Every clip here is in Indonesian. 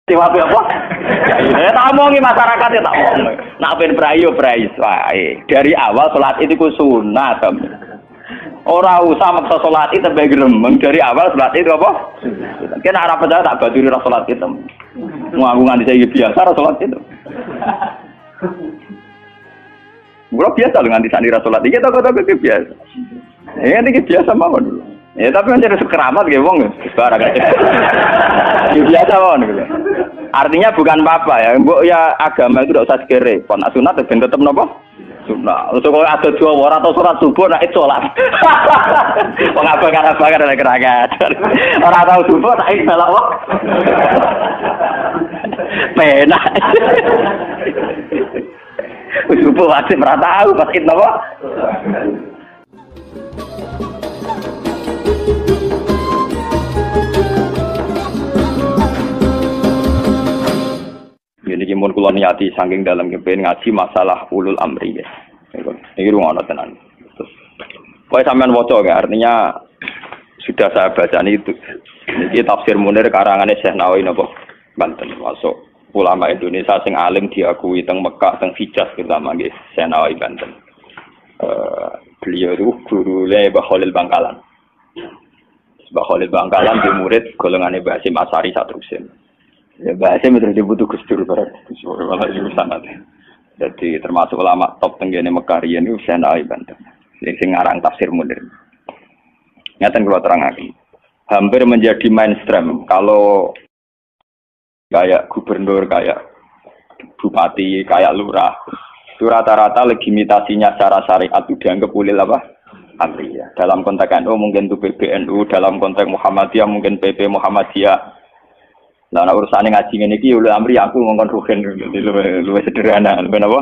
Tiwapi apa? Ya tak omongi masyarakat ya tak omong. Nak ben brayo brais wae. Dari awal salat itu ku sunat. Ora usah maksa salat itu tambah gremeng dari awal salat itu apa? Kena arep percaya tak baturi ra salat itu. Ngaku nganti saiki biasa ra salat itu. Gua biasa dengan nganti sani ra salat iki toko-toko biasa. Ya ini biasa mawon. Ya tapi kan jadi keramat gitu wong barang aja. Biasa wong gitu. Artinya bukan apa-apa ya. Mbok ya agama itu tidak usah sekere. Kon sunat ben tetep napa? Sunat. Terus kok ada dua ora atau salat subuh nek salat. Wong apa-apa nek keragat. Ora tau subuh tak salat wong. Penak. Subuh wajib ora tau pas itu napa? Ini mun kula niati saking dalam kepen ngaji masalah ulul amri ya. Iki rungono tenan. Terus kowe sampean waca ya, artinya sudah saya baca itu. Iki tafsir Munir karangane Syekh Nawawi napa Banten masuk ulama Indonesia sing alim diakui teng Mekah teng Hijaz terutama nggih Syekh Nawawi Banten. Beliau itu guru Mbah Khalil Bangkalan. Mbah Khalil Bangkalan di murid golongane Mbah Hasyim Asy'ari satrusin. Ya bahasa itu dibutuh Gusdur barang. Malah itu sangat. Jadi termasuk ulama top tenggene Mekah riyen niku Syekh Nawawi Banten. Sing ngarang tafsir Munir. Ngaten kula terangake. Hampir menjadi mainstream kalau kayak gubernur, kayak bupati, kayak lurah. Itu rata-rata legitimasinya secara syariat itu dianggap ulil apa? Amri ya. Dalam konteks NU mungkin itu PBNU, dalam konteks Muhammadiyah mungkin PP Muhammadiyah. Nah, urusan ngaji ngene iki ulul amri aku ngongkon rugen luwih sederhana, luwih apa?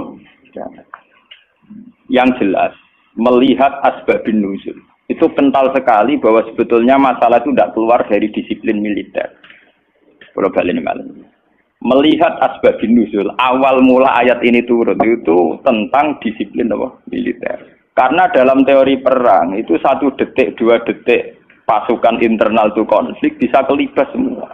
Yang jelas melihat asbabun nuzul. Itu kental sekali bahwa sebetulnya masalah itu tidak keluar dari disiplin militer. Kalau balik malam. Melihat asbabun nuzul, awal mula ayat ini turun itu tentang disiplin apa? Militer. Karena dalam teori perang itu 1 detik, 2 detik pasukan internal itu konflik bisa kelibas semua.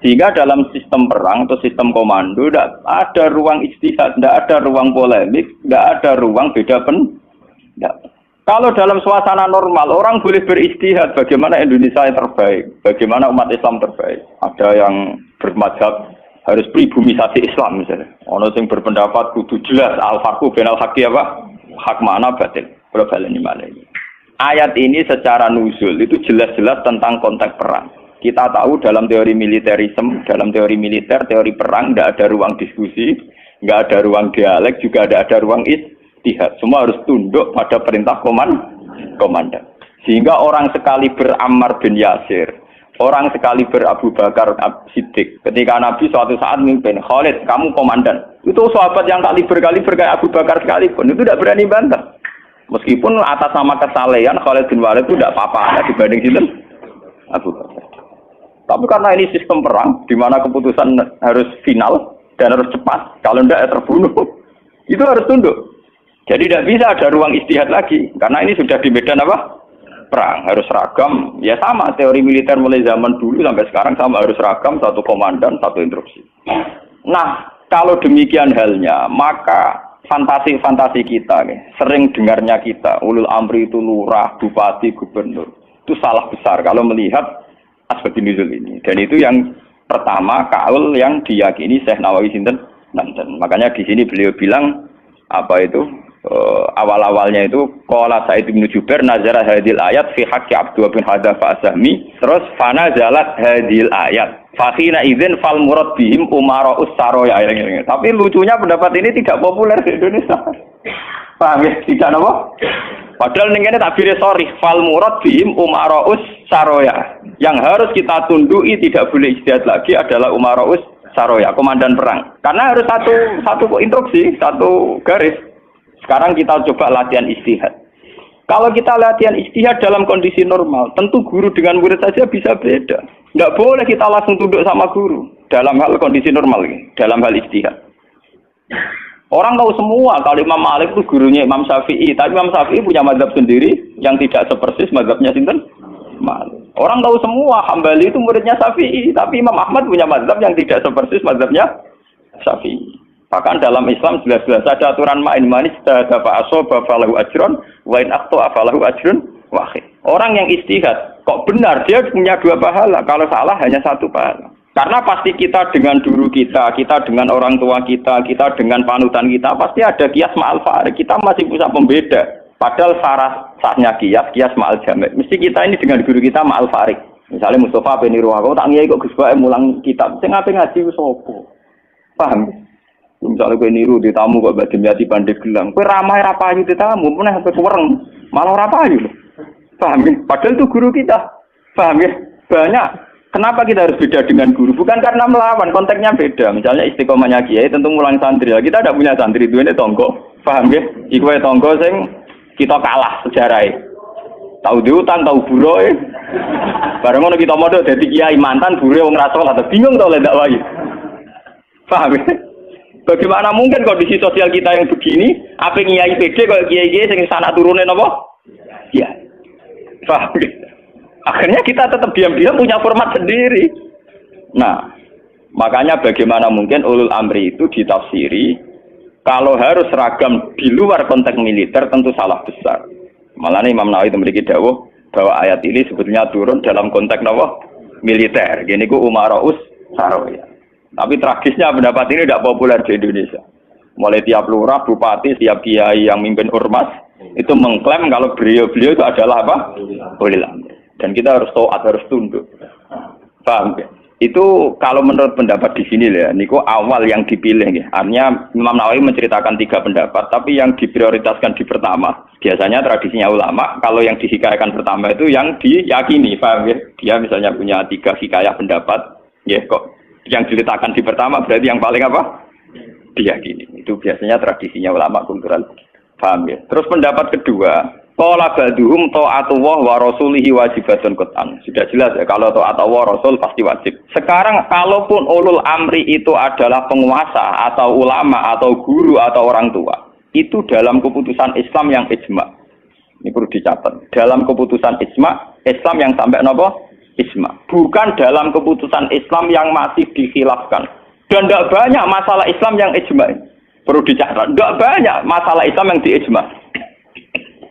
Sehingga dalam sistem perang atau sistem komando tidak ada ruang ijtihad, tidak ada ruang polemik, tidak ada ruang beda pendapat. Kalau dalam suasana normal orang boleh berijtihad bagaimana Indonesia yang terbaik, bagaimana umat Islam terbaik. Ada yang bermadzhab harus pribumisasi Islam misalnya. Ono sing berpendapat kudu jelas al-farqu bainal haqqi apa? Hak mana batil. Global ini mana ini. Ayat ini secara nuzul itu jelas-jelas tentang konteks perang. Kita tahu dalam teori militerisme, dalam teori militer, teori perang, tidak ada ruang diskusi, tidak ada ruang dialek, juga tidak ada ruang ijtihad. Semua harus tunduk pada perintah komandan. Sehingga orang sekali Ammar bin Yasir, orang sekali Abu Bakar Siddiq. Ketika Nabi suatu saat memimpin, Khalid, kamu komandan. Itu sahabat yang kaliber kayak Abu Bakar sekalipun, itu tidak berani bantah. Meskipun atas nama kesalehan Khalid bin Walid itu tidak apa-apa dibanding sinten Abu Bakar. Tapi karena ini sistem perang, di mana keputusan harus final dan harus cepat, kalau tidak ya terbunuh, itu harus tunduk. Jadi tidak bisa ada ruang ijtihad lagi, karena ini sudah di medan apa? Perang, harus seragam. Ya sama, teori militer mulai zaman dulu sampai sekarang sama, harus seragam, satu komandan, satu instruksi. Nah, kalau demikian halnya, maka fantasi-fantasi kita, sering dengarnya kita, ulul amri itu lurah, bupati, gubernur, itu salah besar kalau melihat asbabun nuzul ini. Dan itu yang pertama kaul yang diyakini Syekh Nawawi sinten Banten. Makanya di sini beliau bilang apa itu awal-awalnya itu qala Sa'id bin Jubair nazara hadil ayat fi haqqi Abdullah bin Hadza Asahmi terus fana zalat hadil ayat fa khina idzin fal murad bihim umara'us saroya. Tapi lucunya pendapat ini tidak populer di Indonesia. Paham ya? Tidak apa? Padahal ini takbirnya sorry fal murad bihim umara'us saroya. Yang harus kita tundui tidak boleh ijtihad lagi adalah umara'us saroya, komandan perang. Karena harus satu instruksi, satu garis. Sekarang kita coba latihan ijtihad. Kalau kita latihan ijtihad dalam kondisi normal, tentu guru dengan murid saja bisa beda. Tidak boleh kita langsung tunduk sama guru dalam hal kondisi normal, dalam hal ijtihad. Orang tahu semua kalau Imam Malik itu gurunya Imam Syafi'i, tapi Imam Syafi'i punya mazhab sendiri yang tidak sepersis mazhabnya sinten Malik. Orang tahu semua Hambali itu muridnya Syafi'i, tapi Imam Ahmad punya mazhab yang tidak sepersis mazhabnya Syafi'i. Bahkan dalam Islam jelas-jelas ada aturan main manis dafa asoba falahu ajron wa in akhta falahu ajrun wahid. Orang yang istihad kok benar dia punya 2 pahala, kalau salah hanya 1 pahala. Karena pasti kita dengan guru kita dengan orang tua kita dengan panutan kita, pasti ada kias ma'al farik. Kita masih bisa pembeda. Padahal sahnya kias ma'al jamek. Mesti kita ini dengan guru kita ma'al farik. Misalnya Mustafa bin Niruwa, tak ngiyai kok Gus Bae mulang kitab. Sing ape ngaji ku sapa? Paham? Misalnya kowe niru di tamu kok Mbak Dimyati Pandeglang. Kowe ramai ra payu di tamu, meneh sampe kuwereng. Malah ora payu. Paham ya? Padahal itu guru kita. Paham ya? Banyak. Kenapa kita harus beda dengan guru? Bukan karena melawan, konteksnya beda. Misalnya istiqomahnya kiai tentu mulang santri. Kita tidak punya santri, itu ini tonggo. Paham ya? Iku tonggo sing kita kalah sejarahnya. Tahu diutang, tahu buroy. Bareng ngono kita modal jadi kiai mantan buroy wong ra salat. Bingung tau lek dakwah. Paham ya? Bagaimana mungkin kondisi sosial kita yang begini, apa kiai PD kok kiai-kiai sing sana turune napa? Ya. Paham ya? Akhirnya kita tetap diam-diam punya format sendiri. Nah, makanya bagaimana mungkin ulul amri itu ditafsiri kalau harus seragam di luar konteks militer tentu salah besar. Malah Imam Nawawi itu memiliki dawuh bahwa ayat ini sebetulnya turun dalam konteks apa? Militer. Gini ku umaraus saroya. Tapi tragisnya pendapat ini tidak populer di Indonesia. Mulai tiap lurah, bupati, tiap kiai yang mimpin ormas itu mengklaim kalau beliau-beliau itu adalah apa? Ulul amri. Dan kita harus taat, harus tunduk. Paham ya? Itu kalau menurut pendapat di sini ya, niku awal yang dipilih ya. Artinya Imam Nawawi menceritakan 3 pendapat, tapi yang diprioritaskan di pertama. Biasanya tradisinya ulama, kalau yang dihikayakan pertama itu yang diyakini, paham ya? Dia misalnya punya 3 hikayah pendapat, ya kok yang diletakkan di pertama berarti yang paling apa? Diyakini. Itu biasanya tradisinya ulama kultural. Paham ya? Terus pendapat kedua, qala ba'duhum ta'atullah wa rasulihi wajibatun qat'an. Sudah jelas ya, kalau taat Allah Rasul pasti wajib. Sekarang kalaupun ulul amri itu adalah penguasa atau ulama atau guru atau orang tua, itu dalam keputusan Islam yang ijma. Ini perlu dicatat. Dalam keputusan ijma, Islam yang sampai napa? Ijma. Bukan dalam keputusan Islam yang masih dikhilafkan. Dan tidak banyak masalah Islam yang ijma. Perlu dicatat. Tidak banyak masalah Islam yang diijma.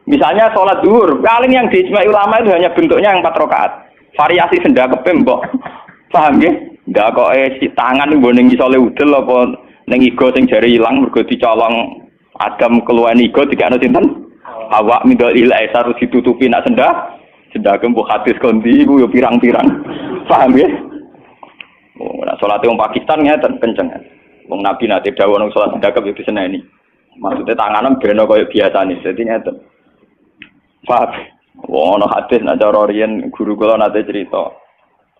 Misalnya sholat zuhur, paling yang diijma ulama itu hanya bentuknya yang 4 rakaat. Variasi senda kepembok. Paham ya? Ndak kok si tangan mbok ning isole udel apa ning igo sing jare ilang mergo dicolong Adam keluar igo dikane sinten? Awak mindol ilahi harus ditutupi nak senda. Senda kembok hadis kondi iku yo pirang-pirang. Paham ya? Oh, nek salate wong Pakistan ngeten kenceng. Wong Nabi nate dawuh nang salat senda kep yo diseneni. Maksudnya tanganan beno koyo biasane. Dadi ngeten. Paham? Wong ana hadis nek cara riyen guru kula nate cerita.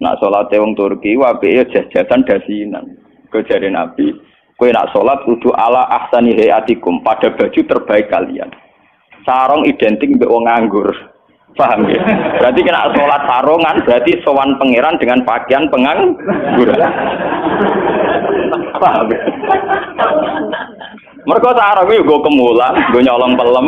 Nak salate wong Turki apike jajasan dasinan. Kejare Nabi, kowe nak salat kudu ala ahsani hayatikum, pada baju terbaik kalian. Sarung identik mbek wong nganggur. Paham ya? Berarti kena salat sarungan berarti sowan pangeran dengan pakaian penganggur. Paham ya? Mereka sarung itu gue kemulan, gue nyolong pelem,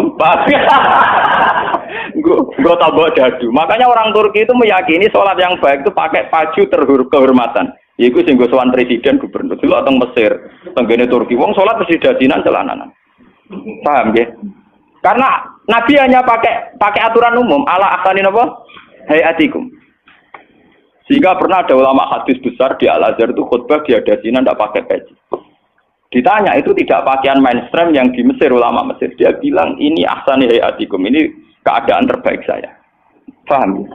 gue tambah dadu. Makanya orang Turki itu meyakini sholat yang baik itu pakai baju kehormatan. Iku sing gue sowan presiden gubernur dulu atau Mesir, tenggene Turki. Wong sholat mesti dadinan celananan. Paham ya? Karena Nabi hanya pakai aturan umum ala ahsanin apa? Hayatikum. Sehingga pernah ada ulama hadis besar di Al-Azhar itu khutbah dia dasinan tidak pakai peci. Ditanya itu tidak pakaian mainstream yang di Mesir, ulama Mesir. Dia bilang ini ahsani hayatikum, ini keadaan terbaik saya. Paham?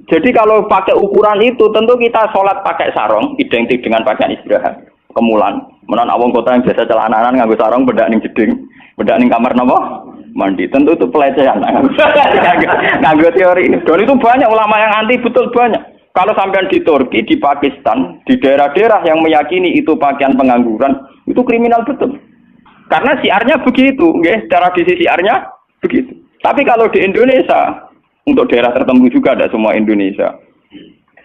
Jadi kalau pakai ukuran itu tentu kita sholat pakai sarung identik dengan pakaian istirahat. Kemulan. Menan awang kota yang biasa celananan nganggo sarung bedak ning jeding, bedak ning kamar napa? Mandi. Tentu itu pelecehan. Nganggo teori ini. Dan itu banyak ulama yang anti, betul banyak. Kalau sampean di Turki, di Pakistan, di daerah-daerah yang meyakini itu pakaian pengangguran, itu kriminal betul. Karena siarnya begitu, nggih, tradisi siarnya begitu. Tapi kalau di Indonesia, untuk daerah tertentu juga, ada semua Indonesia,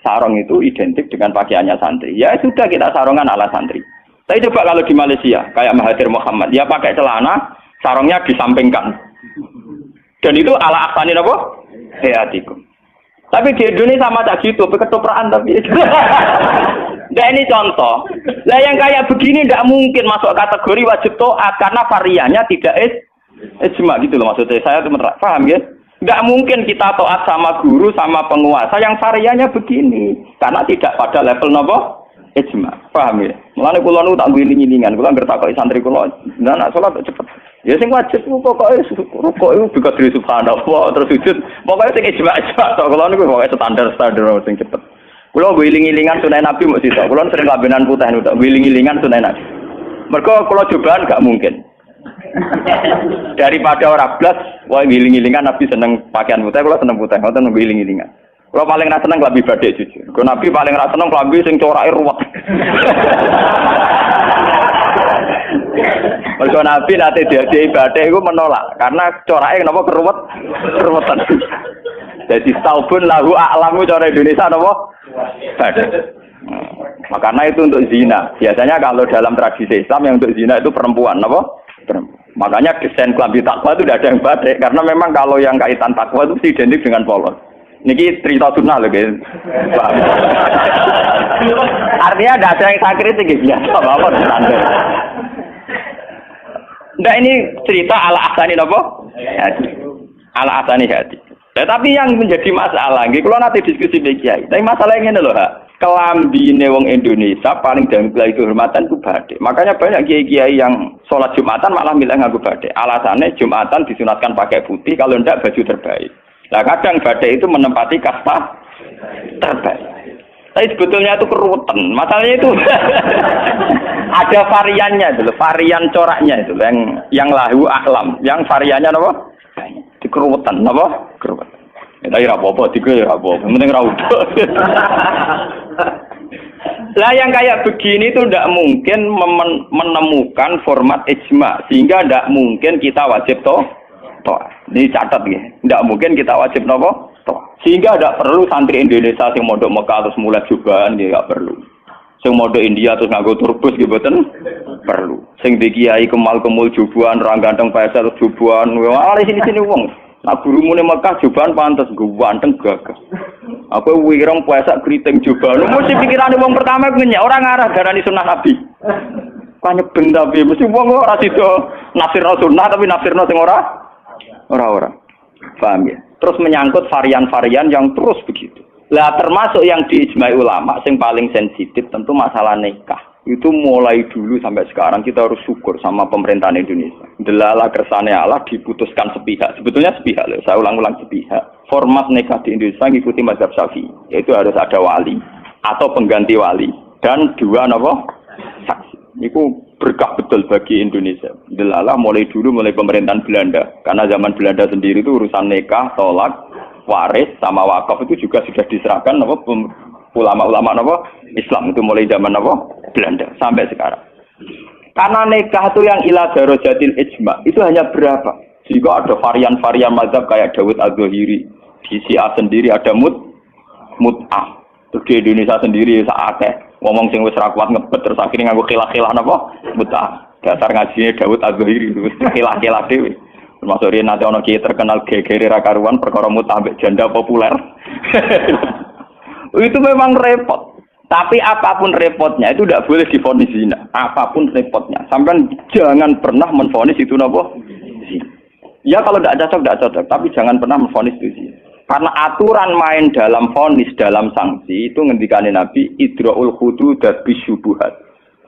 sarung itu identik dengan pakaiannya santri. Ya sudah kita sarungan ala santri. Tapi coba kalau di Malaysia, kayak Mahathir Muhammad, dia pakai celana, sarungnya disampingkan. Dan itu ala aksanin apa? Hayatikum. Tapi di Indonesia sama tak gitu, ketoprak tapi. Nah ini contoh. Lah yang kayak begini tidak mungkin masuk kategori wajib taat karena variannya tidak ijma gitu loh maksudnya. Saya tuh paham ya? Tidak mungkin kita taat sama guru sama penguasa yang variannya begini karena tidak pada level nopo ijma. Paham ya? Mulane kula nu tak ngiling-ngilingan, kula ngerti takoki santri kula, nak salat cepet. Ya sing wajib pokoke rukuk iku bikadri subhanallah terus sujud. Pokoke sing ijma tok kula niku pokoke standar sing cepet. Kula ngiling-ngilingan sunah Nabi mok sitok. Kula sering kabenan putih niku tok ngiling-ngilingan sunah Nabi. Mergo kula cobaan gak mungkin. Daripada ora blas, wae ngiling-ngilingan Nabi seneng pakaian putih, kula seneng putih, ngoten ngiling-ngilingan. Kula paling ra seneng klambi batik jujur. Kok Nabi paling ra seneng klambi sing corake ruwet. Mergo Nabi nate diadai batik iku menolak karena corake napa keruwetan. Jadi taubun lahu a'lamu cara Indonesia napa? Batik. Makanya itu untuk zina. Biasanya kalau dalam tradisi Islam yang untuk zina itu perempuan, napa? Makanya desain klambi takwa itu tidak ada yang batik karena memang kalau yang kaitan takwa itu identik dengan polos. Niki cerita sunnah loh guys. Artinya tidak ada yang saya kritik biasa apa standar. Nah ini cerita ala asani apa? Ala asani hati. Tetapi yang menjadi masalah, kalau nanti diskusi kiai. Tapi masalahnya ini loh, kelambi wong Indonesia paling dalam kehormatan itu batik. Makanya banyak kiai-kiai yang sholat Jumatan malah milih nganggo batik. Alasannya Jumatan disunatkan pakai putih, kalau tidak baju terbaik. Nah kadang batik itu menempati kasta terbaik. Tapi sebetulnya itu keruwetan. Masalahnya itu ada variannya itu, varian coraknya itu, yang lahu aklam, yang variannya apa? Dikeruwetan, apa? Keruwetan. Ya tapi apa-apa, tiga ya apa-apa. Penting ra udah. Lah yang kayak begini itu tidak mungkin menemukan format ijma, sehingga tidak mungkin kita wajib toh. Ini catat ya, tidak mungkin kita wajib nopo. Sehingga tidak perlu santri Indonesia yang mondok Mekah terus mulai jubahan ya nggak perlu. Sing mondok India terus nganggo turbus gitu kan perlu. Sing di kiai kemal-kemul jubahan, orang ganteng pasal jubahan, wah di sini wong. Nah gurumu nih Mekah jubahan pantas ganteng gagah. Aku wirong puasa keriting jubahan. Mesti pikiran wong pertama ngenyek orang arah darani sunnah Nabi. Banyak benda tapi mesti wong ora sida nafsir sunnah tapi nafsirno sing ora. Paham ya? Terus menyangkut varian-varian yang terus begitu. Lah termasuk yang diijmai ulama yang paling sensitif tentu masalah nikah. Itu mulai dulu sampai sekarang kita harus syukur sama pemerintahan Indonesia. Delala kersane Allah diputuskan sepihak. Sebetulnya sepihak loh. Saya ulang-ulang sepihak. Format nikah di Indonesia mengikuti mazhab Syafi'i. Yaitu harus ada wali atau pengganti wali dan dua saksi. Itu berkah betul bagi Indonesia. Delala mulai pemerintahan Belanda. Karena zaman Belanda sendiri itu urusan nikah, tolak, waris, sama wakaf itu juga sudah diserahkan ulama-ulama Islam itu mulai zaman Belanda sampai sekarang. Karena nikah itu yang ila darajatil ijma itu hanya berapa? Jika ada varian-varian mazhab kayak Dawud Az-Zahiri, di Syiah sendiri ada mut'ah. Terus di Indonesia sendiri saatnya ngomong sing wis ra kuat ngebet terus akhirnya nganggo khilah-khilah napa? Mut'ah. Dasar ngajine Dawud Az-Zahiri wis khilah-khilah dhewe. Termasuk riyen nanti ana kiai terkenal gegere ra karuan perkara mut'ah mbek janda populer. Itu memang repot. Tapi apapun repotnya itu tidak boleh divonis zina. Apapun repotnya. Sampai jangan pernah menvonis itu napa? Zina. Ya kalau tidak cocok. Tapi jangan pernah menvonis itu zina. Karena aturan main dalam vonis, dalam sanksi itu ngendikane Nabi idraul hudud bisyubuhat.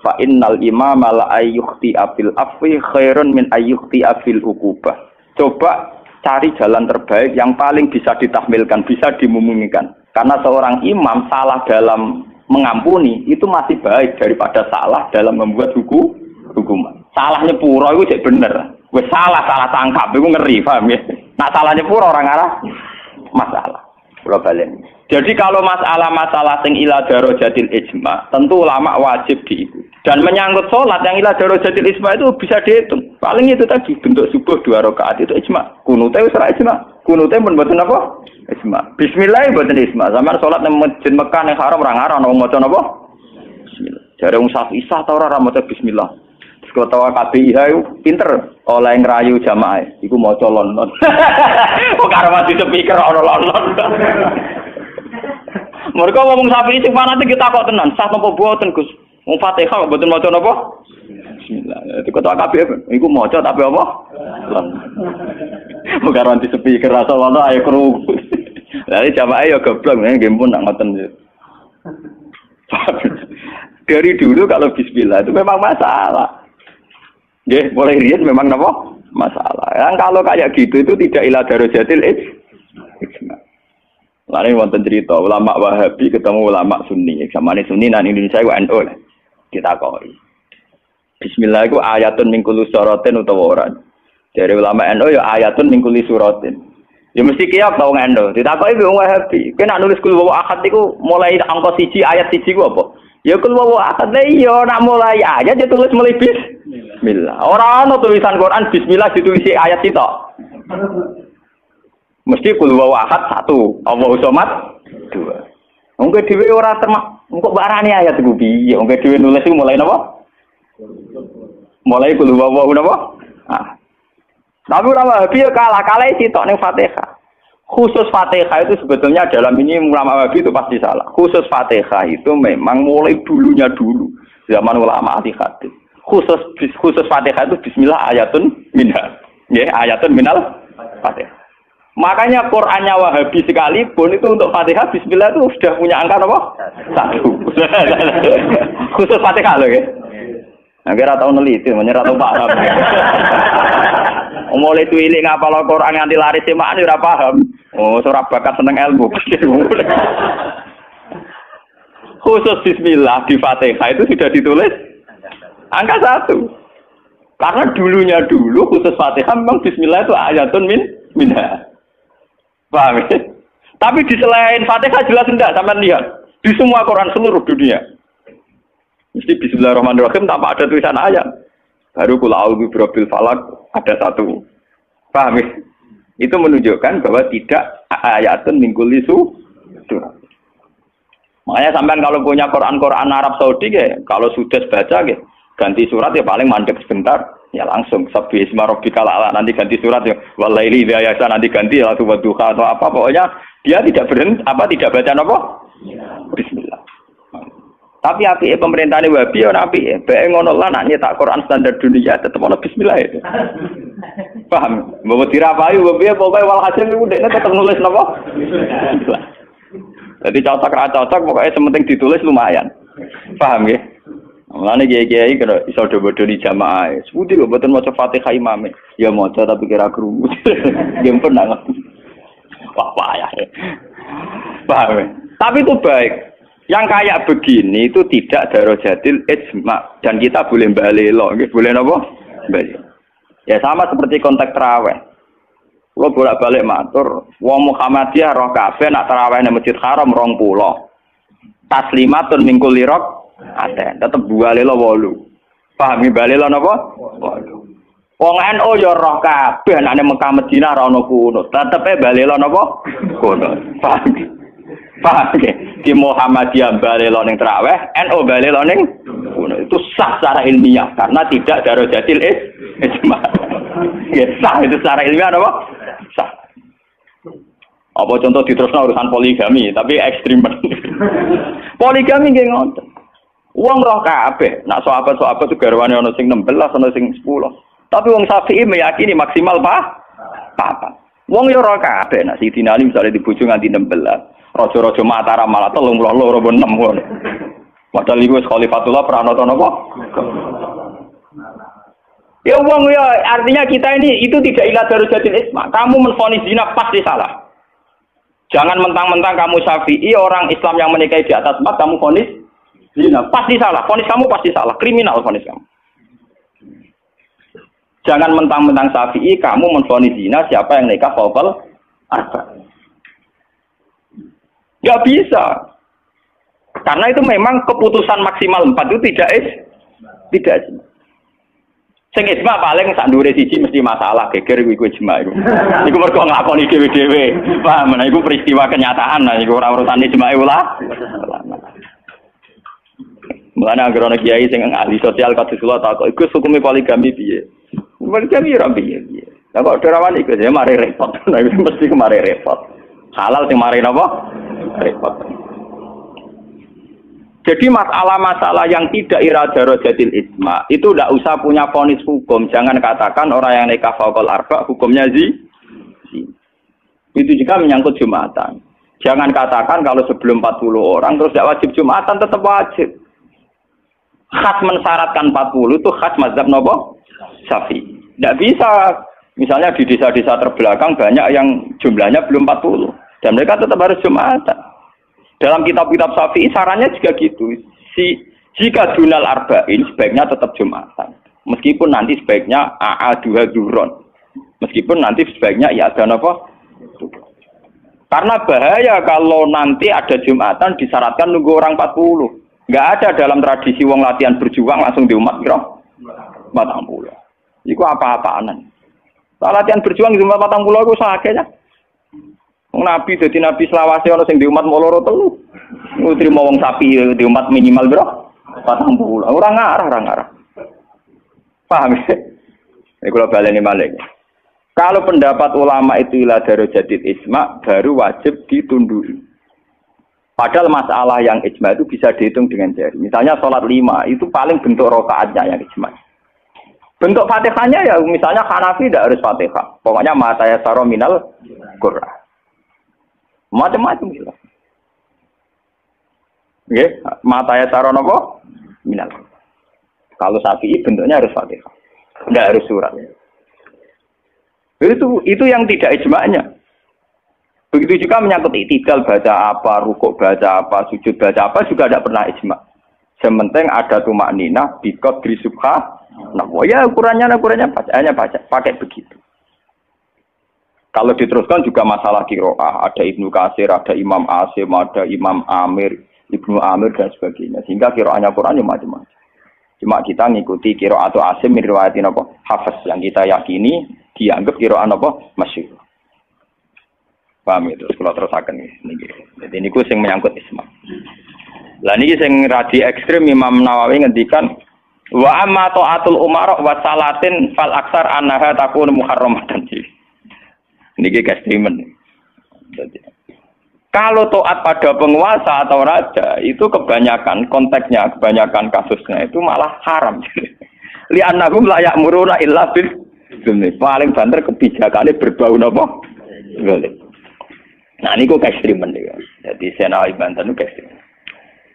Fa innal imama la ayyukhti afil afwi khairun min ayyukhti afil uqubah. Coba cari jalan terbaik yang paling bisa ditahmilkan, bisa dimumungkan. Karena seorang imam salah dalam mengampuni itu masih baik daripada salah dalam membuat hukuman. Salahnya pura itu cek bener. Wes salah tangkap itu ngeri, paham ya? Nah salahnya pura orang arah masalah. Pulau balen. Jadi kalau masalah-masalah sing ila darajatil ijma, tentu ulama wajib diikuti. Dan menyangkut sholat yang ila darajatil ijma itu bisa dihitung. Paling itu tadi bentuk subuh 2 rakaat itu ijma. Kunute wis ora ijma. Kunute pun mboten apa? Ijma. Bismillah mboten ijma. Zaman sholat nang Masjid Mekah ning haram ora ngarang wong maca napa? Bismillah. Jare wong Syafi'i ta ora maca bismillah. Ketua KPIH itu pinter oleh ngerayu jamaah. Iku mau colon. Kok karo mati speaker ono lon. Mereka ngomong Syafi'i sing fanatik kita kok tenan, sah napa boten Gus? Wong Fatihah kok boten maca napa? Bismillah. Itu kata kabeh iku maca tapi apa? Bukan di speaker rasa ngono ayo krungu. Lah jamaah ya goblok nggih pun nak ngoten. Dari dulu kalau bismillah itu memang masalah. Nggih, mulai riyen memang napa? Masalah. Yang kalau kayak gitu itu tidak ila darajatil ijma. Lain wonten cerita ulama Wahabi ketemu ulama Sunni. Samane Sunni nang Indonesia iku NU lah. Kita koi. Bismillah iku ayatun min kulli suratin utawa ora. Dari ulama NU ya ayatun min kulli suratin. Ya mesti kiyak tau NU. Ditakoki wong Wahabi. Kena nulis kul wa ahad iku mulai angka 1 ayat 1 ku apa? Ya kul wa ahad iya nak mulai ayat ditulis mulai bismillah. Ora ana tulisan Quran bismillah ditulis ayat itu. Mesti kul wa ahad 1, Allahu somad 2. Wong dhewe ora termak, engko barane ayat iku piye? Wong dhewe nulis iku mulai napa? Mulai kul wa napa? Ah. Tapi ulama Wahabi kalah sitok ning Fatihah. Khusus Fatihah itu sebetulnya dalam ini ulama Wahabi itu pasti salah. Khusus Fatihah itu memang mulai dulunya dulu zaman ulama ahli hadis. Khusus Fatihah itu bismillah ayatun minha. Ya, ayatun minal Fatihah. Makanya Qur'annya Wahabi sekalipun itu untuk Fatihah bismillah itu sudah punya angka apa? 1. Khusus Fatihah loh ya. Agar atau neliti, menyerah atau paham. Mulai tuilik ngapal Quran nganti lari semaan ora paham. Oh, ora bakat seneng ilmu. Khusus bismillah di Fatihah itu sudah ditulis angka 1. Karena dulunya dulu khusus Fatihah memang bismillah itu ayatun minha. Paham ya? Tapi di selain Fatihah jelas enggak sampean lihat. Di semua Quran seluruh dunia. Mesti bismillahirrahmanirrahim tanpa ada tulisan ayat. Baru kul a'udzu birabbil falaq ada 1. Paham ya? Itu menunjukkan bahwa tidak ayatun min kulli surah. Makanya sampean kalau punya Quran Arab Saudi ya, kalau sudah baca ya, ganti surat ya paling mandek sebentar. Ya langsung sabbi isma rabbikal a'la nanti ganti surat ya walaili idza yasa nanti ganti atau wadduha atau apa pokoknya dia tidak tidak baca apa bismillah. Tapi api pemerintahan Wahabi ya api bae ngono lah nak nyetak Quran standar dunia tetep ono bismillah itu. Paham? Mbok dirapahi Wahabi pokoke walhasil niku dekne tetep nulis napa? Bismillah. Jadi cocok pokoknya sementing ditulis lumayan. Paham ya? Mulane kiai-kiai kira iso do-bodoni jamaah. Seputi kok mboten maca Fatihah imame. Ya maca tapi kira krungu. Nggih pernah. Wah payah. Paham. Tapi itu baik. Yang kayak begini itu tidak darajatil ijma dan kita boleh balelo, nggih boleh napa? Balelo. Ya sama seperti konteks tarawih. Kulo bolak-balik matur, wong Muhammadiyah roh kabeh nak tarawih nang Masjid Haram 20. Taslimatun min kulli ada, tetep balelo 8. Pahami balelo napa? 8. Wong NU ya roh kabeh nek nang Mekah Madinah ora ono kunut. Tetepe balelo napa? Kunut. Paham ya? Di Muhammadiyah balelo ning tarawih, NU balelo ning kunut. Itu sah secara ilmiah karena tidak darajatil ijma. Ya sah itu secara ilmiah napa? Sah. Apa contoh diterusno urusan poligami, tapi ekstrim. Poligami nggih ngoten. Wong roh kabeh, nak sahabat-sahabat itu garwane ana sing 16, ana sing 10. Tapi wong Syafi'i meyakini maksimal papat. Wong yo roh kabeh, nak Sidina Ali misale dibojo nganti 16. Raja-raja Mataram malah 32 apa 6 ngono. Padahal iku wis Khalifatullah pranata napa? Ya wong ya artinya kita ini itu tidak ila darajatil isma. Kamu menvonis zina pasti salah. Jangan mentang-mentang kamu Syafi'i orang Islam yang menikahi di atas 4 kamu vonis zina pasti salah, vonis kamu pasti salah, kriminal vonis kamu. Jangan mentang-mentang Syafi'i kamu menvonis zina siapa yang nikah fawqal arba. Enggak bisa. Karena itu memang keputusan maksimal 4 itu tidak. Sing ijma paling sak ndure siji mesti masalah geger iku ijma iku. Iku mergo nglakoni dhewe-dhewe. Paham, nah iku peristiwa kenyataan, nah iku ora urusan ijma ulama. Mulane anggere ana kiai sing ahli sosial kados kula takok iku hukume poligami piye? Poligami ora piye. Lah kok derawan iku ya mari repot. Nah iku mesti kemari repot. Halal sing mari napa? Repot. Jadi masalah-masalah yang tidak iradarojatil ijma itu tidak usah punya vonis hukum. Jangan katakan orang yang nikah faqal arba hukumnya itu juga menyangkut Jumatan. Jangan katakan kalau sebelum 40 orang terus tidak wajib Jumatan, tetap wajib. Khas mensyaratkan 40 itu khas mazhab nopo Syafi'i. Tidak bisa. Misalnya di desa-desa terbelakang banyak yang jumlahnya belum 40 dan mereka tetap harus Jumatan. Dalam kitab-kitab Syafi'i sarannya juga gitu. Jika dunal arba'in sebaiknya tetap Jumatan. Meskipun nanti sebaiknya AA2 duron. Meskipun nanti sebaiknya ya ada apa? Karena bahaya kalau nanti ada Jumatan disyaratkan nunggu orang 40. Enggak ada dalam tradisi wong latihan berjuang langsung di umat kira 40. Iku apa-apaanan. Latihan berjuang di umat 40 iku sakene. Nabi dadi nabi selawase ana sing di umat moloro telu. Utrimo wong sapi di umat minimal bro 40. Ora ngarah. Paham ya? Ini kalau baleni malih. Kalau pendapat ulama itu ila darajatid ijma baru wajib ditundui. Padahal masalah yang ijma itu bisa dihitung dengan jari. Misalnya sholat 5 itu paling bentuk rakaatnya yang ijma. Bentuk Fatihahnya ya misalnya Hanafi tidak harus Fatihah. Pokoknya mata yasaro minal Qur'an. Macam-macam gitu. Nggih, mata yasaro napa? Minal. Kalau Syafi'i bentuknya harus Fatihah. Enggak harus surat. Itu yang tidak ijma'nya. Begitu juga menyangkut i'tidal baca apa, rukuk baca apa, sujud baca apa juga tidak pernah ijma'. Sementing ada tumakninah bikot di subha. Nah, ya ukurannya bacaannya baca pakai begitu. Kalau diteruskan juga masalah qiraah, ada Ibnu Katsir, ada Imam Asim, ada Imam Amir, Ibnu Amir dan sebagainya. Sehingga qiraahnya Quran macam-macam. Cuma kita ngikuti qiraah atau Asim min riwayatin apa? Hafiz yang kita yakini dianggap qiraah apa? Masyhur. Paham itu? Kalau terusaken niki. Jadi niku sing menyangkut isma. Lah niki sing radi ekstrem Imam Nawawi ngendikan wa amma ta'atul umara wa salatin fal aksar annaha takunu muharramatan. Niki ekstremen. Kalau taat pada penguasa atau raja itu kebanyakan konteksnya, kebanyakan kasusnya itu malah haram. Li'annahum la ya'muruna illa bil paling banter kebijakannya berbau napa? Nah ini kok ekstremen ya. Jadi Senawi Banten itu ekstremen.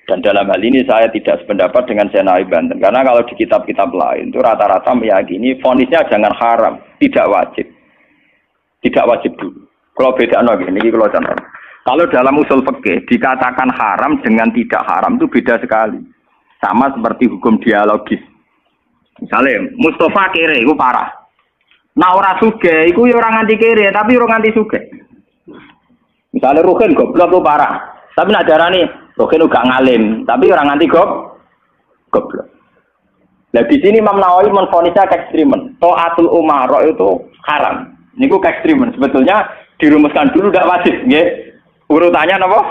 Dan dalam hal ini saya tidak sependapat dengan Senawi Banten. Karena kalau di kitab-kitab lain itu rata-rata meyakini vonisnya jangan haram, tidak wajib. Tidak wajib dulu. Kalau beda ini kalau contoh. Kalau dalam usul fikih dikatakan haram dengan tidak haram itu beda sekali. Sama seperti hukum dialogis. Misalnya Mustafa kere itu parah. Nah ora sugih iku ya ora nganti kere tapi ora nganti sugih. Misalnya Ruhin goblok itu parah. Tapi nak darani Ruhin uga ngalim, tapi orang nganti goblok. Nah di sini Imam Nawawi menfonisnya ekstremen. Ta'atul umara itu haram. Niku ekstremen. Sebetulnya dirumuskan dulu tidak wajib, nggih. Urutannya napa?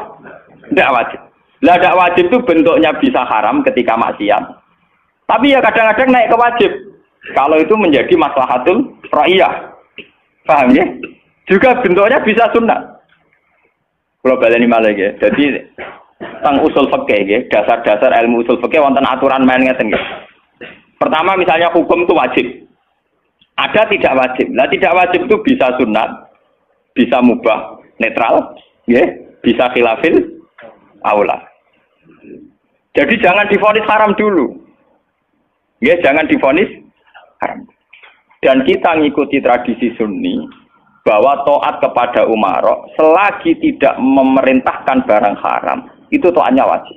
Tidak wajib. Lah tidak wajib itu bentuknya bisa haram ketika maksiat. Tapi ya kadang-kadang naik ke wajib. Kalau itu menjadi maslahatul ra'iyah. Paham ya? Juga bentuknya bisa sunnah. Kalau baleni malah ya. Jadi tentang usul fikih ya, dasar-dasar ilmu usul fikih wonten aturan main ngeten ya. Pertama misalnya hukum itu wajib. Ada tidak wajib. Nah tidak wajib itu bisa sunat, bisa mubah, netral, ya, bisa khilafil aula. Jadi jangan divonis haram dulu. Ya, jangan divonis haram. Dan kita ngikuti tradisi Sunni bahwa taat kepada umara selagi tidak memerintahkan barang haram itu taatnya wajib.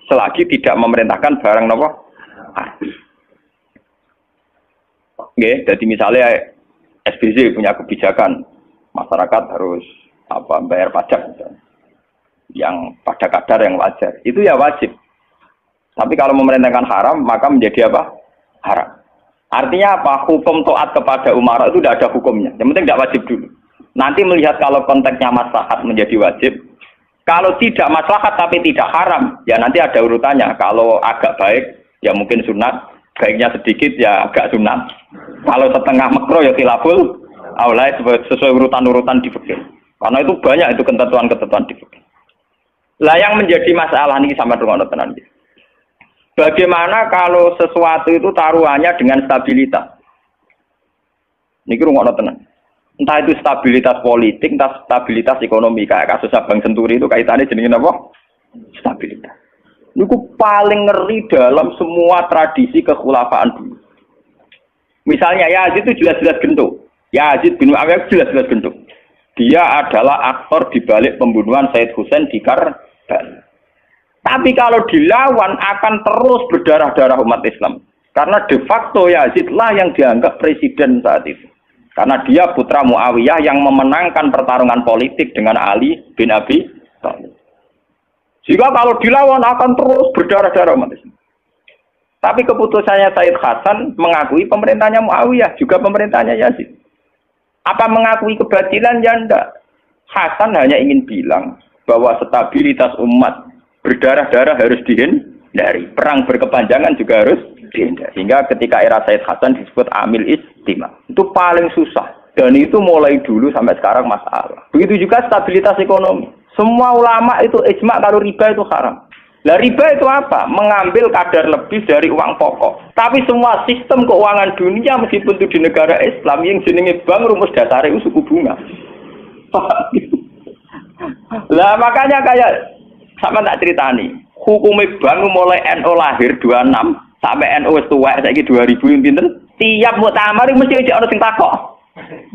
Selagi tidak memerintahkan barang apa? Haram. Nggih, jadi misalnya SBY punya kebijakan masyarakat harus bayar pajak misalnya, yang pada kadar yang wajar. Itu ya wajib. Tapi kalau memerintahkan haram maka menjadi apa? Haram. Artinya apa? Hukum taat kepada umara itu tidak ada hukumnya. Yang penting tidak wajib dulu. Nanti melihat kalau konteksnya maslahat menjadi wajib. Kalau tidak maslahat tapi tidak haram, ya nanti ada urutannya. Kalau agak baik, ya mungkin sunat. Baiknya sedikit, ya agak sunat. Kalau setengah makro, ya khilaful aula sesuai urutan-urutan di fikih. Karena itu banyak itu ketentuan-ketentuan di fikih. Lah yang menjadi masalah ini sama dengan tenan. Bagaimana kalau sesuatu itu taruhannya dengan stabilitas? Niki rungokno tenan. Entah itu stabilitas politik, entah stabilitas ekonomi kayak kasus Bank Senturi itu kaitannya jenenge apa? Stabilitas. Niku paling ngeri dalam semua tradisi kekhulafaan dulu. Misalnya Yazid itu jelas-jelas gendut. Yazid bin Muawiyah jelas-jelas gendut. Dia adalah aktor di balik pembunuhan Said Husain di Karbala. Tapi kalau dilawan akan terus berdarah-darah umat Islam. Karena de facto Yazid lah yang dianggap presiden saat itu. Karena dia putra Muawiyah yang memenangkan pertarungan politik dengan Ali bin Abi Thalib. Jika kalau dilawan akan terus berdarah-darah umat Islam. Tapi keputusannya Said Hasan mengakui pemerintahnya Muawiyah, juga pemerintahnya Yazid. Apa mengakui kebatilan? Ya enggak. Hasan hanya ingin bilang bahwa stabilitas umat berdarah-darah harus dihindari. Perang berkepanjangan juga harus dihindari. Sehingga ketika era Said Hasan disebut amil istimah. Itu paling susah. Dan itu mulai dulu sampai sekarang masalah. Begitu juga stabilitas ekonomi. Semua ulama itu ijma kalau riba itu haram. Lah riba itu apa? Mengambil kadar lebih dari uang pokok. Tapi semua sistem keuangan dunia meskipun itu di negara Islam yang jenenge bank rumus dasarnya itu suku bunga. Lah makanya kayak sama tak ceritani. Hukumnya bank mulai NU lahir 26 sampai NU wis tuwek saiki 2000 yang pinten. Tiap muktamar mesti ana sing takok.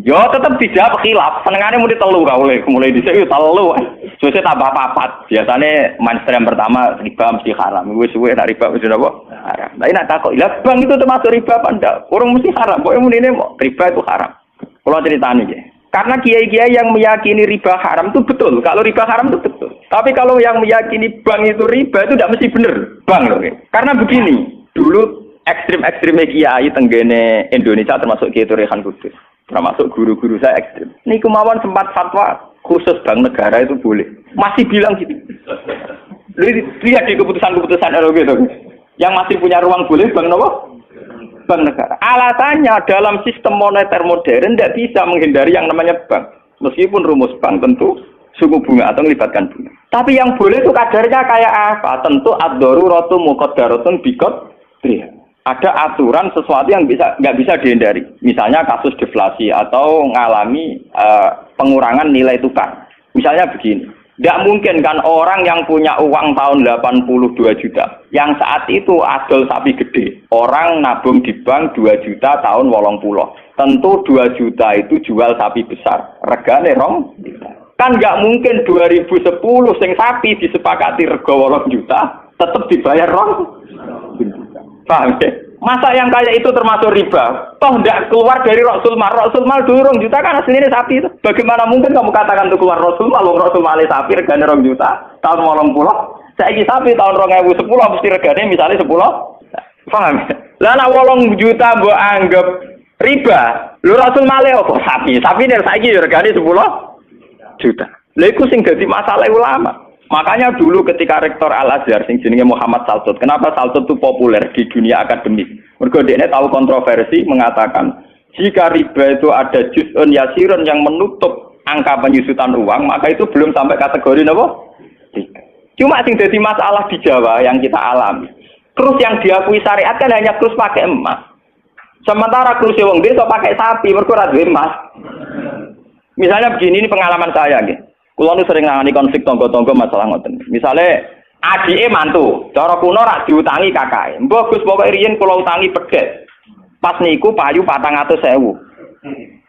Yo tetep dijawab khilaf. Senengane muni telu ra oleh mulai dhisik yo telu. Suwe tambah papat. Biasane mainstream pertama riba mesti haram. Wis suwe nek riba wis apa? Haram. Lah nek takok, "Lah bank itu termasuk riba apa ndak?" Orang mesti haram. Pokoke munine riba itu haram. Kula critani nggih. Karena kiai-kiai yang meyakini riba haram itu betul. Kalau riba haram itu betul. Tapi kalau yang meyakini bank itu riba itu tidak mesti benar. Bank loh. Karena begini, dulu ekstrim-ekstrimnya kiai tenggene Indonesia termasuk Kiai Rehan Kudus. Termasuk guru-guru saya ekstrim. Ini kemauan sempat fatwa khusus bank negara itu boleh. Masih bilang gitu. Lihat di keputusan-keputusan gitu. Yang masih punya ruang boleh bank apa? Bank negara. Alasannya dalam sistem moneter modern tidak bisa menghindari yang namanya bank. Meskipun rumus bank tentu suku bunga atau melibatkan bunga. Tapi yang boleh itu kadarnya kayak apa? Tentu ad-daruratu muqaddaratun biqadriha. Ada aturan sesuatu yang nggak bisa dihindari. Misalnya kasus deflasi atau mengalami pengurangan nilai tukar. Misalnya begini. Tidak mungkin kan orang yang punya uang tahun 82 juta. Yang saat itu adol sapi gede. Orang nabung di bank 2 juta tahun 80. Tentu 2 juta itu jual sapi besar. Regane rong. Kan nggak mungkin 2010 sing sapi disepakati rego 8 juta. Tetap dibayar rong. Paham ya? Masa yang kayak itu termasuk riba? Toh tidak keluar dari Rasul Mal. Rasul Mal dulu 2 juta kan aslinya sapi itu. Bagaimana mungkin kamu katakan itu keluar Rasul Mal? Rasul Mal sapi regane 2 juta tahun 80. Saiki sapi tahun 2010 mesti regane misalnya 10. Paham ya? Lah nek 8 juta mbok anggap riba. Lho Rasul Mal apa sapi? Sapi nek saiki regane 10 juta. Lha iku sing dadi masalah ulama. Makanya dulu ketika rektor Al-Azhar sing jenenge Muhammad Salsut, kenapa Salsut itu populer di dunia akademik? Mergo dekne tahu kontroversi mengatakan jika riba itu ada juz'un yasirun yang menutup angka penyusutan uang, maka itu belum sampai kategori napa? Cuma sing dadi masalah di Jawa yang kita alami. Krus yang diakui syariat kan hanya krus pakai emas. Sementara krus wong desa pakai sapi, mergo ora duwe emas. Misalnya begini, ini pengalaman saya nggih. Kulo nu sering nangani konflik tangga-tangga masalah ngoten. Misale adike mantu, cara kuno rak diutangi kakake. Mbah Gus pokoke riyen kula utangi pedet. Pas niku payu 400.000.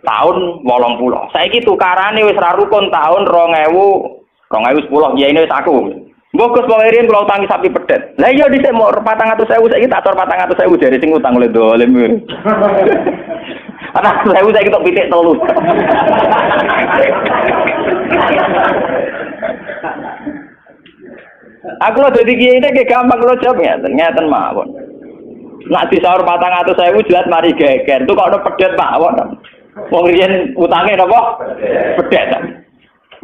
Tahun 80. Saiki tukarane wis ra rukun tahun 2010 kiyaine wis aku. Mbah Gus pokoke riyen kula utangi sapi pedet. Lah iya dhisik mau 400.000 saiki tak atur 400.000 dari sing utang oleh dolim. Anak saya kita pitik telu. Aku lo jadi kiai ini kayak gampang lo jawab ngeten mawon. Nak disaur 400.000 jelas mari geger. Itu kalau ada pedet mawon. Wong riyen utange napa? Pedet.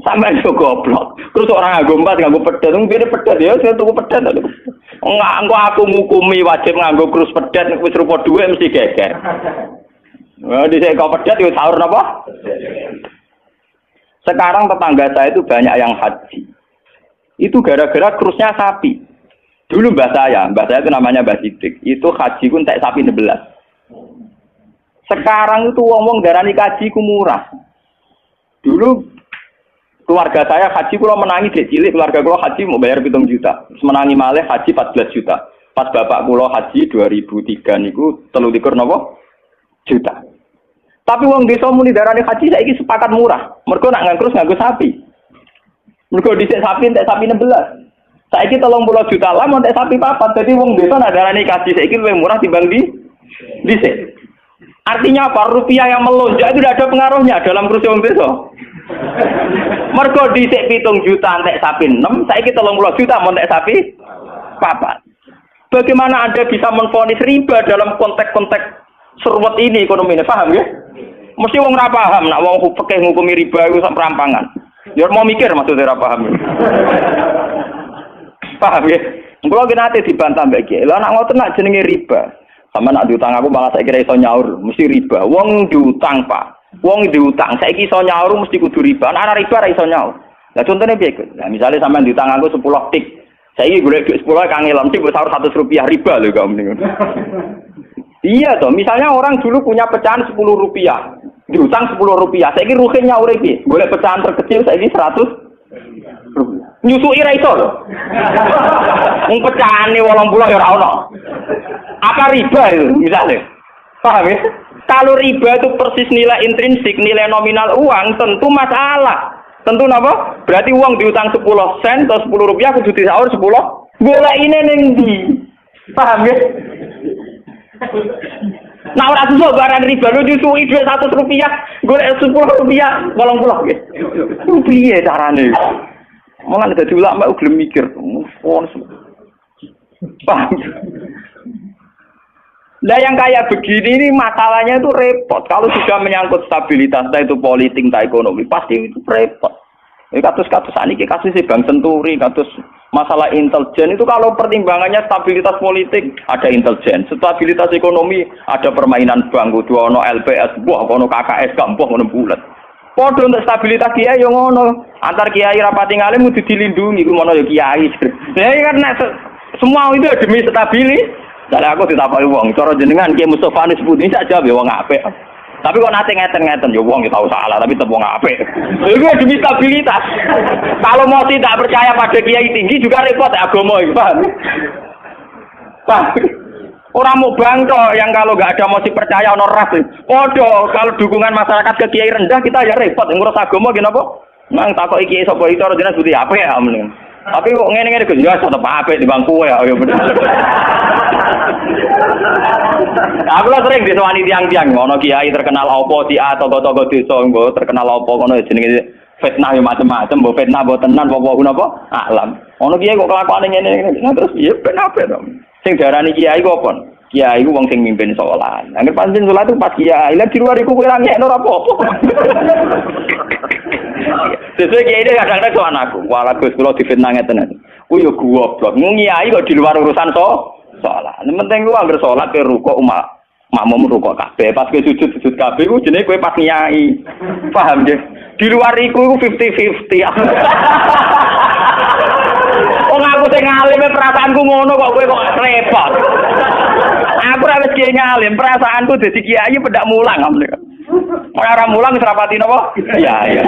Sampai itu goblok. Terus orang nganggo emas nganggo pedet, ngene pedet ya saya tuku pedet. Engko aku ngukumi wajib nganggo krus pedet wis rupa dhuwit mesti geger. Wah, di kau pedet itu sahur apa? Sekarang tetangga saya itu banyak yang haji. Itu gara-gara krusnya sapi. Dulu mbah saya itu namanya Mbah Sidik. Itu haji ku entek sapi 16. Sekarang itu wong-wong darani haji ku murah. Dulu keluarga saya haji kula menangi dek cilik, keluarga kula haji mau bayar 7 juta. Menangi malih haji 14 juta. Pas bapak kula haji 2003 niku 23 napa juta. Tapi wong desa muni darani haji saiki sepakat murah. Mergo nak nganggo sapi. Mergo dhisik sapi entek sapi 16. Saiki 30 juta lah entek sapi 4. Dadi wong desa nak darani haji saiki luwih murah timbang dhisik. Artinya apa? Rupiah yang melonjak itu tidak ada pengaruhnya dalam kursi wong desa. Mergo dhisik 7 juta entek sapi 6, saiki 30 juta entek sapi 4. Bagaimana Anda bisa menvonis riba dalam konteks-konteks serwet ini ekonomi ini? Paham ya? Mesti wong ora paham nak wong fikih ngukumi riba iku sak perampangan. Ya mau mikir maksudnya ora paham. Paham ya? Kulo ki nate dibantah mbek Ki. Lah nak ngoten nak jenenge riba. Sama nak diutang aku malah saya kira iso nyaur, mesti riba. Wong diutang, Pak. Wong diutang, saiki iso nyaur mesti kudu riba. Ana riba ra iso nyaur. Lah contone piye, Gus? Lah misale sampean diutang aku 10 tik. Saiki golek duit 10 kangelan tik wis sahur 100 rupiah riba lho kok mending. Iya toh, misalnya orang dulu punya pecahan 10 rupiah. Diutang 10 rupiah. Saiki ruhin nyaure piye? Golek pecahan terkecil saiki 100 rupiah. Nyusui ra iso lho. Wong pecahane 80 ya ora ono. Apa riba itu misalnya? Paham ya? Kalau riba itu persis nilai intrinsik, nilai nominal uang, tentu masalah. Tentu apa? Berarti uang diutang 10 sen atau 10 rupiah kudu disaur 10. Golek ini ning ndi? Paham ya? Nah ora susah barang riba lu disuwi duit 100 rupiah, golek 10 rupiah, 80 nggih. Piye carane? Malah dadi ulama gelem mikir. Paham? Nah yang kayak begini ini masalahnya itu repot. Kalau sudah menyangkut stabilitas, entah itu politik, entah ekonomi, pasti itu repot. Kasus-kasus ini, kasus Bank Senturi, kasus masalah intelijen itu kalau pertimbangannya stabilitas politik ada intelijen, stabilitas ekonomi ada permainan bank, dua ono LPS, buah ono KKS, gak buah ono bulat. Podo untuk stabilitas kiai yang ono antar kiai rapati ngalim kudu dilindungi, ku ono ya kiai. Ya karena semua itu demi stabilitas. Saya aku ditapai wong, cara jenengan Ki Mustofa nis putih sak jawab ya wong apik. Tapi kok nate ngeten-ngeten ya wong tahu salah tapi tetep wong apik. Iku demi stabilitas. Kalau mau tidak percaya pada kiai tinggi juga repot agama iki, paham? Paham? Orang mau bangkok yang kalau enggak ada motif percaya ono ras. Podo kalau dukungan masyarakat ke kiai rendah kita ya repot ngurus agama gini apa? Nang takoki kiai sapa iki cara jenengan putih apik ya mending. Tapi kok ngene-ngene Gus ya tetep apik di bangku ya bener. Aku lah sering disewani tiang-tiang ngono kiai terkenal apa si A togo-togo desa nggo terkenal apa ngono jenenge fitnah ya macam-macam mbok fitnah mbok tenan apa napa alam. Ono kiai kok kelakuane ngene-ngene terus ya ben apik to. Sing diarani kiai kok apa? Kiai ku wong sing mimpin salat. Angger pancen salat itu pas kiai lah di luar iku kowe ra ngekno ora apa-apa. Sesuai kiai ini kadang-kadang soal aku. Walah Gus kula difitnah ngeten. Ku yo goblok. Kiai kok di luar urusan salat. Nek penting ku anggere salat ke rukuk makmum rukuk kabeh. Pas ke sujud kabeh ku jenenge kowe pas nyai. Paham nggih? Di luar iku 50-50. Wong aku sing ngalim perasaanku ngono kok kowe kok repot. Aku ora wis kiai ngalim, perasaanku dadi kiai pendak mulang. Ora mulang wis rapati napa? Iya.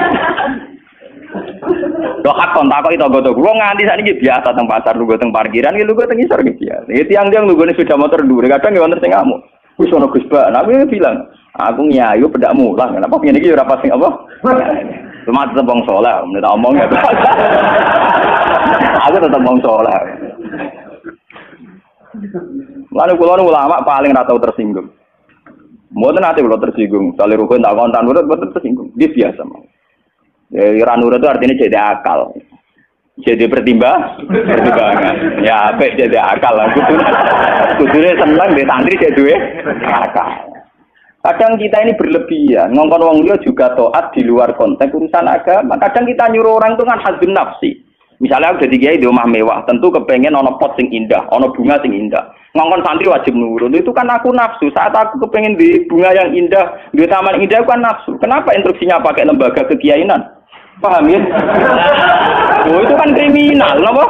Lho hak kontak kok itu gua nganti sakniki biasa teng pasar lugu teng parkiran ki lugu teng isor ki biasa. Iki tiang-tiang lugune sepeda motor dhuwur kadang ya wonten sing ngamuk. Wis ono Gus Ba, aku bilang, aku nyayu pendak mulang. Kenapa ngene iki ora pas sing apa? Cuma tetep wong saleh, menurut omong ya. Aku tetep wong saleh. Lalu kula ulama paling ra tau tersinggung. Mboten ate kula tersinggung, sale rukun tak kontan mboten tersinggung. Dia biasa mah. Ya ranura itu artinya jadi akal. Jadi pertimbangan. Ya apik jadi akal lah. Kudune seneng di santri jadi duwe akal. Kadang kita ini berlebihan, ngongkon wong liya juga taat di luar konteks urusan agama. Kadang kita nyuruh orang itu kan hadzun nafsi. Misalnya aku jadi kiai di rumah mewah, tentu kepengen ono pot sing indah, ono bunga sing indah. Ngongkon santri wajib nurut. Itu kan aku nafsu. Saat aku kepengen di bunga yang indah, di taman indah kan nafsu. Kenapa instruksinya pakai lembaga kekiainan? Paham ya? Oh, itu kan kriminal, apa?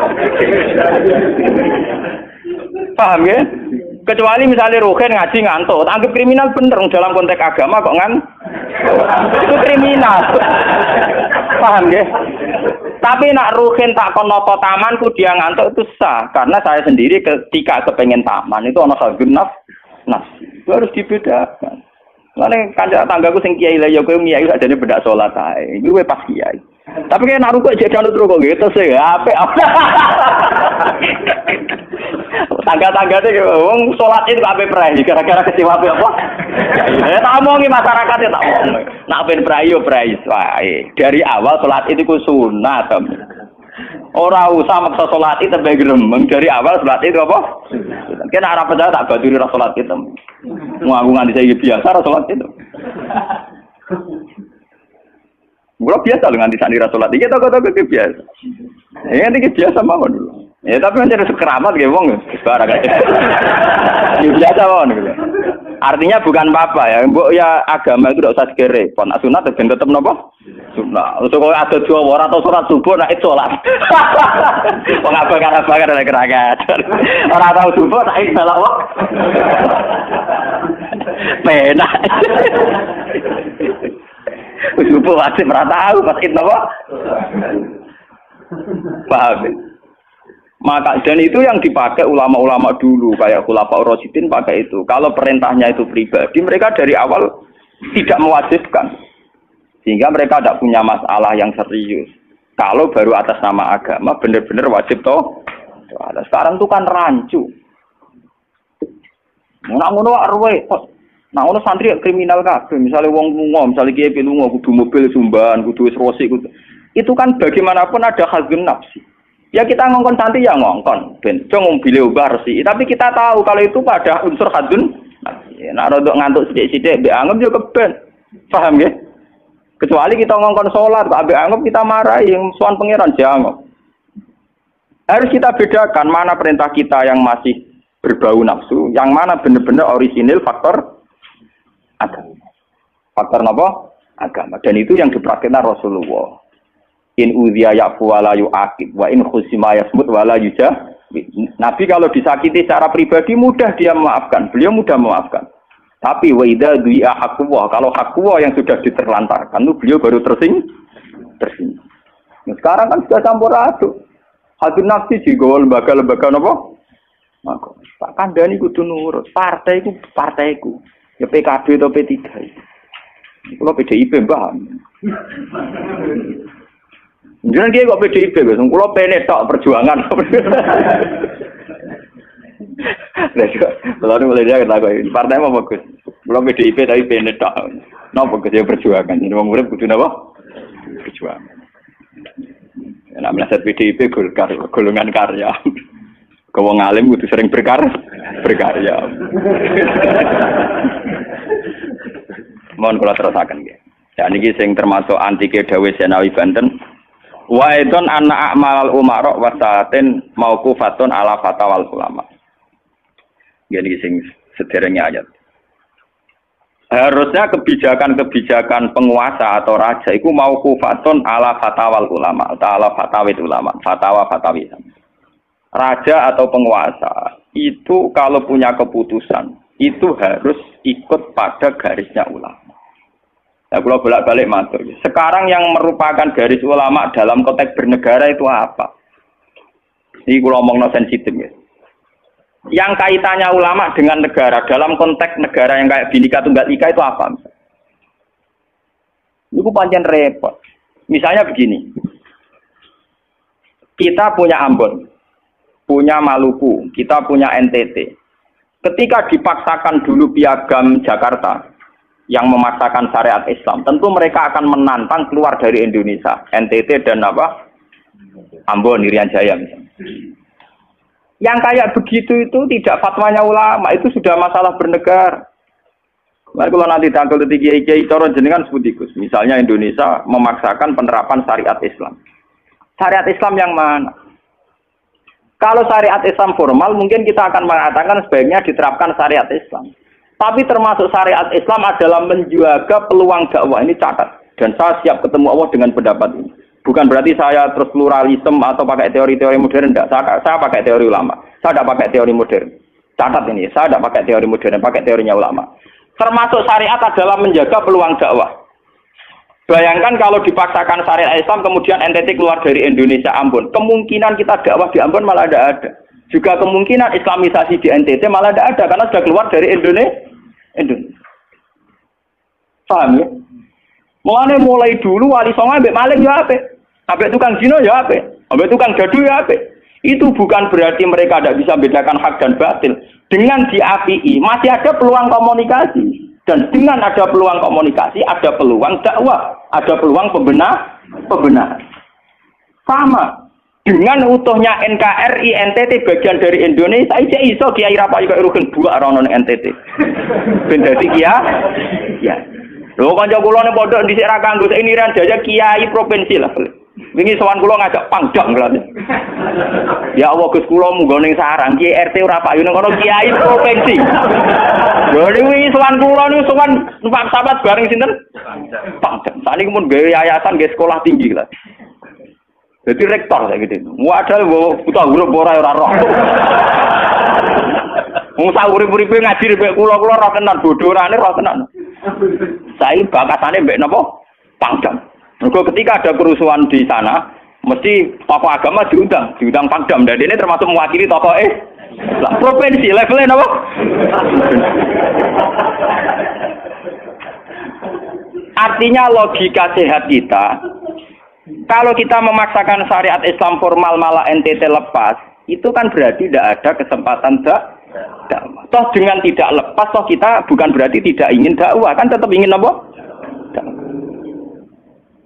Paham ya? Kecuali misalnya Ruhin ngaji ngantuk, anggap kriminal bener dalam konteks agama kok itu kriminal. Paham ya? Tapi nak Ruhin tak konopo tamanku dia ngantuk itu sah, karena saya sendiri ketika kepengen taman itu ono hadun itu harus dibedakan. Soalnya kanca tanggaku sing kiai lah ya kowe kiai sakjane bedak salat ae. Iku kowe pas kiai. Tapi kan nak rukuk jadi anut rukuk gitu sih, apik. Tangga-tangga itu, wong sholat itu apa perai? Gara-gara kecewa apa? Ya tak omongi masyarakatnya tak omong. Nak ben perai. Dari awal sholat itu ku sunat. Orang usah maksa sholat itu bergeremeng dari awal sholat itu apa? Kan arah percaya tak baturi sholat itu. Mau nganti saya biasa sholat itu. Gua biasa dengan di sana sholat iki toko-toko biasa. Ya nanti biasa mawon dulu. Ya tapi mencari keramat gitu wong barang aja. Biasa mawon gitu. Artinya bukan apa-apa ya. Mbok ya agama itu tidak usah segere. Pon sunat ben tetep napa? Sunat. Untuk kalau ada dua orang atau sholat subuh nak itu sholat. Wong apa-apa ada keragat. Orang tahu subuh tak salah wong. Penak. Subuh wajib tahu pas itu apa? Paham. Maka dan itu yang dipakai ulama-ulama dulu kayak Khulafaur Rasyidin pakai itu. Kalau perintahnya itu pribadi, mereka dari awal tidak mewajibkan. Sehingga mereka tidak punya masalah yang serius. Kalau baru atas nama agama benar-benar wajib toh. Sekarang itu kan rancu. Ngono arwe. Nah, ono santri kriminal kabeh, misalnya wong lunga, misalnya kiye lunga kudu mobil sumban, kudu wis rosi kudu. Itu kan bagaimanapun ada hazun nafsi. Ya kita ngongkon santri ya ngongkon, ben cung mobil ubah resi. Tapi kita tahu kalau itu pada unsur hazun nafsi. Nek rodok ngantuk sithik-sithik mbek anggap yo keben. Paham ya? Kecuali kita ngongkon salat, kok ambek anggap kita marahi yang suan pangeran jangan. Harus kita bedakan mana perintah kita yang masih berbau nafsu, yang mana benar-benar orisinil faktor agama. Faktor apa? Agama. Dan itu yang dipraktikkan Rasulullah. In udhiya ya'fu wa la yu'aqib wa in khusima yasmut wa la yujah. Nabi kalau disakiti secara pribadi mudah dia memaafkan. Beliau mudah memaafkan. Tapi wa idza du'a haqqullah, kalau haqqullah yang sudah diterlantarkan itu beliau baru tersinggung. Nah, sekarang kan sudah campur aduk. Hadun nafsi juga lembaga-lembaga apa? Maka Pak Kandani kudu nurut. Partaiku. Ya PKB atau P3. Kalau PDIP paham. Jangan dia kok PDIP, kalau PNS tak perjuangan. Lalu mulai dia kata ini partai apa bagus? Kalau PDIP tapi PNS tak. Nah bagus dia perjuangan. Ini orang murid kudu apa? Perjuangan. Nak melihat PDIP golongan karya. Kau ngalim kudu sering berkarya. Mohon kula terusaken nggih. Ya niki sing termasuk antike dawuh Senawi Banten. Wa idon anna a'malal umara wa sa'atin mauqufatun ala fatawal ulama. Nggih sing sederenge ayat. Harusnya kebijakan-kebijakan penguasa atau raja itu mauqufatun ala fatawal ulama, ala fatawid ulama, fatwa-fatwi. Raja atau penguasa itu kalau punya keputusan itu harus ikut pada garisnya ulama. Nah, kalau bolak-balik matur. Sekarang yang merupakan garis ulama dalam konteks bernegara itu apa? Ini kalau ngomong sensitif ya. Yang kaitannya ulama dengan negara dalam konteks negara yang kayak Bhinneka Tunggal Ika itu apa? Ini pancen repot. Misalnya begini. Kita punya Ambon, punya Maluku, kita punya NTT. Ketika dipaksakan dulu piagam Jakarta yang memaksakan syariat Islam, tentu mereka akan menantang keluar dari Indonesia, NTT dan apa? Ambon, Irian Jaya misalnya. Yang kayak begitu itu tidak fatwanya ulama, itu sudah masalah bernegara. Mari kalau nanti tanggal kiai cara jenengan sebutikus, misalnya Indonesia memaksakan penerapan syariat Islam. Syariat Islam yang mana? Kalau syariat Islam formal, mungkin kita akan mengatakan sebaiknya diterapkan syariat Islam. Tapi termasuk syariat Islam adalah menjaga peluang dakwah. Ini catat. Dan saya siap ketemu Allah dengan pendapat ini. Bukan berarti saya terus pluralisme atau pakai teori-teori modern, enggak. Saya pakai teori ulama. Saya tidak pakai teori modern. Catat ini, saya tidak pakai teori modern, pakai teorinya ulama. Termasuk syariat adalah menjaga peluang dakwah. Bayangkan kalau dipaksakan syariat Islam, kemudian NTT keluar dari Indonesia, Ambon. Kemungkinan kita dakwah di Ambon malah tidak ada. Juga kemungkinan Islamisasi di NTT malah tidak ada, karena sudah keluar dari Indonesia. Paham ya? Mulai dulu wali songo ambek maling ya apik. Ambek tukang zina ya apik. Ambek tukang gaduh ya apik. Itu bukan berarti mereka tidak bisa membedakan hak dan batil. Dengan diapii masih ada peluang komunikasi. Dan dengan ada peluang komunikasi, ada peluang dakwah, ada peluang pembenahan. Sama. Dengan utuhnya NKRI NTT bagian dari Indonesia, saya iso Kiai Rapayu kok rugen buak rono NTT. Ben dadi ya. Lho kanca kula ning pondok dhisik ra kanggo ini ran jaya kiai provinsi lah. Wingi sowan kula ngajak pangdam kelas. Ya Allah Gus kula munggo ning sarang Kiai RT ora payu ning kono kiai provinsi. Lho wingi sowan kula niku sowan numpak sahabat bareng sinten? Pangdam. Saniki mun gawe yayasan nggih sekolah tinggi kelas. Jadi rektor saya gitu. Wadah buta huruf ora roh. Wong sak urip-uripe ngaji mbek kula roh tenan bodorane roh tenan. Saya bakatane mbek napa? Pangdam. Mergo ketika ada kerusuhan di sana, mesti tokoh agama diundang Pangdam dan ini termasuk mewakili tokoh provinsi levelnya napa? Artinya logika sehat kita, kalau kita memaksakan syariat Islam formal malah NTT lepas, itu kan berarti tidak ada kesempatan dakwah. Toh dengan tidak lepas, toh kita bukan berarti tidak ingin dakwah, kan tetap ingin apa?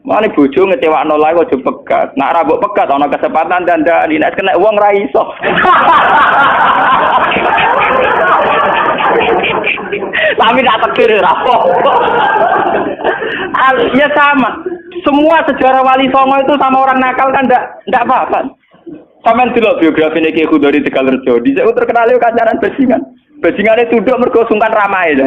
Mane bojo ngecewakno lae aja pegat. Nak ra mbok pegat ana kesempatan dandani nek kena wong ra iso. Tapi tak tekir ra apa. Ya sama. Semua sejarah Wali Songo itu sama orang nakal kan ndak apa-apa. Sampeyan delok biografi Ki Khudori Tegalrejo, dhisik terkenal yo kancanan bajingan. Bajingane tunduk mergo sungkan ramae.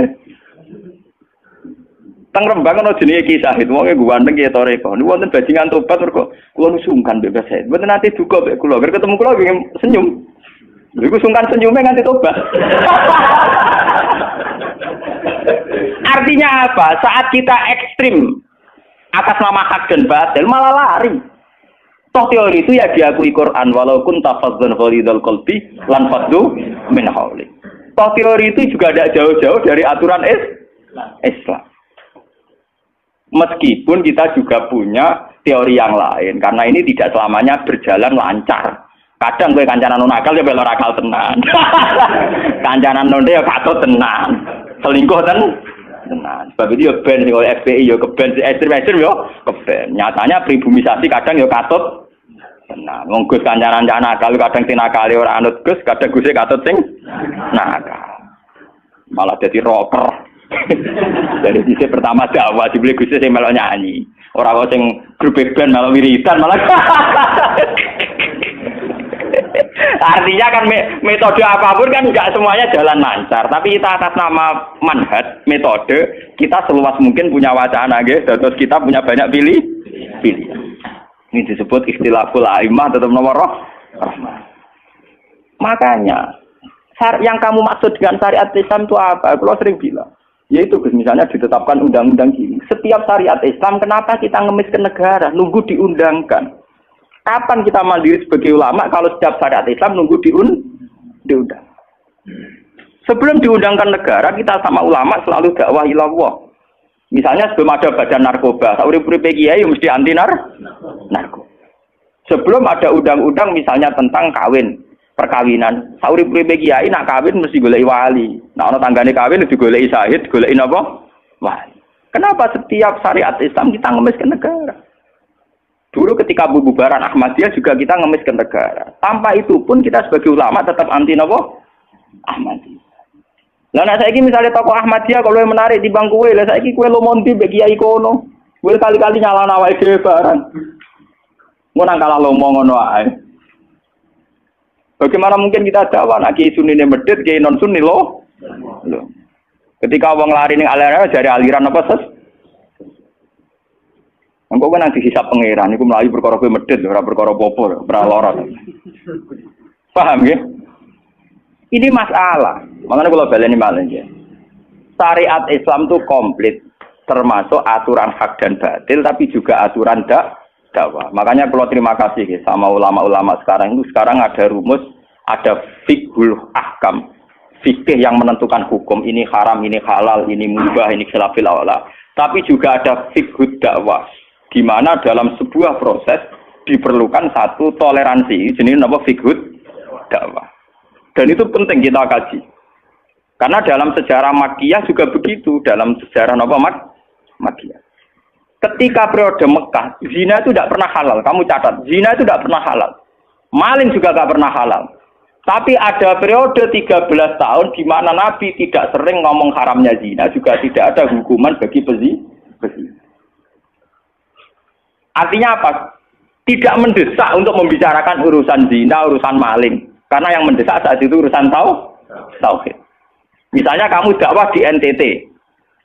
Teng Rembang ana jenenge Ki Sahid, wong e ganteng Ki Toreko. Niku wonten bajingan tobat mergo kula nu sungkan mbek Sahid. Mboten nate duka mbek kula, ger ketemu kula nggih senyum. Niku sungkan senyume nganti tobat. Artinya apa? Saat kita ekstrim atas nama hak dan batil malah lari. Toh teori itu ya diakui Quran, walau kunta fazzan ghalidhal qalbi lan faddu min hawli. Toh teori itu juga tidak jauh-jauh dari aturan Islam. Meskipun kita juga punya teori yang lain, karena ini tidak selamanya berjalan lancar. Kadang gue kancanan nakal ya belok nakal tenan. Kancanan nonde ya katut tenan. Selingkuh tenan. Sebab itu ya ben sing oleh FPI ya keben ekstrem ya keben. Nyatanya pribumisasi kadang ya katut tenan. Wong Gus kancanan nakal kadang tinakali ora anut Gus, kadang Gus katut sing nakal. Malah jadi rocker. Dari sisi pertama dakwah dibeli Gus sing melok nyanyi. Ora kok sing grup band melok wiridan malah. Artinya kan metode apapun kan enggak semuanya jalan lancar, tapi kita atas nama manhaj, metode, kita seluas mungkin punya wacana nggih, terus kita punya banyak pilih. Ini disebut istilahul aimah tetap nomor rahmah. Makanya yang kamu maksud dengan syariat Islam itu apa? Kalau sering bilang, yaitu misalnya ditetapkan undang-undang gini. Setiap syariat Islam, kenapa kita ngemis ke negara? Nunggu diundangkan. Kapan kita mandiri sebagai ulama kalau setiap syariat Islam nunggu diundang? Sebelum diundangkan negara, kita sama ulama selalu dakwah ilallah. Misalnya sebelum ada badan narkoba, urip-uripe kiai mesti anti narkoba. Sebelum ada undang-undang misalnya tentang kawin, perkawinan, urip-uripe kiai nak kawin mesti goleki wali. Nah ana tanggane kawin digoleki syahid, goleki napa? Wali. Kenapa setiap syariat Islam kita ngemis ke negara? Dulu ketika bubaran Ahmadiyah juga kita ngemis ke negara. Tanpa itu pun kita sebagai ulama tetap anti nopo Ahmadiyah. Lah nek saiki misalnya tokoh Ahmadiyah kalau yang menarik di bangku kowe, lah saiki kowe lomonti mbek kiai kono. Kowe kali-kali nyalahno awake dhewe barang. Ngono kalah lomong ngono ae. Bagaimana mungkin kita dakwah nek kiai sunine medhit, kiai non sunni loh. Ketika wong lari ning aliran dari aliran apa ses? Engko kan nanti hisab pangeran iku mlayu perkara kowe medhit ora perkara apa-apa, ora lara. Paham ya? Ini masalah. Makanya kalau baleni malih ya. Syariat Islam itu komplit, termasuk aturan hak dan batil, tapi juga aturan dakwah. Makanya kalau terima kasih ya, sama ulama-ulama sekarang itu sekarang ada rumus, ada fiqhul ahkam, fikih yang menentukan hukum ini haram, ini halal, ini mubah, ini khilafil aula. Tapi juga ada fiqhud dakwah, di mana dalam sebuah proses diperlukan satu toleransi, jenis apa fiqhud dakwah. Dan itu penting kita kaji. Karena dalam sejarah Makkiyah juga begitu, dalam sejarah apa Makkiyah. Ketika periode Mekah, zina itu tidak pernah halal. Kamu catat, zina itu tidak pernah halal. Maling juga tidak pernah halal. Tapi ada periode 13 tahun di mana Nabi tidak sering ngomong haramnya zina, juga tidak ada hukuman bagi pezina. Artinya apa? Tidak mendesak untuk membicarakan urusan zina, urusan maling. Karena yang mendesak saat itu urusan tauhid. Misalnya kamu dakwah di NTT.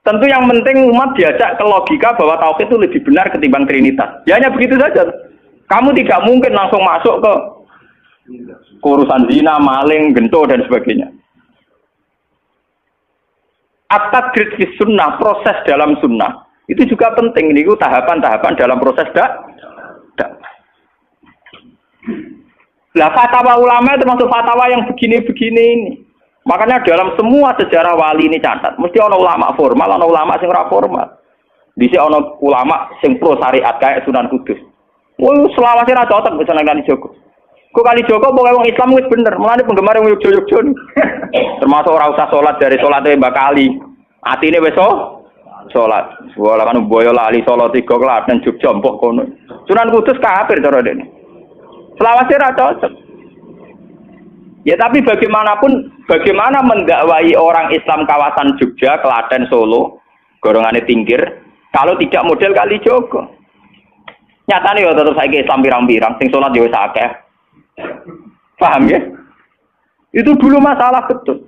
Tentu yang penting umat diajak ke logika bahwa tauhid itu lebih benar ketimbang trinitas. Ya hanya begitu saja. Kamu tidak mungkin langsung masuk ke urusan zina, maling, gento dan sebagainya. At-tadrid fi sunnah, proses dalam sunnah. Itu juga penting. Ini tahapan-tahapan dalam proses dakwah. Lah fatwa ulama itu termasuk fatwa yang begini-begini ini. Makanya dalam semua sejarah wali ini catat, mesti ada ulama formal, ada ulama sing ora formal. Dhisik ana ulama sing pro syariat kayak Sunan Kudus. Wah, selawase ra cocok bisa nang Kalijogo. Kok Kalijogo pokoke wong Islam wis bener, mulane penggemar wong Yogyo-Yogyo. Termasuk ora usah salat dari salate Mbak Kali. Atine wis salat. Wala kan boyo lali salat 3 klaten Jogja mbok kono. Sunan Kudus kafir cara dene. Selawase ra cocok. Ya tapi bagaimanapun, bagaimana mendakwai orang Islam kawasan Jogja, Klaten, Solo, golongane tingkir, kalau tidak model Kalijogo. Nyatane ya tetep saiki Islam pirang-pirang, sing salat ya wis akeh. Paham ya? Itu dulu masalah betul.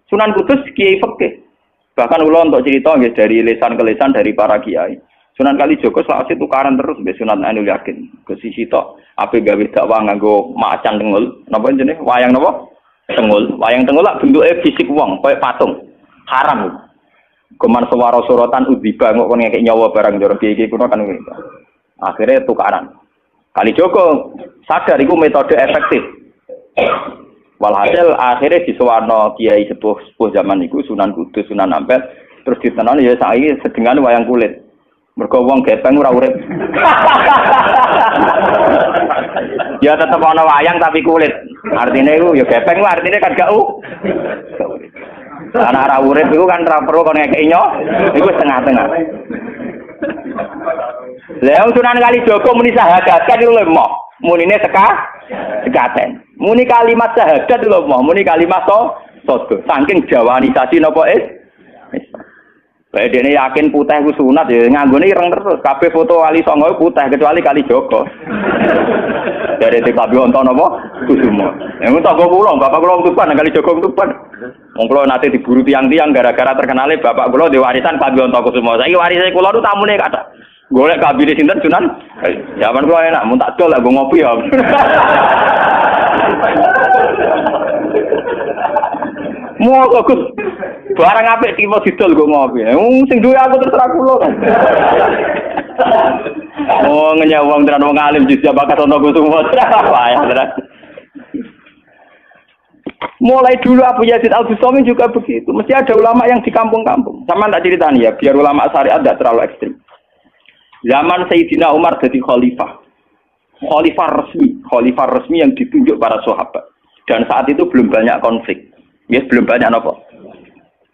Sunan Kudus kiai fikih. Bahkan ulo untuk cerita nggih dari lisan ke lisan dari para kiai. Sunan Kalijogo selawase tukaran terus mbek Sunan Ainul Yakin. Ke sisi tok ape gawe dakwah nganggo macan tengul. Napa jenenge? Wayang napa? Tengul. Wayang tengul lak bentuke fisik wong, koyo patung. Haram. Kuman suwara sorotan udziba kok kon ngekek nyawa barang jero kiai kuno kan ngene. Akhirnya tukaran. Kalijogo sadar iku metode efektif. Walhasil akhirnya disuwarno kiai sepuh zaman iku Sunan Kudus, Sunan Ampel terus ditenani ya saiki sedengan wayang kulit. Mergo wong gepeng ora urip. Ya tetep ana wayang tapi kulit. Artine iku ya gepeng wae artine kan gak urip. Ana ora urip iku kan ora perlu kon ngekeki nyo, iku setengah-tengah. Lah Sunan Kalijogo muni syahadat kan iku lemah. Munine sekaten. Muni kalimat syahadat lho moh, muni kalimat sodo. Saking jawanisasi napa bae dene yakin putih ku sunat ya nganggone ireng terus. Kabeh foto wali songo putih kecuali Kalijogo. Dari TKB wonten napa? Kusumo. Yang tangga kula, bapak kula Tuban Kalijogo Tuban. Wong kula nate diburu tiang-tiang gara-gara terkenale bapak kula di warisan Kabeh Kusumo. Saiki warise kula tu tamune kathah. Golek kabine sinten Sunan? Zaman kula enak mun tak dol lek ngopi ya. Mau Gus barang apik tipe didol kok ngopi. Sing duwe aku terserah kula. Oh ngenyawang tenan wong alim jujur bakat ono Gus semua. Payah tenan. Mulai dulu Abu Yazid Al-Bustami juga begitu. Mesti ada ulama yang di kampung-kampung. Sama tak ceritani ya, biar ulama syariat tidak terlalu ekstrim. Zaman Sayyidina Umar jadi khalifah. Khalifah resmi yang ditunjuk para sahabat. Dan saat itu belum banyak konflik. Ya, belum banyak apa.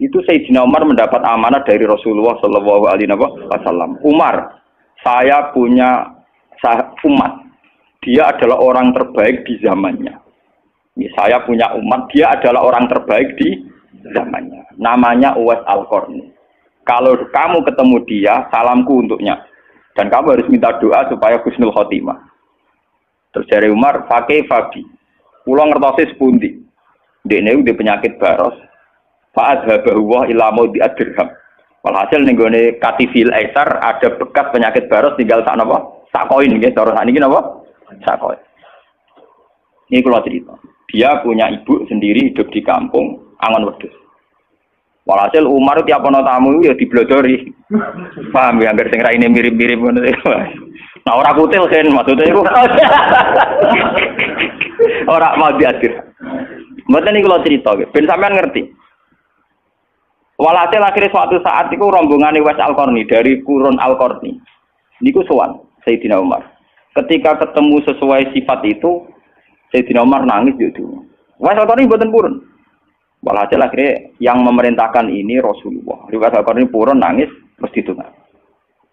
Itu Sayyidina Umar mendapat amanah dari Rasulullah sallallahu alaihi wasallam. Umar, saya punya umat. Dia adalah orang terbaik di zamannya. Ya, saya punya umat, dia adalah orang terbaik di zamannya. Namanya Uwais Al-Qarni. Kalau kamu ketemu dia, salamku untuknya. Dan kamu harus minta doa supaya husnul khotimah. Terus dari Umar, pakai Fabi. Pulang ngertosi sepundi. Dene udah penyakit baros. Fa'adhabahu wa ila maudi ad-dirham. Walhasil ning gone Katifil Aisar ada bekas penyakit baros tinggal sak napa? Sak koin nggih, cara sakniki napa? Sak koin. Ini kalau cerita. Dia punya ibu sendiri hidup di kampung Angon Wedhus. Walhasil Umar tiap ana tamu ya diblodori. Paham ya, anggar sing raine mirip-mirip ngono. Nah ora kutil kan maksudnya iku. Ora mau diatur. Mboten iki kula cerita nggih, ben sampean ngerti. Walhasil akhirnya suatu saat itu rombongan Uwais Al-Qarni dari Qurun Al-Qarni. Niku sowan Sayyidina Umar. Ketika ketemu sesuai sifat itu, Sayyidina Umar nangis gitu. Uwais Al-Qarni mboten purun. Walhasil akhirnya yang memerintahkan ini Rasulullah. Uwais Al-Qarni purun nangis terus ditunggak.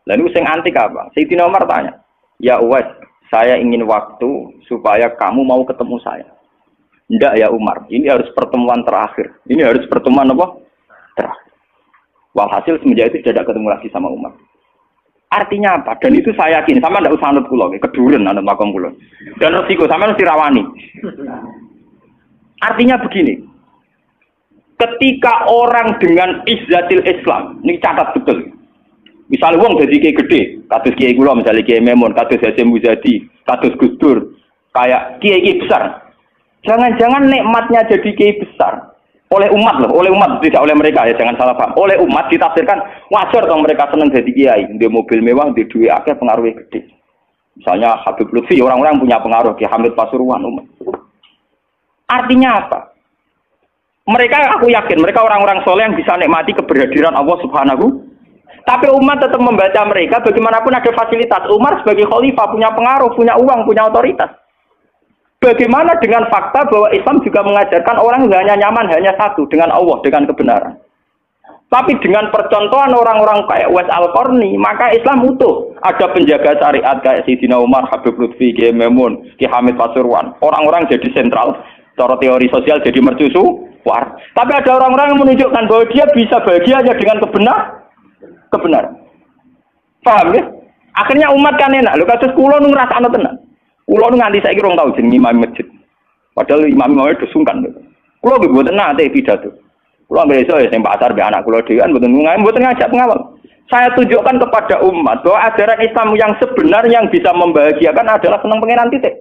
Lalu sing antik apa? Sayyidina Umar tanya, "Ya Uwais, saya ingin waktu supaya kamu mau ketemu saya." "Ndak ya Umar, ini harus pertemuan terakhir. Ini harus pertemuan apa? Terakhir." Walhasil semenjak itu tidak ketemu lagi sama Umar. Artinya apa? Dan itu saya yakin, sama tidak usah anut kula, keduren anut makom kula. Dan resiko sama mesti rawani. Artinya begini, ketika orang dengan izzatil Islam, ini catat betul. Misalnya wong jadi kiai gede, kados kiai kula misalnya Kiai Memun, kados Hasyim Muzadi, kados Gus Dur, kayak kiai besar. Jangan-jangan nikmatnya jadi kiai besar oleh umat loh, oleh umat tidak oleh mereka ya, jangan salah paham. Oleh umat ditafsirkan wajar dong mereka senang jadi kiai, di mobil mewah, di duit akeh, pengaruhnya gede. Misalnya Habib Lutfi, orang-orang punya pengaruh, Ki Hamid Pasuruan umat. Artinya apa? Mereka, aku yakin mereka orang-orang soleh yang bisa nikmati keberhadiran Allah Subhanahu. Tapi umat tetap membaca mereka, bagaimanapun ada fasilitas. Umar sebagai khalifah punya pengaruh, punya uang, punya otoritas. Bagaimana dengan fakta bahwa Islam juga mengajarkan orang hanya nyaman hanya satu, dengan Allah, dengan kebenaran. Tapi dengan percontohan orang-orang kayak Uwais Al-Qarni, maka Islam utuh. Ada penjaga syariat kayak Sayyidina Umar, Habib Lutfi, Kiai Memun, Ki Hamid Pasuruan. Orang-orang jadi sentral, cara teori sosial jadi mercusuar. Tapi ada orang-orang yang menunjukkan bahwa dia bisa bahagia hanya dengan kebenaran. Paham ya? Akhirnya umat kan enak. Lho kados kula nu ngrasakno tenan. Kula nu nganti saiki rong tau jeneng imam masjid. Padahal imam-imam itu sungkan. Kula nggih mboten nate pidato. Kula nggih iso ya sing pasar be anak kula dhewean mboten ngajak pengawal. Saya tunjukkan kepada umat bahwa ajaran Islam yang sebenar yang bisa membahagiakan adalah senang pangeran titik.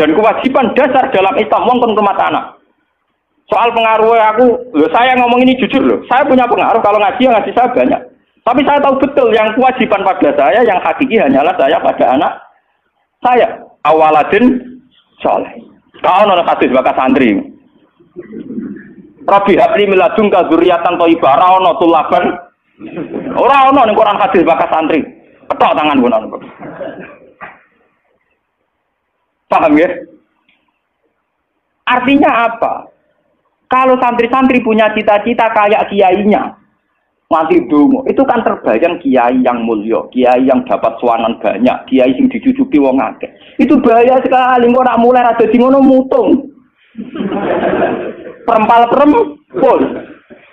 Dan kewajiban dasar dalam Islam wong kon rumah tanah. Soal pengaruh aku, lho saya ngomong ini jujur loh. Saya punya pengaruh kalau ngaji saya banyak. Tapi saya tahu betul yang kewajiban pada saya yang hakiki hanyalah saya pada anak saya. Awaladin soleh. Kau nona hadis bakas santri. Rabbi habli miladungka dzurriatan thayyibah ra ono tulaban. Ora ono ning Quran hadis bakas santri. Ketok tangan gua nang. Paham ya? Artinya apa? Kalau santri-santri punya cita-cita kayak kiainya, mati dungo, itu kan terbayang kiai yang mulia, kiai yang dapat suanan banyak, kiai yang dicucupi wong akeh. Itu bahaya sekali, kok nak mulai ada di ngono mutung. Perempal-perempul.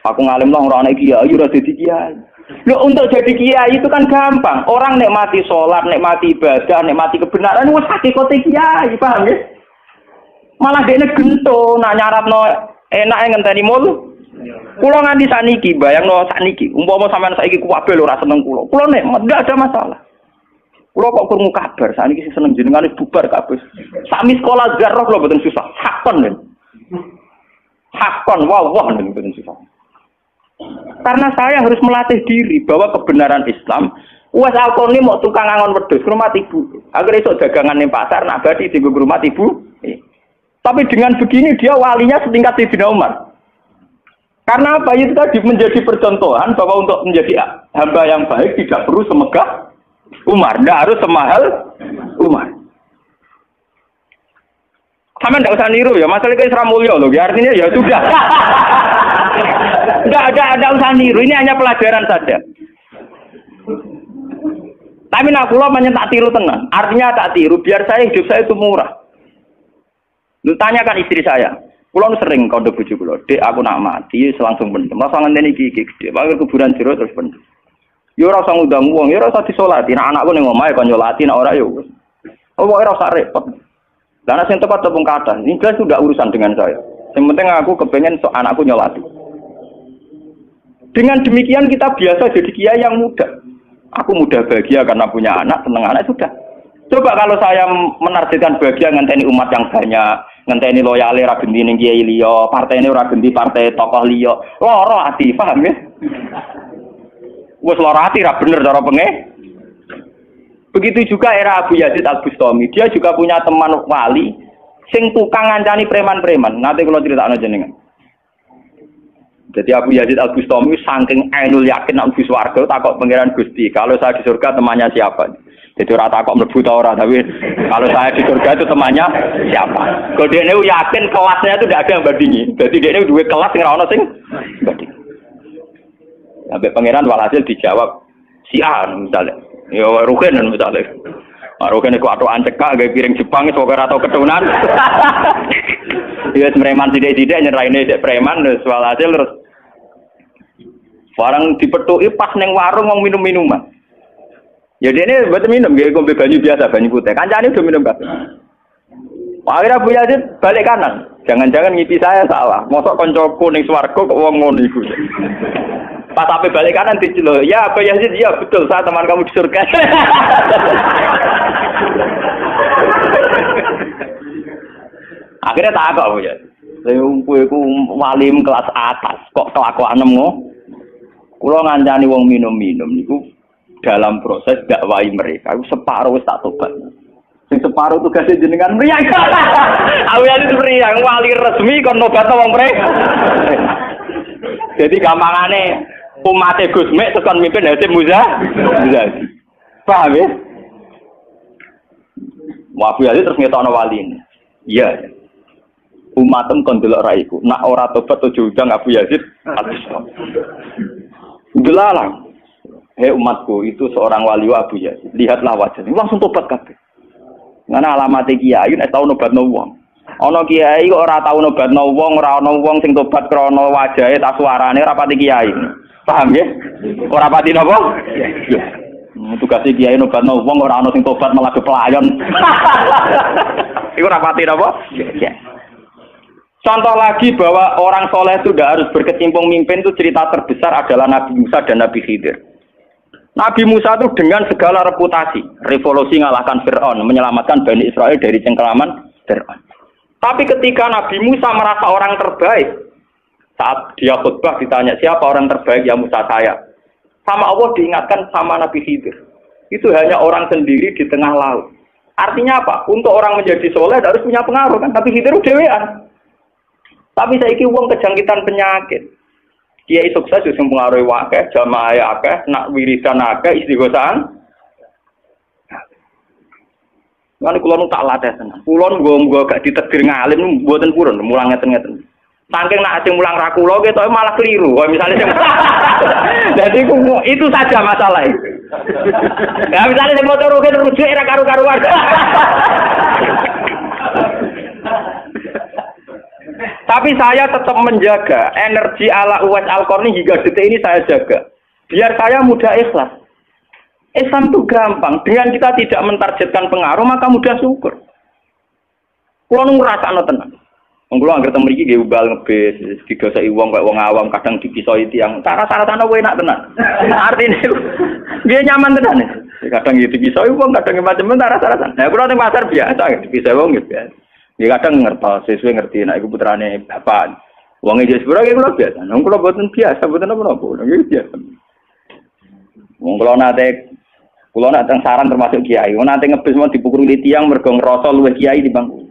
Aku ngalim lah orang anak kiai, ora dadi kiai. Loh, untuk jadi kiai itu kan gampang. Orang nikmati sholat, nikmati ibadah, nikmati kebenaran, wis hakikate kiai, paham ya? Malah dene gento, nak nyarapno enake ngenteni mul. Kula nganti saniki, bayangno saniki, umpama sampean saiki kuwabe lho ora seneng kula. Kula nek enggak ada masalah. Kula kok krungu kabar saniki sing seneng jenengane bubar kabeh. Sami sekolah zarah kula mboten susah. Hakon lho. Hakon wah mboten susah. Karena saya harus melatih diri bahwa kebenaran Islam. Uwais Al-Qarni mau tukang angon wedhus rumah ibu. Agar iso dagangan ning pasar nak badi di rumah ibu. Tapi dengan begini dia walinya setingkat Sayyidina Umar. Karena apa? Itu tadi menjadi percontohan bahwa untuk menjadi hamba yang baik tidak perlu semegah Umar, tidak harus semahal Umar. Sama tidak usah niru ya, masalah itu Isra Mulya loh, ya artinya ya sudah. Tidak usah niru, ini hanya pelajaran saja. Tapi nak kula banyak tak tiru tenang, artinya tak tiru, biar saya hidup saya itu murah. Lu tanyakan istri saya, kulo sering kode bojo kulo, dek aku nak mati langsung pendem, langsung ngenteni iki gede, panggil kuburan jero terus pendem. Yo ora usah ngundang wong, yo ora usah disolati, nek anakku ning omahe kon nyolati nek ora yo wis. Oh ora usah repot. Lah nek sing tepat tepung kathah, ini jelas sudah urusan dengan saya. Yang penting aku kepengen anakku nyolati. Dengan demikian kita biasa jadi kiai yang muda. Aku muda bahagia karena punya anak, seneng anak sudah. Coba kalau saya menargetkan bahagia ngenteni umat yang banyak, ngenteni loyale ra genti ning kiai liya, partene ora genti partai tokoh liya. Lara ati, paham ya? Wes lara ati ra bener cara penge. Begitu juga era Abu Yazid Al-Bustami, dia juga punya teman wali sing tukang ngancani preman-preman. Nanti kalau critakno jenengan. Jadi Abu Yazid Al-Bustami saking ainul yakin nek mlebu swarga takok pangeran Gusti, kalau saya di surga temannya siapa? Jadi ora takok mlebu ta ora, tapi kalau saya di surga itu temannya siapa? Kalau dia yakin kelasnya itu tidak ada yang bandingi. Jadi dia ini dua kelas yang ora ono sing banding. Sampai pangeran walhasil dijawab si A misalnya. Ya Rugen misalnya. Rugen iku atokan cekak gawe piring Jepang sok ora tau ketunan. Dia preman sithik-sithik nyeraine dek preman terus walhasil terus barang dipethuki pas ning warung wong minum-minuman. Ya dene mboten minum nggih ngombe banyu biasa, banyu putih. Kancane udah minum kabeh. Akhirnya Abu Yazid balik kanan. Jangan-jangan ngipi saya salah. Mosok koncoku ning swarga kok wong ngono iku. Pas sampai balik kanan diceluk, "Ya Abu Yazid, ya betul, saya teman kamu di surga." Akhirnya tak kok ya. Saya iku walim kelas atas, kok kelakuan ngono. Kula ngancani wong minum-minum niku dalam proses dakwah mereka. Aku separuh wis tak tobat. Sing separuh tugasnya jenengan mriyang. Aku ya itu mriyang wali resmi kon nobatno wong mereka. Jadi gampangane umat Gus Mek tekan mimpin Hasim Muzadi. Paham ya? Abu Yazid terus ngetokno wali ini. Iya. Umatem kon delok raiku. Nak ora tobat ojo udang Abu Yazid habis. Delalang. Hei umatku, itu seorang wali Abu Yazid. Lihatlah wajahnya. Langsung tobat kabeh. Ngene alamate kiai nek tau nobatno wong. Ana kiai kok ora tau nobatno wong, ora ana wong sing tobat krana wajahe ta suarane ora pati kiai. Paham ya? Ora pati napa? Tugase kiai nobatno wong ora ana sing tobat malah pelayan. Iku ora pati napa? Ya. Contoh lagi bahwa orang soleh itu tidak harus berkecimpung mimpin, itu cerita terbesar adalah Nabi Musa dan Nabi Khidir. Nabi Musa itu dengan segala reputasi, revolusi mengalahkan Fir'aun, menyelamatkan Bani Israel dari cengkeraman Fir'aun. Tapi ketika Nabi Musa merasa orang terbaik, saat dia khutbah ditanya siapa orang terbaik, ya Musa saya. Sama Allah diingatkan sama Nabi Khidir. Itu hanya orang sendiri di tengah laut. Artinya apa? Untuk orang menjadi soleh harus punya pengaruh kan? Tapi Khidir dewean. Tapi saiki wong kejangkitan penyakit. Kiai sukses sing pengaruhi akeh, jamaah akeh, nak wiridan akeh, istighosahan. Lan kula nu tak latih tenan. Kula nggo gak ditegir ngalim mboten purun, mulang ngeten-ngeten. Saking nak sing mulang ra kula ketok malah keliru. Kaya misale sing Jadi itu saja masalah itu. Ya misalnya sing motor rujuk era karu-karuan. Tapi saya tetap menjaga energi ala Uwais Al-Qarni hingga detik ini saya jaga. Biar saya mudah ikhlas. Islam itu gampang. Dengan kita tidak mentargetkan pengaruh, maka mudah syukur. Kulo ngrasakno tenan. Wong kulo anggere teng mriki nggih ubal ngebis, digoseki wong kaya wong awam kadang dipisoi tiyang. Cara-carane enak tenan. Artine nggih nyaman tenan. Kadang nggih dipisoi wong, kadang macam-macam cara-carane. Nah, kulo teng pasar biasa dipisoi wong nggih biasa. Ya kadang ngertos, sesuai ngerti, nak iku putrane bapak. Wong iki sepuro iki kula biasa. Wong kula boten biasa, boten apa-apa. Nggih biasa. Wong kula nate teng saran termasuk kiai. Wong nate ngebis mau dipukuli tiyang mergo ngrasa luwih kiai dibanding.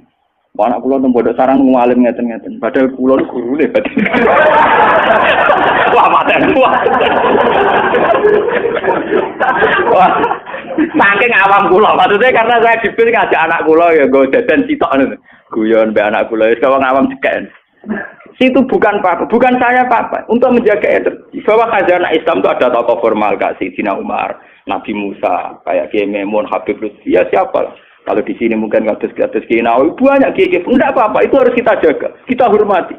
Wong anak kula teng pondok saran ngalim ngeten-ngeten. Padahal kula gurune batin. Wah, maten. Wah. Saking awam kula, maksudnya karena saya dipilih ngajak anak kula ya nggo jajan sitok ngono. Guyon mbek anak kula wis wong awam cekek. Situ bukan apa, bukan saya apa. Untuk menjaga energi. Bahwa khazanah Islam itu ada tokoh formal kayak Sayyidina Umar, Nabi Musa, kayak Kiai Maimun, Habib Lutfi, ya siapa lah. Kalau di sini mungkin kados Kiai Nawawi banyak kiai-kiai. Enggak apa-apa, itu harus kita jaga, kita hormati.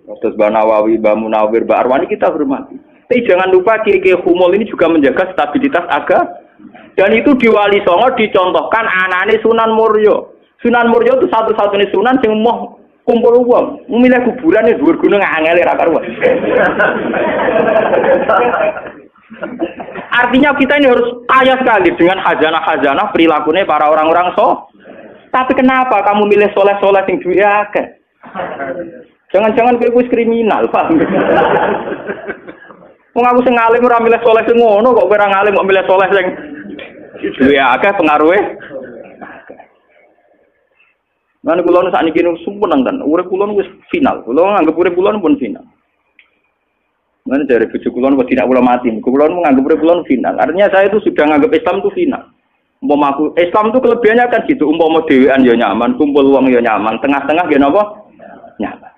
Kados Mbah Nawawi, Mbah Munawir, Mbah Arwani kita hormati. Tapi jangan lupa kiai-kiai humul ini juga menjaga stabilitas agama. Dan itu di Wali Songo dicontohkan anane Sunan Muryo. Sunan Muryo itu satu-satunya sunan yang mau kumpul uang, milih kuburan di dhuwur gunung angel ra karuan. Artinya kita ini harus kaya sekali dengan khazanah-khazanah perilakunya para orang-orang Tapi kenapa kamu milih soleh-soleh sing duwe akeh? Jangan-jangan kowe wis kriminal, paham? Wong aku sing alim ora milih soleh sing ngono kok kowe ora ngalim kok milih soleh sing duwe akeh pengaruhe. Lan kula nu sakniki nu sumeneng ten. Urip kula nu wis final. Kula nganggep urip kula pun final. Mana dari bojo kula kok tidak kula mati. Kula nu nganggep urip kula final. Artinya saya itu sudah nganggep Islam itu final. Umpama aku Islam itu kelebihannya kan gitu. Umpama dhewean ya nyaman, kumpul wong ya nyaman, tengah-tengah ya napa? Nyaman.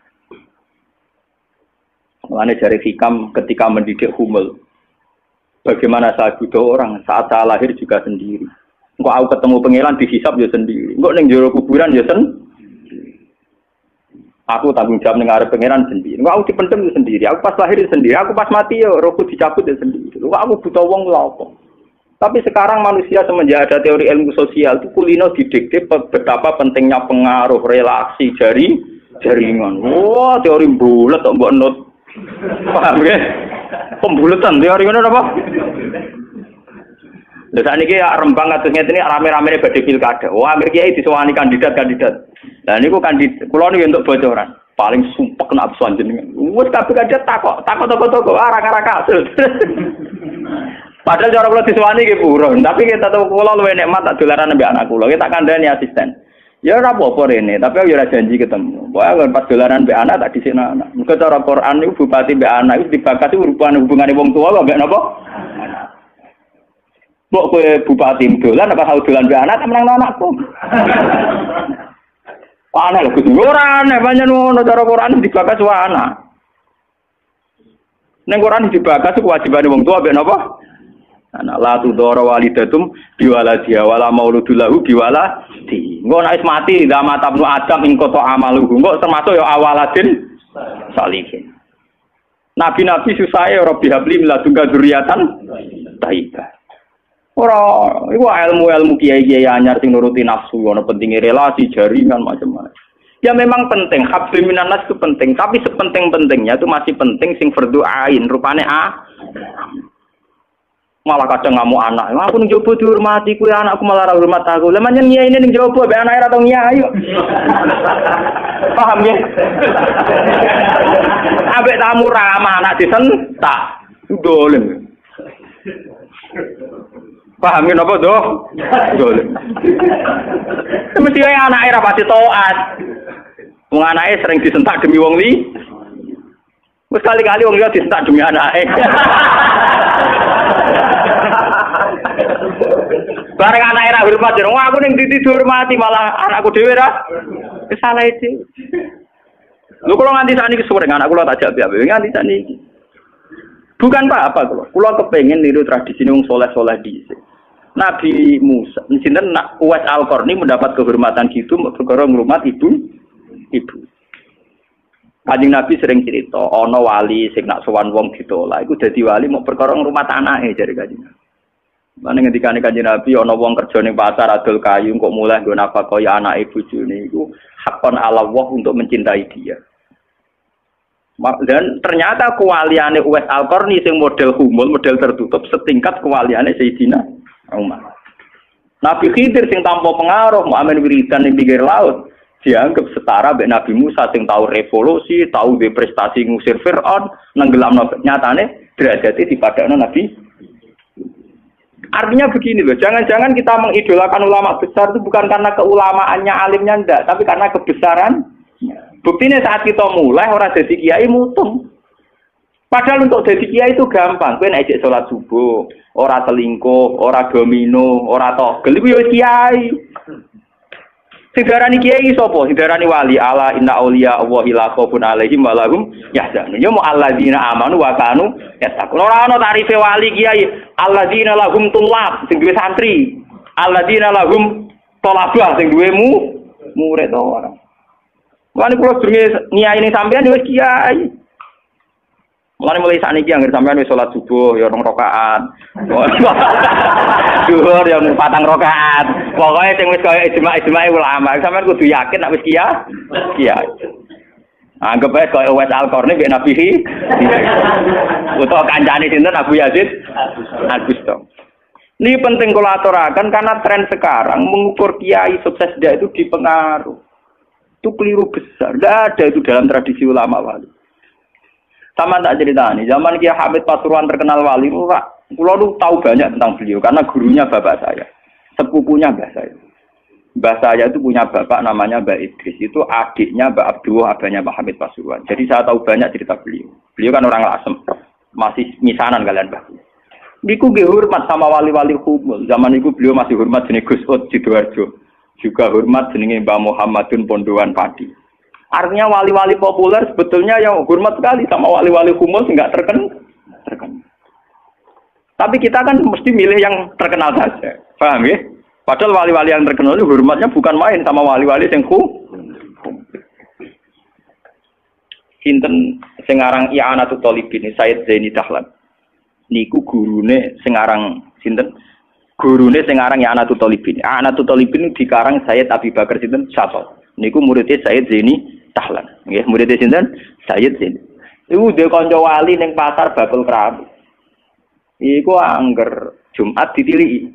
Mulane dari hikam ketika mendidik Humul. Bagaimana saya butuh orang saat saya lahir juga sendiri. Engko aku ketemu pangeran dihisab ya sendiri. Engko ning jero kuburan ya aku tanggung jawab ning arep pangeran sendiri. Engko aku dipendem ya sendiri. Aku pas lahir ya sendiri. Aku pas mati ya rohku dicabut ya sendiri. Engko aku butuh wong lha apa. Tapi sekarang manusia semenjak ada teori ilmu sosial itu kulino didikte betapa pentingnya pengaruh relasi jaringan. Wah, teori bulat kok mbok not. Paham ya? Pembulatan teori ngono apa? Lha sakniki Rembang kados ngene rame-ramene badhe pilkada. Wah, akhir kiai disowani kandidat-kandidat. Lah niku kandidat kula niku entuk bocoran. Paling sumpek nek absen jenengan. Wes kabeh kandidat takok toko-toko arah-arah kasus. Padahal cara kula disowani nggih buron, tapi kita tahu kula luwih nikmat tak dolaran ambek anak kula. Kita kandhani asisten. Ya ora apa-apa rene, tapi aku ora janji ketemu. Pokoke pas dolaran mbek anak tak dhisikno anak. Muga cara Quran niku bupati mbek anak iku dibakati hubungane wong tuwa mbek napa? Mbok kowe bupati dolan apa hal dolan mbek anak menang anakku. Aneh lho kudu ora aneh pancen ngono cara Quran dibakas wae anak. Ning Quran dibakas kewajibane wong tuwa mbek napa? Anak la tudara walidatum biwaladiha wala mauludul lahu biwaladi. Engko nek mati zaman tabnu Adam ing kota amaluhu. Engko termasuk ya awaladin salihin. Nabi-nabi susahe ora bihabli miladunga dzurriatan thayyibah. Ora iku ilmu-ilmu kiai-kiai anyar sing nuruti nafsu, ana pentinge relasi, jaringan macam-macam. Ya memang penting, habli minan nas itu penting, tapi sepenting-pentingnya itu masih penting sing fardhu ain, rupane malah kadang ngamuk anak. Aku ning jowo dihormati, kuwi anakku malah ora hormat aku. Lah manjen nyai ning jowo be anake ora tau nyai kok. Paham ya? Ambek tamu ramah anak disentak. Dolen. Paham ya napa doh? Dolen. Mesti ae anake ora pati taat. Wong anake sering disentak demi wong li. Wis kali-kali wong liya disentak demi anake. Bareng anak era hormat jero aku ning dihormati malah anakku dhewe ra kesalah iki. Lho kula nganti sakniki suwe anak kula tak jak piye nganti sakniki. Bukan apa-apa kula. Kula kepengin niru tradisi wong saleh-saleh dhisik. Nabi Musa, sinten Uwais Al-Qarni mendapat kehormatan gitu perkara ngrumat ibu. Kanjeng Nabi sering cerita ana wali sing nak sowan wong ditolak iku dadi wali mau perkara ngrumat anake jare Kanjeng Nabi. Mane ngendikane Kanjeng Nabi ana wong kerja ning pasar adol kayu kok mulai nggo nafkahi anake bojone iku hakon ala Allah untuk mencintai dia. Dan ternyata kewaliane Uwais Al-Qarni sing model humul, model tertutup setingkat kewaliane Sayyidina Umar. Nabi Khidir sing tanpa pengaruh muamen wiridan ning pinggir laut dianggap setara mbek Nabi Musa sing tahu revolusi, tahu duwe prestasi ngusir Firaun, nenggelamno nyatane derajate dipadakno Nabi. Artinya begini loh, jangan-jangan kita mengidolakan ulama besar itu bukan karena keulamaannya alimnya ndak, tapi karena kebesaran. Buktinya saat kita mulai orang jadi kiai mutung. Padahal untuk jadi kiai itu gampang. Kowe nek salat subuh, ora selingkuh, ora domino, ora togel iku ya kiai. Sing darani kiai sapa? Sing darani wali ala inna auliya Allahi la khaufun alaihim wa lahum yahzanun. Ya mu alladzina amanu wa kanu yattaqun. Ora ana tarife wali kiai. Alladzina lahum tulab sing duwe santri. Alladzina lahum thalabah sing duwe murid ora. Lan kula jenenge nyai ning sampean wis kiai. Mulai sakniki anggere sampean wis salat subuh ya 2 rakaat. Zuhur ya 4 rakaat. Pokoke sing wis kaya ijma' ulama, sampean kudu yakin nek wis kiai. Anggap ae kaya Uwais Al-Qarni mek Nabi. Utawa kancane sinten Abu Yazid Al-Bustami. Ini penting kula aturaken karena tren sekarang mengukur kiai sukses dia itu dipengaruh. Itu keliru besar. Tidak ada itu dalam tradisi ulama wali. Sama tak ceritani, zaman Kiai Hamid Pasuruan terkenal wali, Pak. Kula lu tahu banyak tentang beliau karena gurunya bapak saya, sepupunya mbah saya. Mbah saya itu punya bapak namanya Mbak Idris, itu adiknya Mbak Abdul, abahnya Mbak Hamid Pasuruan. Jadi saya tahu banyak cerita beliau. Beliau kan orang Lasem, masih misanan kalian Mbah. Niku nggih hormat sama wali-wali humul. Zaman itu beliau masih hormat jenenge Gus Ud Sidoarjo. Juga hormat jenenge Mbah Muhammadun Pondoan Padi. Artinya wali-wali populer sebetulnya yang hormat sekali sama wali-wali humul enggak terkenal. Tapi kita kan mesti milih yang terkenal saja. Paham ya? Padahal wali-wali yang terkenal itu hormatnya bukan main sama wali-wali yang Sinten sing aran I'anatul Thalibin Said Zaini Dahlan. Niku gurune sing aran sinten? Gurune sing aran I'anatul Thalibin. I'anatul Thalibin dikarang Said Abi Bakar sinten? Sapa? Niku muridé Said Zaini Dahlan. Nggih, muridé sinten? Said Zaini. Iku dhe kanca wali ning pasar bakul keramik. Iku angger Jumat ditiliki.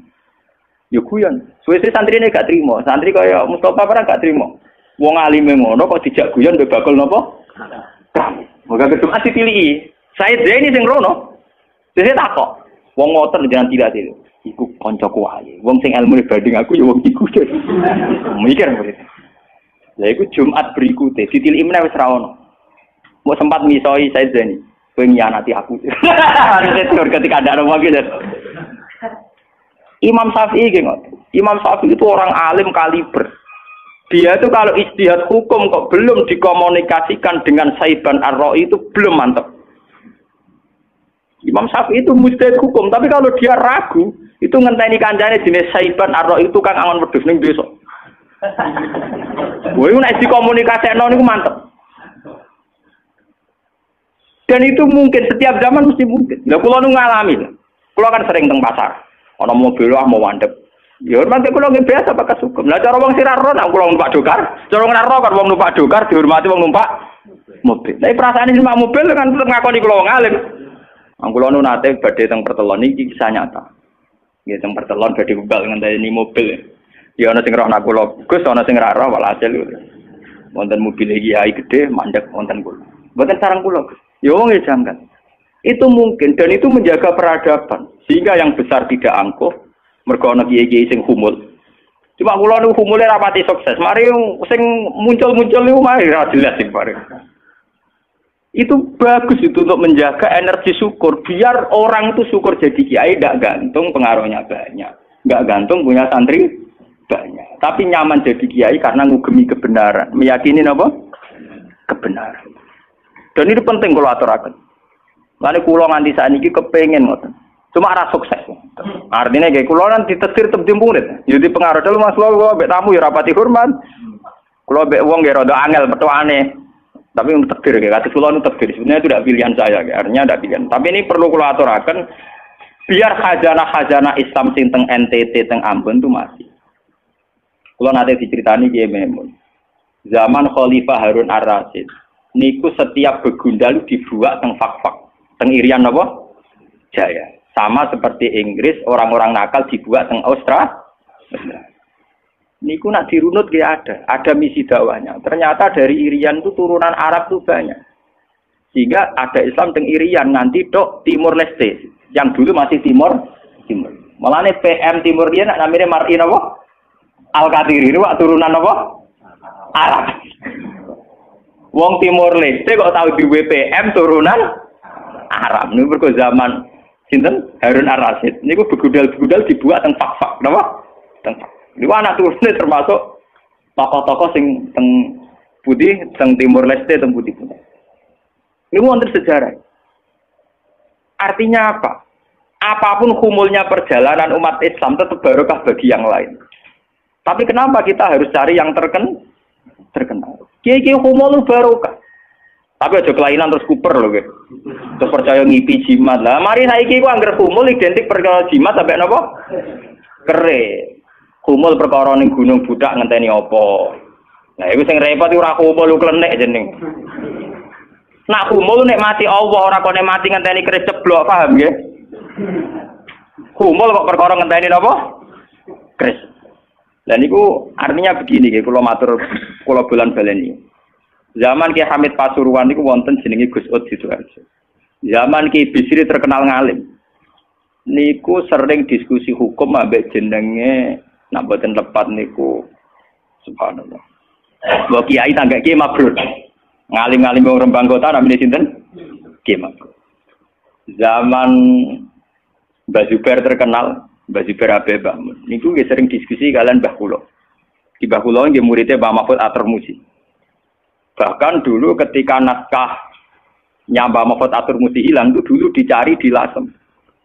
Ya guyon. Suwe-suwe santrine gak trimo. Santri kaya Mustofa ora gak trimo. Wong alime ngono kok dijak guyon mbek bakul napa? Moga Jumat ditiliki. Said Zaini sing rono. Dene takok. Wong ngoten jangan tidak itu. Iku kancaku wae. Wong sing ilmune banding aku ya wong iku. Mikir murid. Lah iku Jumat berikute ditiliki meneh wis ra ono. Mau sempat misoi Said Zaini. Kowe nyianati aku. Ketika ada orang gitu. Imam Syafi'i gitu. Imam Syafi'i itu orang alim kaliber. Dia itu kalau ijtihad hukum kok belum dikomunikasikan dengan Saiban Ar-Ra'i itu belum mantap. Imam Syafi'i itu mujtahid hukum, tapi kalau dia ragu, itu ngenteni kancane jenis Saiban Ar-Ra'i itu kang angon wedhus ning desa. Woi nek dikomunikasekno niku mantep. Dan itu mungkin setiap zaman mesti mungkin. Lah kula nu ngalami. Kula kan sering teng pasar. Ana mobil mau mandeg. Ya hormat kula nggih biasa pakai sukum. Lah cara wong sira ro nak kula numpak dokar, cara wong ro kan wong numpak dokar dihormati wong numpak mobil. Lah perasaane numpak mobil kan tetep ngakoni kula wong alim. Kula nu nate badhe teng Pertelon iki kisah nyata. Nggih teng Pertelon badhe bubal ngenteni mobil. Ya ana sing roh nak kula, Gus ana sing ra roh walhasil. Wonten mobil iki kiai gedhe mandeg wonten kula. Mboten sareng kula. Ya wong janggal. Itu mungkin dan itu menjaga peradaban sehingga yang besar tidak angkuh mergo ana kiai-kiai sing humul. Cuma kula niku humule rapati sukses. Mari sing muncul-muncul niku mari ra jelas sing bareng. Itu bagus itu untuk menjaga energi syukur biar orang itu syukur jadi kiai tidak gantung pengaruhnya banyak. Enggak gantung punya santri banyak. Tapi nyaman jadi kiai karena ngugemi kebenaran, meyakini apa? Kebenaran. Dan itu penting kalau aturaken. Lane kula nganti sakniki kepengin ngoten. Cuma ora sukses. Artinya kayak kula kan ditetir tebdi murid. Jadi pengaruh dulu Mas kula mbek tamu ya rapati hormat. Kula mbek wong nggih rada angel petuane. Tapi untuk takdir kayak kados kula nu takdir. Sebenarnya itu tidak pilihan saya, artinya tidak pilihan. Tapi ini perlu kula aturaken biar khazanah-khazanah Islam sing teng NTT teng Ambon itu masih. Kula nate diceritani Kiai Maimun. Zaman Khalifah Harun Ar-Rasyid niku setiap begundal dibuat teng fak-fak, teng Irian apa? Jaya. Sama seperti Inggris, orang-orang nakal dibuat teng Australia. Niku nak dirunut ada misi dakwahnya. Ternyata dari Irian itu turunan Arab tuh banyak. Sehingga ada Islam teng Irian nanti tok Timur Leste, yang dulu masih Timur. Malahnya PM Timur dia nak namanya Mar'in apa? Al-Qadiri itu turunan apa? Arab. Wong Timur Leste kok tahu di WPM turunan Arab. Ini berko zaman sinten Harun Ar-Rasyid. Niku begudal-begudal dibuat teng fak-fak, napa? Teng fak. Niku anak turune termasuk tokoh-tokoh sing teng putih, teng Timur Leste, teng putih. Niku wonten sejarah. Artinya apa? Apapun humulnya perjalanan umat Islam tetap barokah bagi yang lain. Tapi kenapa kita harus cari yang terkenal? Kiai-kiai humul barokah. Tapi aja kelainan terus kuper lho nggih. Terus percaya ngipi jimat. Lah mari saiki ku anggere kumul identik perkara jimat sampai napa? Kere. Kumul perkara ning gunung budak ngenteni apa? Nah iku sing repot ora kumul klenek jeneng. Nak kumul nek mati Allah ora kok nek mati ngenteni keris ceblok, paham nggih? Kumul kok perkara ngenteni napa? Keris. Lah niku artinya begini nggih, kula matur kula bolan baleni. Zaman Ki Hamid Pasuruan niku wonten jenenge Gus Ud Sidoarjo. Zaman Ki Bisri terkenal ngalim. Niku sering diskusi hukum ambek jenenge nak boten lepat niku subhanallah. Mbok kiai tangga Ki Mabrur. Ngalim-ngalim wong Rembang Kota namine sinten? Ki Mabrur. Zaman Mbah Zubair terkenal, Mbah Zubair Abe Bahmun. Niku nggih sering diskusi kalian Mbah kula. Di Mbah kula nggih muridé Mbah Mahfud Atur-Musi. Bahkan dulu ketika naskah Mbah Mahfud Atur-Musi hilang itu dulu dicari di Lasem.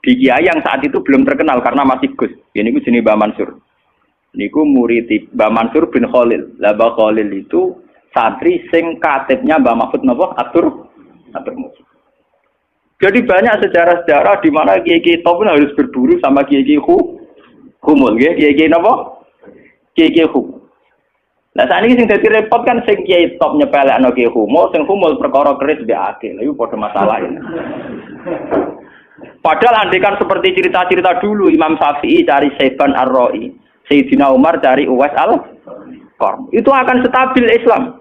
Di kiai yang saat itu belum terkenal karena masih Gus. Ini ku jenis Mbah Mansur. Niku murid Mbah Mansur bin Khalil. Lah Mbah Khalil itu santri sing katibnya Mbah Mahfud Atur-Musi. Jadi banyak sejarah-sejarah di mana kiai-kiai top harus berburu sama kiai-kiai humul, kiai-kiai napa? Kiai-kiai humul. Lah sakniki sing dadi repot kan sing kiai top nyepelekno kiai humul, sing humul perkara keris mbek akeh. Lha iku padha masalah ini. Padahal andekan seperti cerita-cerita dulu Imam Syafi'i cari Saiban Ar-Ra'i, Sayyidina Umar cari Uwais Al-Qarn. Itu akan stabil Islam.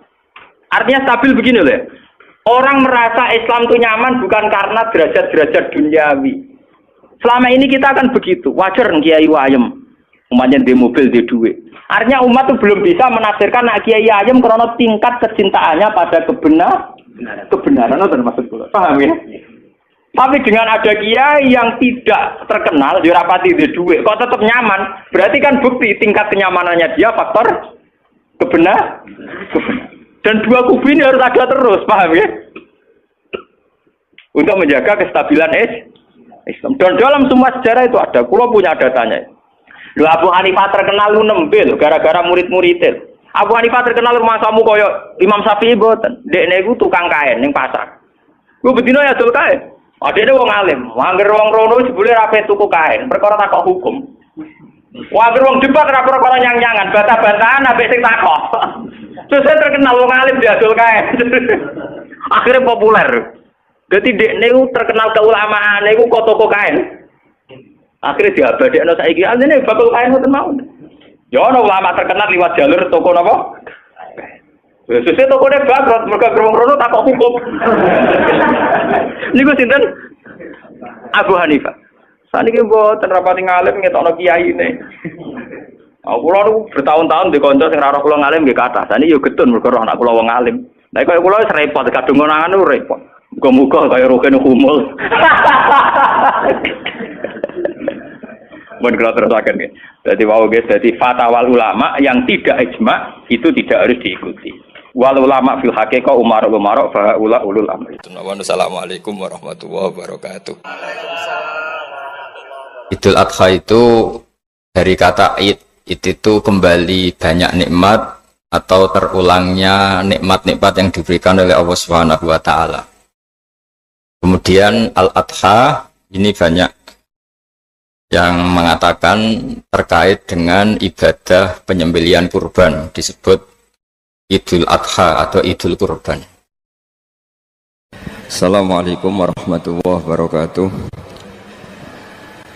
Artinya stabil begini loh. Orang merasa Islam itu nyaman bukan karena derajat-derajat duniawi. Selama ini kita akan begitu. Wajar kiai wayem. Umatnya di mobil, di duit. Artinya umat itu belum bisa menafsirkan nak kiai ayam karena tingkat kecintaannya pada kebenaran itu termasuk pula. Paham ya? Tapi dengan ada kiai yang tidak terkenal, dirapati di duit, kok tetap nyaman, berarti kan bukti tingkat kenyamanannya dia faktor kebenaran. Dan dua kubu ini harus ada terus, paham ya? Untuk menjaga kestabilan Islam. Dan dalam semua sejarah itu ada, kalau punya datanya. Lho Abu Hanifah terkenal lu nembe lho gara-gara murid-muridnya. Abu Hanifah terkenal rumah samu koyo Imam Syafi'i mboten. Dekne iku tukang kain ning pasar. Ku bedino ya dol kain. Adene wong alim, angger wong rono jebule ra tuku kain, perkara takok hukum. Wah, angger wong debat ra perkara nyang-nyangan, bantah-bantahan ambek sing takok. Terus terkenal wong alim dia dol kain. Akhirnya populer. Dadi dekne iku terkenal keulamaan iku kok toko kain. Akhirnya diabadekno saiki asline bakal kain ngoten mau. Ya ana ulama terkenal liwat jalur toko napa? Sesuk tokone bangkrut mergo grong-grono takok hukum. Niku sinten? Abu Hanifah. Saniki mboten rapati ngalim ngetokno kiyaine. Kula niku bertahun-tahun di kanca sing ora kula ngalim nggih kathah. Saniki yo getun mergo anak kula wong alim. Lah kaya kula wis repot kadung ngonangan repot. Muga-muga kaya roken humul. Mun kula terusaken nggih. Dadi wau nggih dadi fatwa ulama yang tidak ijma itu tidak harus diikuti. Wal ulama fil haqiqah umar fa ulul amri. Assalamualaikum warahmatullahi wabarakatuh. Idul Adha itu dari kata id itu kembali banyak nikmat atau terulangnya nikmat-nikmat yang diberikan oleh Allah Subhanahu wa taala. Kemudian Al-Adha ini banyak yang mengatakan terkait dengan ibadah penyembelihan kurban disebut Idul Adha atau Idul Kurban. Assalamualaikum warahmatullahi wabarakatuh.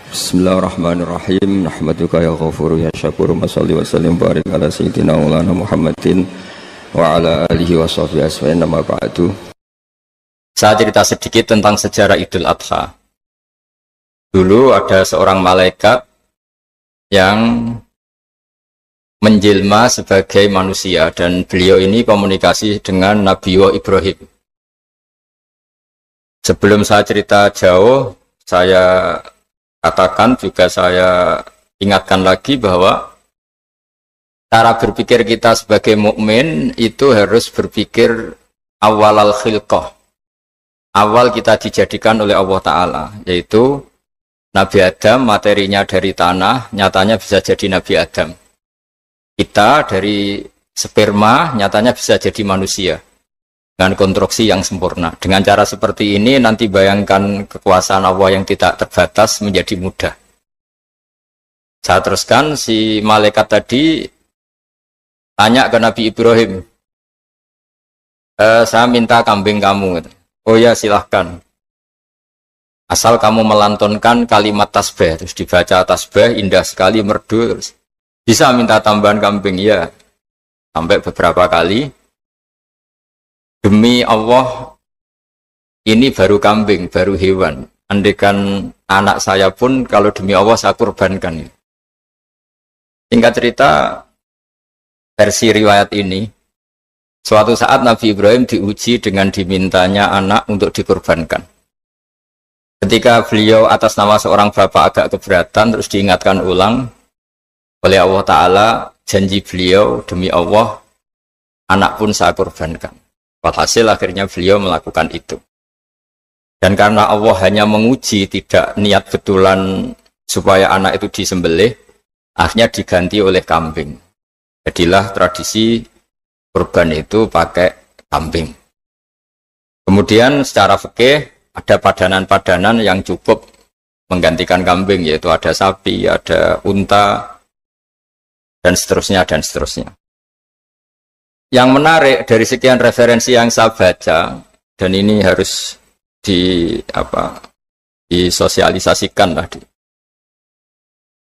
Bismillahirrahmanirrahim. Nahmaduka ya ghafuru ya syakuru masalli wa sallim barik ala sayyidina maulana Muhammadin wa ala alihi wa sahbihi asfa'in nama ba'du. Saya cerita sedikit tentang sejarah Idul Adha. Dulu ada seorang malaikat yang menjelma sebagai manusia dan beliau ini komunikasi dengan Nabi Ibrahim. Sebelum saya cerita jauh, saya katakan juga saya ingatkan lagi bahwa cara berpikir kita sebagai mukmin itu harus berpikir awal al-khilqah. Awal kita dijadikan oleh Allah Ta'ala, yaitu Nabi Adam materinya dari tanah, nyatanya bisa jadi Nabi Adam. Kita dari sperma, nyatanya bisa jadi manusia. dengan konstruksi yang sempurna. Dengan cara seperti ini nanti bayangkan kekuasaan Allah yang tidak terbatas menjadi mudah. Saya teruskan, si malaikat tadi tanya ke Nabi Ibrahim, saya minta kambing kamu. Oh ya silahkan. Asal kamu melantunkan kalimat tasbih, terus dibaca tasbih, indah sekali, merdu, terus bisa minta tambahan kambing, ya. Sampai beberapa kali. Demi Allah, ini baru kambing, baru hewan. Andaikan anak saya pun, kalau demi Allah saya kurbankan. Singkat cerita, versi riwayat ini, suatu saat Nabi Ibrahim diuji dengan dimintanya anak untuk dikurbankan. Ketika beliau atas nama seorang bapak agak keberatan, terus diingatkan ulang oleh Allah Ta'ala, janji beliau, demi Allah, anak pun saya kurbankan. Walhasil akhirnya beliau melakukan itu. Dan karena Allah hanya menguji, tidak niat betulan supaya anak itu disembelih, akhirnya diganti oleh kambing. Jadilah tradisi kurban itu pakai kambing. Kemudian secara fikih ada padanan-padanan yang cukup menggantikan kambing, yaitu ada sapi, ada unta, dan seterusnya, dan seterusnya. Yang menarik dari sekian referensi yang saya baca, dan ini harus disosialisasikan lah.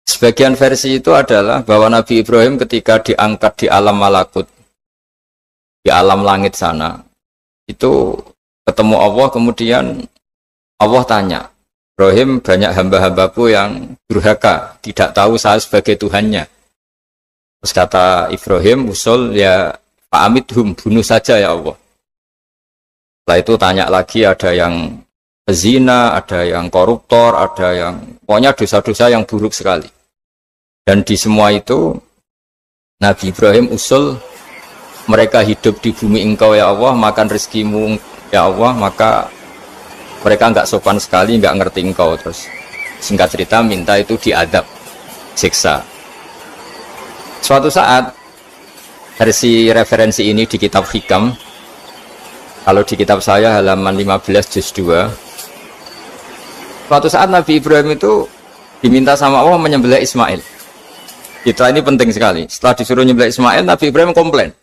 Sebagian versi itu adalah bahwa Nabi Ibrahim ketika diangkat di alam malakut, di alam langit sana, itu ketemu Allah, kemudian Allah tanya, Ibrahim, banyak hamba-hambaku yang durhaka, tidak tahu saya sebagai Tuhannya. Terus kata Ibrahim, usul ya, Fa'amidhum, bunuh saja ya Allah. Setelah itu tanya lagi, ada yang pezina, ada yang koruptor, ada yang pokoknya dosa-dosa yang buruk sekali. Dan di semua itu Nabi Ibrahim usul, mereka hidup di bumi engkau ya Allah, makan rezekimu ya Allah, maka mereka enggak sopan sekali, enggak ngerti engkau. Terus singkat cerita minta itu diadab, siksa. Suatu saat versi referensi ini di kitab Hikam, kalau di kitab saya halaman 15 juz 2, suatu saat Nabi Ibrahim itu diminta sama Allah menyembelih Ismail. Kita ini penting sekali. Setelah disuruh menyembelih Ismail, Nabi Ibrahim komplain,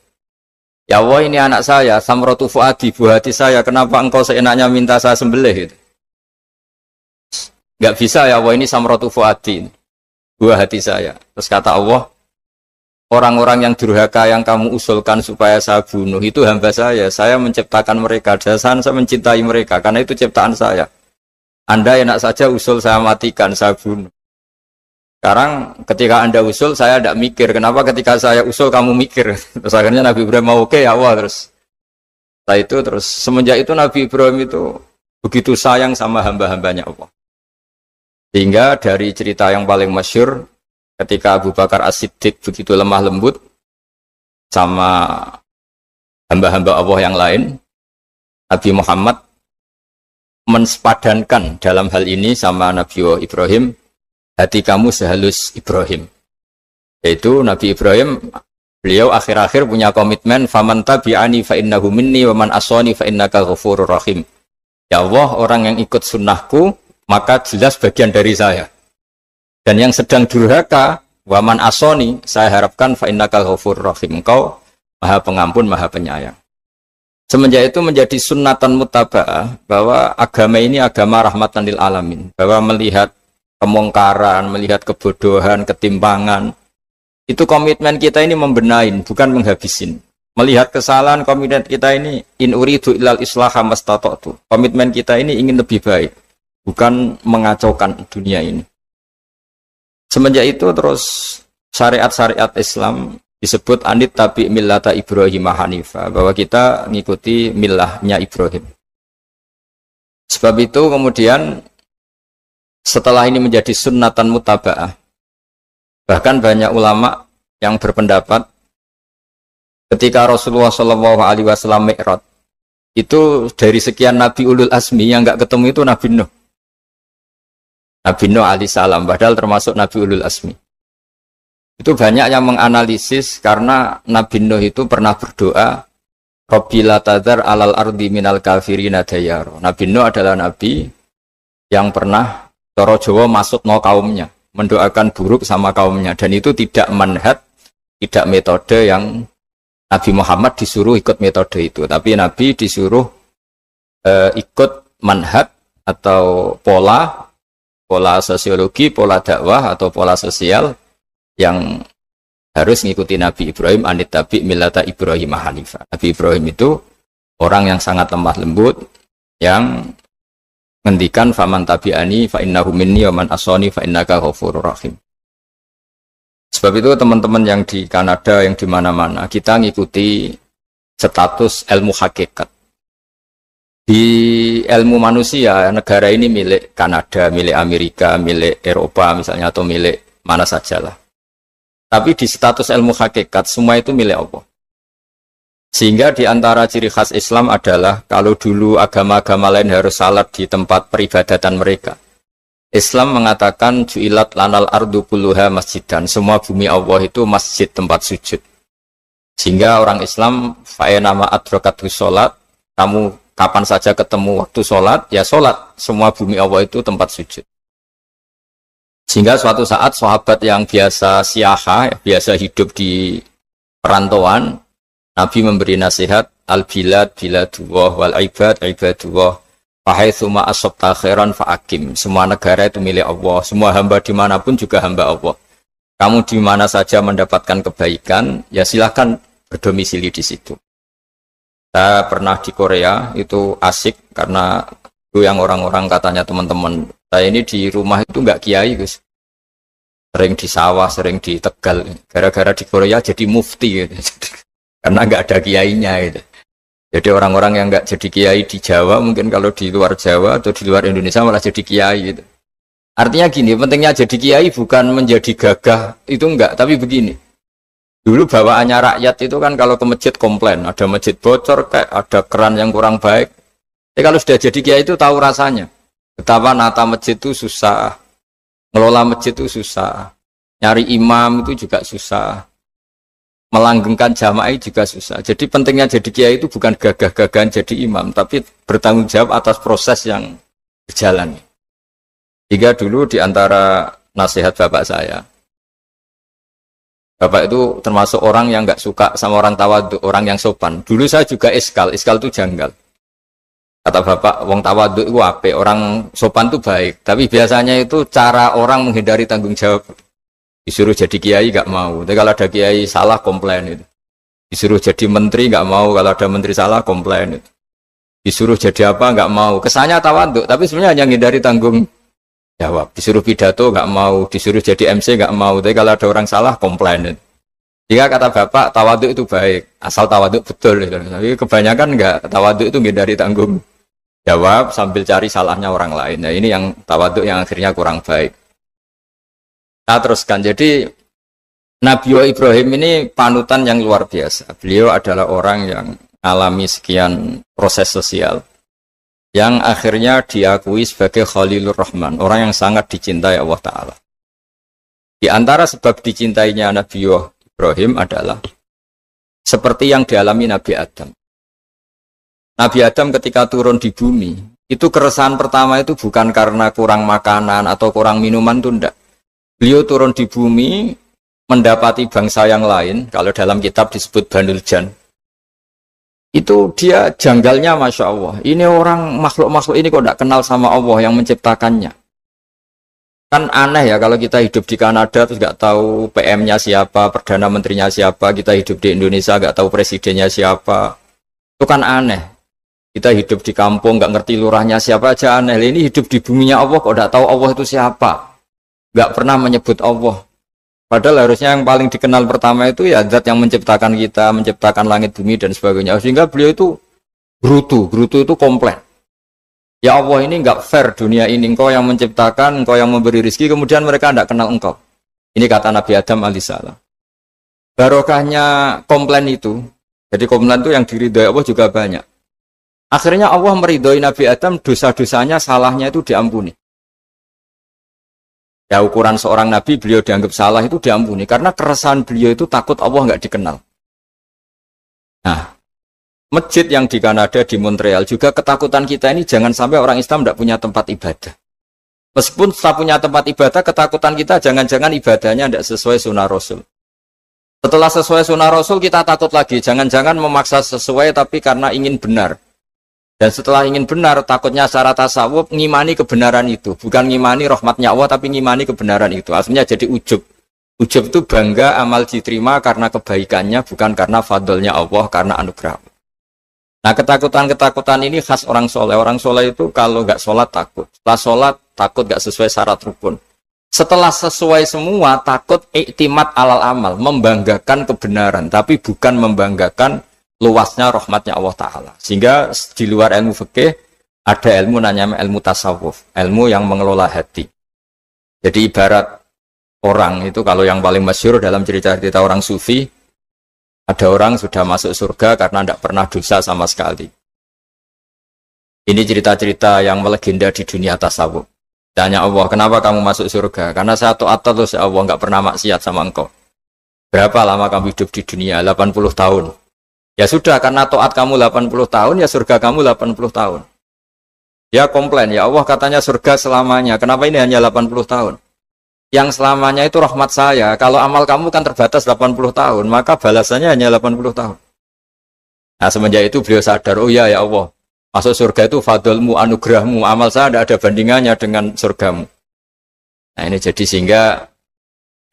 ya Allah, ini anak saya, samratu fuadi, buah hati saya, kenapa engkau seenaknya minta saya sembelih? Enggak bisa ya Allah, ini samratu fuadi, buah hati saya. Terus kata Allah, orang-orang yang durhaka yang kamu usulkan supaya saya bunuh itu hamba saya menciptakan mereka, dasar saya mencintai mereka, karena itu ciptaan saya. Anda enak saja usul saya matikan, saya bunuh. Sekarang ketika Anda usul, saya tidak mikir, kenapa ketika saya usul kamu mikir? Terus akhirnya Nabi Ibrahim mau, oke ya Allah. Setelah itu, terus semenjak itu Nabi Ibrahim itu begitu sayang sama hamba-hambanya Allah. Sehingga dari cerita yang paling masyhur, ketika Abu Bakar As-Siddiq begitu lemah lembut sama hamba-hamba Allah yang lain, Nabi Muhammad mensepadankan dalam hal ini sama Nabi Ibrahim, hati kamu sehalus Ibrahim. Yaitu Nabi Ibrahim, beliau akhir-akhir punya komitmen, faman tabi'ani fa innahu minni wa man asani fa innaka ghafurur rahim. Ya Allah, orang yang ikut sunnahku maka jelas bagian dari saya. Dan yang sedang durhaka, waman asoni, saya harapkan fa innaka ghafurur rahim, engkau maha pengampun, maha penyayang. Semenjak itu menjadi sunnatan muttaba'ah bahwa agama ini agama rahmatan lil alamin, bahwa melihat kemungkaran, melihat kebodohan, ketimpangan, itu komitmen kita ini membenahin, bukan menghabisin. Melihat kesalahan, komitmen kita ini in uridu ilal islaha mastata'tu. Komitmen kita ini ingin lebih baik, bukan mengacaukan dunia ini. Semenjak itu terus syariat-syariat Islam disebut anit tabi millata Ibrahim Hanifah, bahwa kita mengikuti millahnya Ibrahim. Sebab itu kemudian setelah ini menjadi sunnatan muttaba'ah, bahkan banyak ulama yang berpendapat ketika Rasulullah SAW Mi'raj, itu dari sekian Nabi Ulul Azmi yang enggak ketemu itu Nabi Nuh. Nabi Nuh alaihissalam, padahal termasuk Nabi Ulul Azmi. Itu banyak yang menganalisis karena Nabi Nuh itu pernah berdoa, Rabbi la tadzar alal ardi minal kafirina dayara. Nabi Nuh adalah nabi yang pernah cara Jawa maksudno kaumnya, mendoakan buruk sama kaumnya, dan itu tidak manhaj, tidak metode yang Nabi Muhammad disuruh ikut metode itu, tapi Nabi disuruh ikut manhaj atau pola sosiologi, pola dakwah atau pola sosial yang harus mengikuti Nabi Ibrahim, anit tabi millata Ibrahim hanifah. Nabi Ibrahim itu orang yang sangat lemah lembut, yang ngendikan faman tabi'ani fa innahu minni wa man asani fa innaka ghafurur rahim. Sebab itu teman-teman yang di Kanada, yang di mana-mana, kita ngikuti status ilmu hakikat. Di ilmu manusia, negara ini milik Kanada, milik Amerika, milik Eropa misalnya, atau milik mana sajalah. Tapi di status ilmu hakikat, semua itu milik Allah. Sehingga di antara ciri khas Islam adalah kalau dulu agama-agama lain harus salat di tempat peribadatan mereka. Islam mengatakan ju'ilat lanal ardu kulluha masjidan. Semua bumi Allah itu masjid, tempat sujud. Sehingga orang Islam fa'enama adrokatu sholat, kamu kapan saja ketemu waktu sholat, ya sholat. Semua bumi Allah itu tempat sujud. Sehingga suatu saat sahabat yang biasa siaha, biasa hidup di perantauan, Nabi memberi nasihat, al-bilad biladullah wal ibad ibadullah, fahaitsuma asabta khairan fa'akim. Semua negara itu milik Allah, semua hamba dimanapun juga hamba Allah. Kamu di mana saja mendapatkan kebaikan, ya silahkan berdomisili di situ. Saya pernah di Korea, itu asik karena itu yang orang-orang katanya teman-teman, saya ini di rumah itu nggak kiai, Gus. Sering di sawah, sering di Tegal. Gara-gara di Korea jadi mufti gitu. Karena nggak ada kiainya gitu. Jadi orang-orang yang nggak jadi kiai di Jawa, mungkin kalau di luar Jawa atau di luar Indonesia malah jadi kiai gitu. Artinya gini, pentingnya jadi kiai bukan menjadi gagah, itu enggak, tapi begini. Dulu bawaannya rakyat itu kan kalau ke masjid komplain, ada masjid bocor, kayak ada keran yang kurang baik. Tapi kalau sudah jadi kiai itu tahu rasanya. Betapa nata masjid itu susah, ngelola masjid itu susah, nyari imam itu juga susah, melanggengkan jamaah juga susah. Jadi pentingnya jadi kiai itu bukan gagah-gagahan jadi imam, tapi bertanggung jawab atas proses yang berjalan. Hingga dulu di antara nasihat bapak saya, bapak itu termasuk orang yang nggak suka sama orang tawadhu, orang yang sopan. Dulu saya juga iskal itu janggal. Kata bapak, wong tawadhu itu apik, orang sopan itu baik. Tapi biasanya itu cara orang menghindari tanggung jawab. Disuruh jadi kiai nggak mau. Tapi kalau ada kiai salah komplain itu. Disuruh jadi menteri nggak mau. Kalau ada menteri salah komplain itu. Disuruh jadi apa nggak mau. Kesannya tawadhu, tapi sebenarnya hanya menghindari tanggung jawab. Disuruh pidato nggak mau. Disuruh jadi MC nggak mau. Tapi kalau ada orang salah komplain itu. Jika kata bapak tawadhu itu baik, asal tawadhu betul itu. Tapi kebanyakan nggak, tawadhu itu menghindari tanggung jawab sambil cari salahnya orang lain. Nah ini yang tawadhu yang akhirnya kurang baik. Nah teruskan, jadi Nabi Ibrahim ini panutan yang luar biasa. Beliau adalah orang yang alami sekian proses sosial yang akhirnya diakui sebagai Khalilur Rahman, orang yang sangat dicintai Allah Ta'ala. Di antara sebab dicintainya Nabi Ibrahim adalah seperti yang dialami Nabi Adam. Nabi Adam ketika turun di bumi, itu keresahan pertama itu bukan karena kurang makanan atau kurang minuman, itu enggak. Beliau turun di bumi, mendapati bangsa yang lain, kalau dalam kitab disebut Banul Jan. Itu dia janggalnya Masya Allah. Ini orang makhluk-makhluk ini kok tidak kenal sama Allah yang menciptakannya. Kan aneh ya kalau kita hidup di Kanada terus nggak tahu PM-nya siapa, Perdana Menterinya siapa, kita hidup di Indonesia nggak tahu presidennya siapa. Itu kan aneh. Kita hidup di kampung nggak ngerti lurahnya siapa aja aneh. Ini hidup di buminya Allah kok tidak tahu Allah itu siapa. Nggak pernah menyebut Allah. Padahal harusnya yang paling dikenal pertama itu ya zat yang menciptakan kita, menciptakan langit bumi dan sebagainya. Sehingga beliau itu gerutu itu komplain. Ya Allah ini nggak fair dunia ini, engkau yang menciptakan, engkau yang memberi rezeki, kemudian mereka tidak kenal engkau. Ini kata Nabi Adam alaihissalam. Barokahnya komplain itu, jadi komplain itu yang diridhoi Allah juga banyak. Akhirnya Allah meridhoi Nabi Adam, dosa-dosanya, salahnya itu diampuni. Ya ukuran seorang nabi beliau dianggap salah itu diampuni karena keresahan beliau itu takut Allah nggak dikenal. Nah, Masjid yang di Kanada, di Montreal juga ketakutan kita ini jangan sampai orang Islam tidak punya tempat ibadah. Meskipun setelah punya tempat ibadah, ketakutan kita jangan-jangan ibadahnya tidak sesuai sunnah Rasul. Setelah sesuai sunnah Rasul kita takut lagi, jangan-jangan memaksa sesuai tapi karena ingin benar. Dan setelah ingin benar, takutnya secara tasawuf ngimani kebenaran itu. Bukan ngimani rahmatnya Allah, tapi ngimani kebenaran itu. Akhirnya jadi ujub. Ujub itu bangga amal diterima karena kebaikannya, bukan karena fadlnya Allah, karena anugerah. Nah, ketakutan-ketakutan ini khas orang soleh. Orang soleh itu kalau nggak sholat takut. Setelah sholat takut nggak sesuai syarat rukun. Setelah sesuai semua takut iktimat alal amal, membanggakan kebenaran, tapi bukan membanggakan luasnya rahmatnya Allah Ta'ala. Sehingga di luar ilmu fikih ada ilmu namanya ilmu tasawuf, ilmu yang mengelola hati. Jadi ibarat orang itu, kalau yang paling masyhur dalam cerita-cerita orang sufi, ada orang sudah masuk surga karena tidak pernah dosa sama sekali. Ini cerita-cerita yang melegenda di dunia tasawuf. Tanya Allah, kenapa kamu masuk surga? Karena saya taat terus ya Allah, nggak pernah maksiat sama engkau. Berapa lama kamu hidup di dunia? 80 tahun. Ya sudah, karena taat kamu 80 tahun, ya surga kamu 80 tahun. Ya komplain, ya Allah katanya surga selamanya. Kenapa ini hanya 80 tahun? Yang selamanya itu rahmat saya. Kalau amal kamu kan terbatas 80 tahun, maka balasannya hanya 80 tahun. Nah, semenjak itu beliau sadar, oh ya Allah, masuk surga itu fadlmu, anugerahmu, amal saya tidak ada bandingannya dengan surgamu. Nah, ini jadi sehingga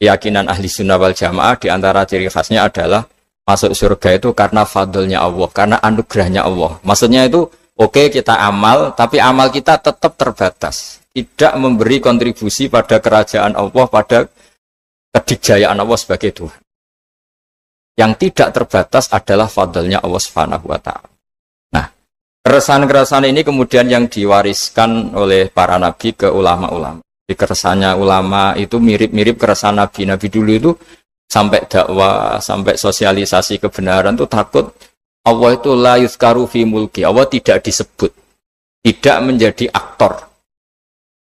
keyakinan ahli sunnah wal jamaah di antara ciri khasnya adalah masuk surga itu karena fadlnya Allah, karena anugerahnya Allah. Maksudnya itu, oke, kita amal, tapi amal kita tetap terbatas. Tidak memberi kontribusi pada kerajaan Allah, pada kedikjayaan Allah sebagai Tuhan. Yang tidak terbatas adalah fadlnya Allah Subhanahu wa Ta'ala. Nah, keresahan-keresahan ini kemudian yang diwariskan oleh para nabi ke ulama-ulama. Di keresahannya ulama itu mirip-mirip keresahan nabi. Nabi dulu itu sampai dakwah, sampai sosialisasi kebenaran itu takut Allah itu la yuzkaru fi mulki. Allah tidak disebut, tidak menjadi aktor.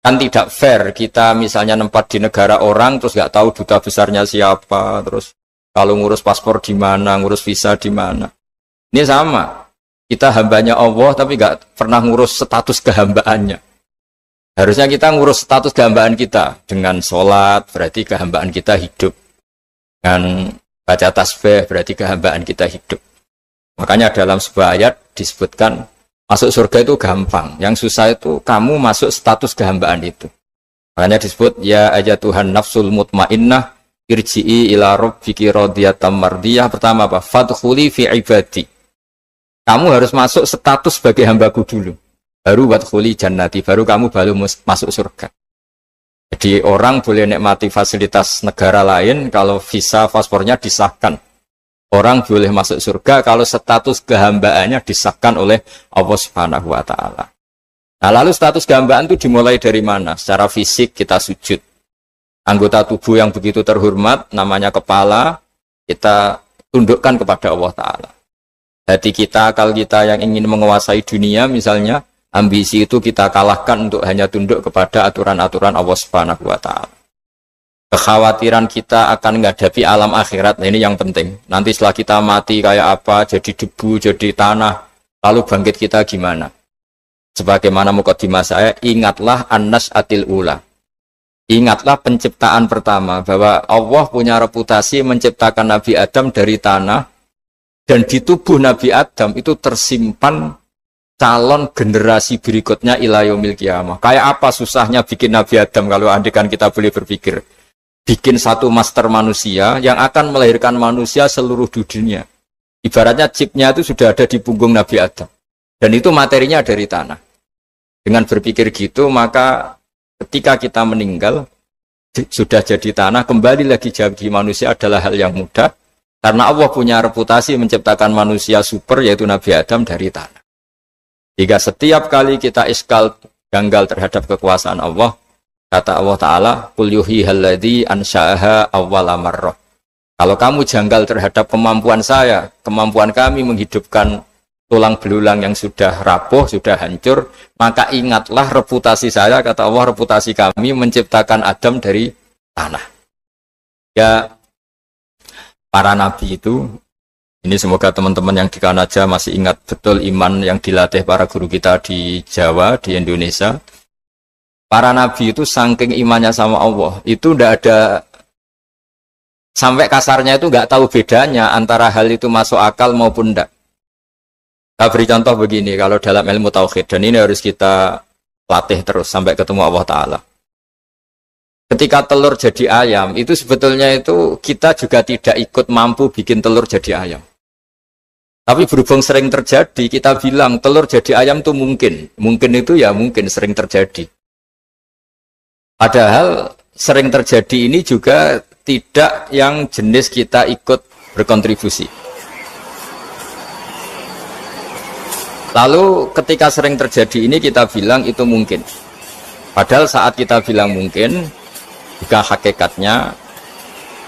Kan tidak fair kita misalnya nempat di negara orang terus nggak tahu duta besarnya siapa, terus kalau ngurus paspor di mana, ngurus visa di mana. Ini sama, kita hambanya Allah tapi nggak pernah ngurus status kehambaannya. Harusnya kita ngurus status kehambaan kita dengan sholat, berarti kehambaan kita hidup. Dengan baca tasbih berarti kehambaan kita hidup. Makanya dalam sebuah ayat disebutkan masuk surga itu gampang, yang susah itu kamu masuk status kehambaan itu. Makanya disebut ya aja Tuhan nafsul mutmainnah irji'i ila rabbiki radiyatan mardiyah. Pertama apa? Fadkhuli fi ibadi. Kamu harus masuk status sebagai hambaku dulu. Baru wadkhuli jannati, baru kamu baru masuk surga. Jadi orang boleh nikmati fasilitas negara lain kalau visa paspornya disahkan. Orang boleh masuk surga kalau status kehambaannya disahkan oleh Allah Subhanahu wa Ta'ala. Nah, lalu status kehambaan itu dimulai dari mana? Secara fisik kita sujud. Anggota tubuh yang begitu terhormat, namanya kepala, kita tundukkan kepada Allah Ta'ala. Hati kita, akal kita yang ingin menguasai dunia misalnya, ambisi itu kita kalahkan untuk hanya tunduk kepada aturan-aturan Allah Subhanahu wa Ta'ala. Kekhawatiran kita akan menghadapi alam akhirat, nah ini yang penting. Nanti setelah kita mati kayak apa, jadi debu, jadi tanah, lalu bangkit kita gimana? Sebagaimana mukadimah saya, ingatlah an-nas atil ula. Ingatlah penciptaan pertama, bahwa Allah punya reputasi menciptakan Nabi Adam dari tanah, dan di tubuh Nabi Adam itu tersimpan calon generasi berikutnya ila yaumil qiyamah. Kayak apa susahnya bikin Nabi Adam kalau andikan kita boleh berpikir. Bikin satu master manusia yang akan melahirkan manusia seluruh dunia. Ibaratnya chipnya itu sudah ada di punggung Nabi Adam. Dan itu materinya dari tanah. Dengan berpikir gitu, maka ketika kita meninggal, sudah jadi tanah, kembali lagi jadi manusia adalah hal yang mudah. Karena Allah punya reputasi menciptakan manusia super, yaitu Nabi Adam dari tanah. Jika setiap kali kita iskal janggal terhadap kekuasaan Allah, kata Allah Ta'ala, Qul yuhihal ladzi ansha'aha awwala marrah. Kalau kamu janggal terhadap kemampuan saya, kemampuan kami menghidupkan tulang belulang yang sudah rapuh, sudah hancur, maka ingatlah reputasi saya, kata Allah, reputasi kami menciptakan Adam dari tanah. Ya, para nabi itu Ini semoga teman-teman yang di Kanada masih ingat betul iman yang dilatih para guru kita di Jawa, di Indonesia. Para nabi itu saking imannya sama Allah, itu tidak ada, sampai kasarnya itu nggak tahu bedanya antara hal itu masuk akal maupun tidak. Saya beri contoh begini, kalau dalam ilmu tauhid, dan ini harus kita latih terus sampai ketemu Allah Ta'ala. Ketika telur jadi ayam, itu sebetulnya itu kita juga tidak ikut mampu bikin telur jadi ayam. Tapi berhubung sering terjadi, kita bilang telur jadi ayam itu mungkin. Mungkin itu ya mungkin sering terjadi. Padahal sering terjadi ini juga tidak yang jenis kita ikut berkontribusi. Lalu ketika sering terjadi ini kita bilang itu mungkin. Padahal saat kita bilang mungkin, jika hakikatnya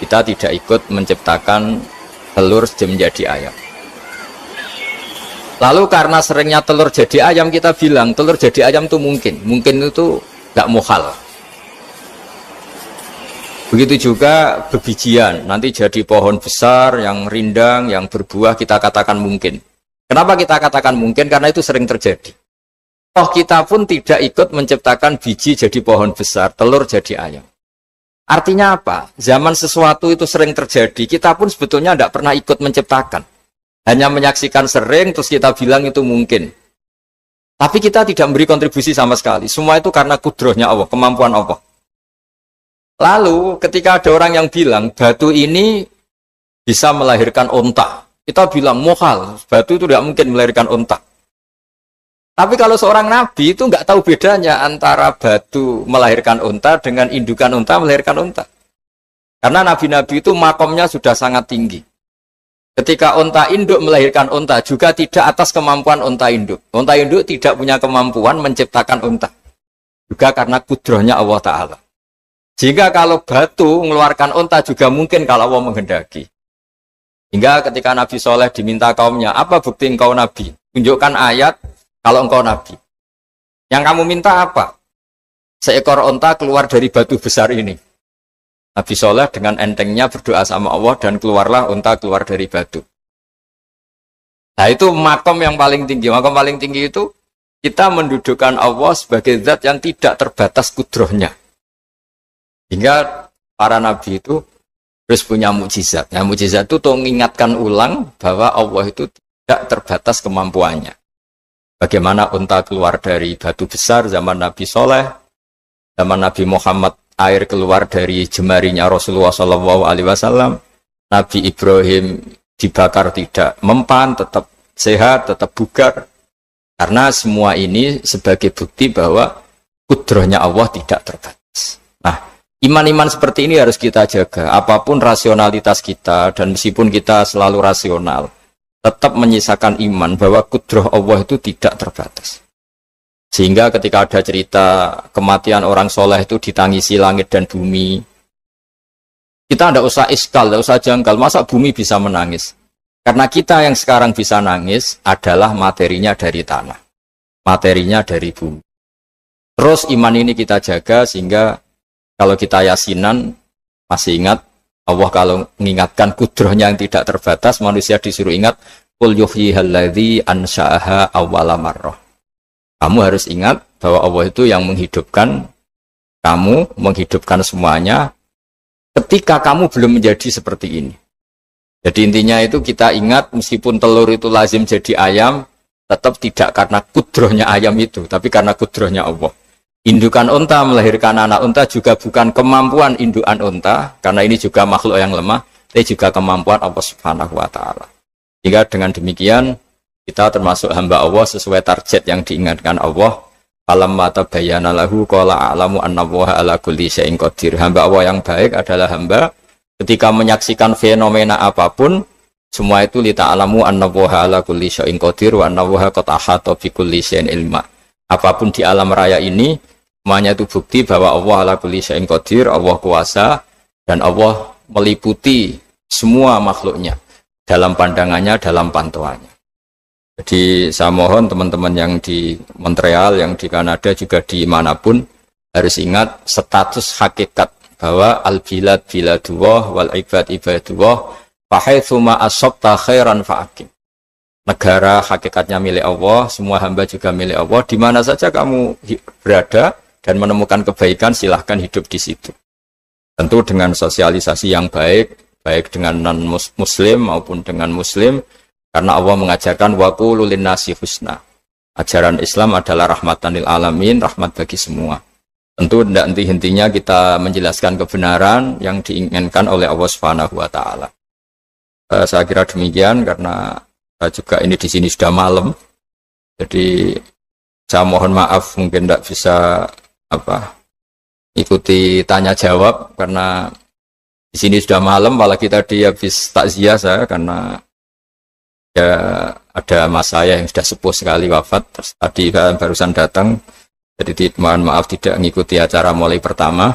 kita tidak ikut menciptakan telur menjadi ayam. Lalu karena seringnya telur jadi ayam, kita bilang telur jadi ayam itu mungkin. Mungkin itu tidak muhal. Begitu juga bebijian, nanti jadi pohon besar yang rindang, yang berbuah, kita katakan mungkin. Kenapa kita katakan mungkin? Karena itu sering terjadi. Toh kita pun tidak ikut menciptakan biji jadi pohon besar, telur jadi ayam. Artinya apa? Zaman sesuatu itu sering terjadi, kita pun sebetulnya tidak pernah ikut menciptakan. Hanya menyaksikan sering, terus kita bilang itu mungkin. Tapi kita tidak memberi kontribusi sama sekali. Semua itu karena kudrohnya Allah, kemampuan Allah. Lalu ketika ada orang yang bilang, batu ini bisa melahirkan unta. Kita bilang, muhal, batu itu tidak mungkin melahirkan unta. Tapi kalau seorang nabi itu nggak tahu bedanya antara batu melahirkan unta dengan indukan unta melahirkan unta. Karena nabi-nabi itu makomnya sudah sangat tinggi. Ketika unta induk melahirkan unta juga tidak atas kemampuan unta induk. Unta induk tidak punya kemampuan menciptakan unta. Juga karena kudrohnya Allah Ta'ala. Sehingga kalau batu mengeluarkan unta juga mungkin kalau Allah menghendaki. Hingga ketika Nabi Soleh diminta kaumnya, apa bukti engkau Nabi? Tunjukkan ayat kalau engkau Nabi. Yang kamu minta apa? Seekor unta keluar dari batu besar ini. Nabi Soleh dengan entengnya berdoa sama Allah dan keluarlah unta keluar dari batu. Nah itu makom yang paling tinggi. Makom paling tinggi itu kita mendudukkan Allah sebagai zat yang tidak terbatas kudrohnya. Hingga para nabi itu terus punya mukjizat. Nah mukjizat itu untuk mengingatkan ulang bahwa Allah itu tidak terbatas kemampuannya. Bagaimana unta keluar dari batu besar zaman Nabi Soleh, zaman Nabi Muhammad air keluar dari jemarinya Rasulullah SAW, Nabi Ibrahim dibakar tidak mempan, tetap sehat, tetap bugar. Karena semua ini sebagai bukti bahwa kudrohnya Allah tidak terbatas. Nah, iman-iman seperti ini harus kita jaga. Apapun rasionalitas kita, dan meskipun kita selalu rasional, tetap menyisakan iman bahwa kudroh Allah itu tidak terbatas. Sehingga ketika ada cerita kematian orang soleh itu ditangisi langit dan bumi, kita tidak usah iskal, tidak usah jangkal, masa bumi bisa menangis? Karena kita yang sekarang bisa nangis adalah materinya dari tanah, materinya dari bumi. Terus iman ini kita jaga sehingga kalau kita yasinan, masih ingat, Allah kalau mengingatkan kudrohnya yang tidak terbatas, manusia disuruh ingat, Qul yuhyihal ansha'aha awwala marrah. Kamu harus ingat bahwa Allah itu yang menghidupkan kamu, menghidupkan semuanya ketika kamu belum menjadi seperti ini. Jadi intinya itu kita ingat meskipun telur itu lazim jadi ayam, tetap tidak karena kudrohnya ayam itu, tapi karena kudrohnya Allah. Indukan unta melahirkan anak unta juga bukan kemampuan indukan unta, karena ini juga makhluk yang lemah, tapi juga kemampuan Allah Subhanahu wa Ta'ala. Jika dengan demikian kita termasuk hamba Allah sesuai target yang diingatkan Allah. Falamma tabayyana lahu qala a'lamu annallaha ala kulli syai'in qadir. Hamba Allah yang baik adalah hamba ketika menyaksikan fenomena apapun, semua itu li ta'lamu annallaha ala kulli syai'in qadir wa annallaha qad ahata bi kulli syai'in ilma. Apapun di alam raya ini, semuanya itu bukti bahwa Allah ala kulli syai'in qadir, Allah kuasa dan Allah meliputi semua makhluknya dalam pandangannya, dalam pantauannya. Jadi saya mohon teman-teman yang di Montreal, yang di Kanada, juga di manapun harus ingat status hakikat bahwa al-bilad biladullah wal ibad ibadullah, Fahaitsu ma asabta khairan fa'akim. Negara hakikatnya milik Allah, semua hamba juga milik Allah. Di mana saja kamu berada dan menemukan kebaikan, silahkan hidup di situ. Tentu dengan sosialisasi yang baik, baik dengan non-muslim maupun dengan muslim, karena Allah mengajarkan waqulu linnasi husna. Ajaran Islam adalah rahmatan lil alamin, rahmat bagi semua. Tentu tidak henti-hentinya kita menjelaskan kebenaran yang diinginkan oleh Allah Subhanahu wa taala. Saya kira demikian karena juga ini di sini sudah malam. Jadi saya mohon maaf mungkin tidak bisa ikuti tanya jawab karena di sini sudah malam, apalagi tadi habis takziah saya karena ya ada mas saya yang sudah sepuh sekali wafat. Terus tadi barusan datang. Jadi mohon maaf tidak mengikuti acara mulai pertama.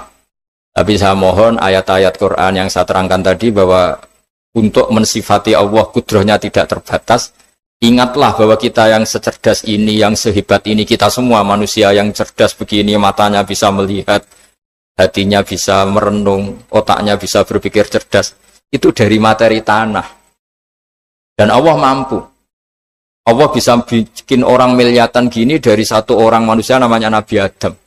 Tapi saya mohon ayat-ayat Quran yang saya terangkan tadi bahwa untuk mensifati Allah kudrohnya tidak terbatas. Ingatlah bahwa kita yang secerdas ini, yang sehebat ini, kita semua manusia yang cerdas begini, matanya bisa melihat, hatinya bisa merenung, otaknya bisa berpikir cerdas. Itu dari materi tanah. Dan Allah mampu. Allah bisa bikin orang miliatan gini dari satu orang manusia namanya Nabi Adam.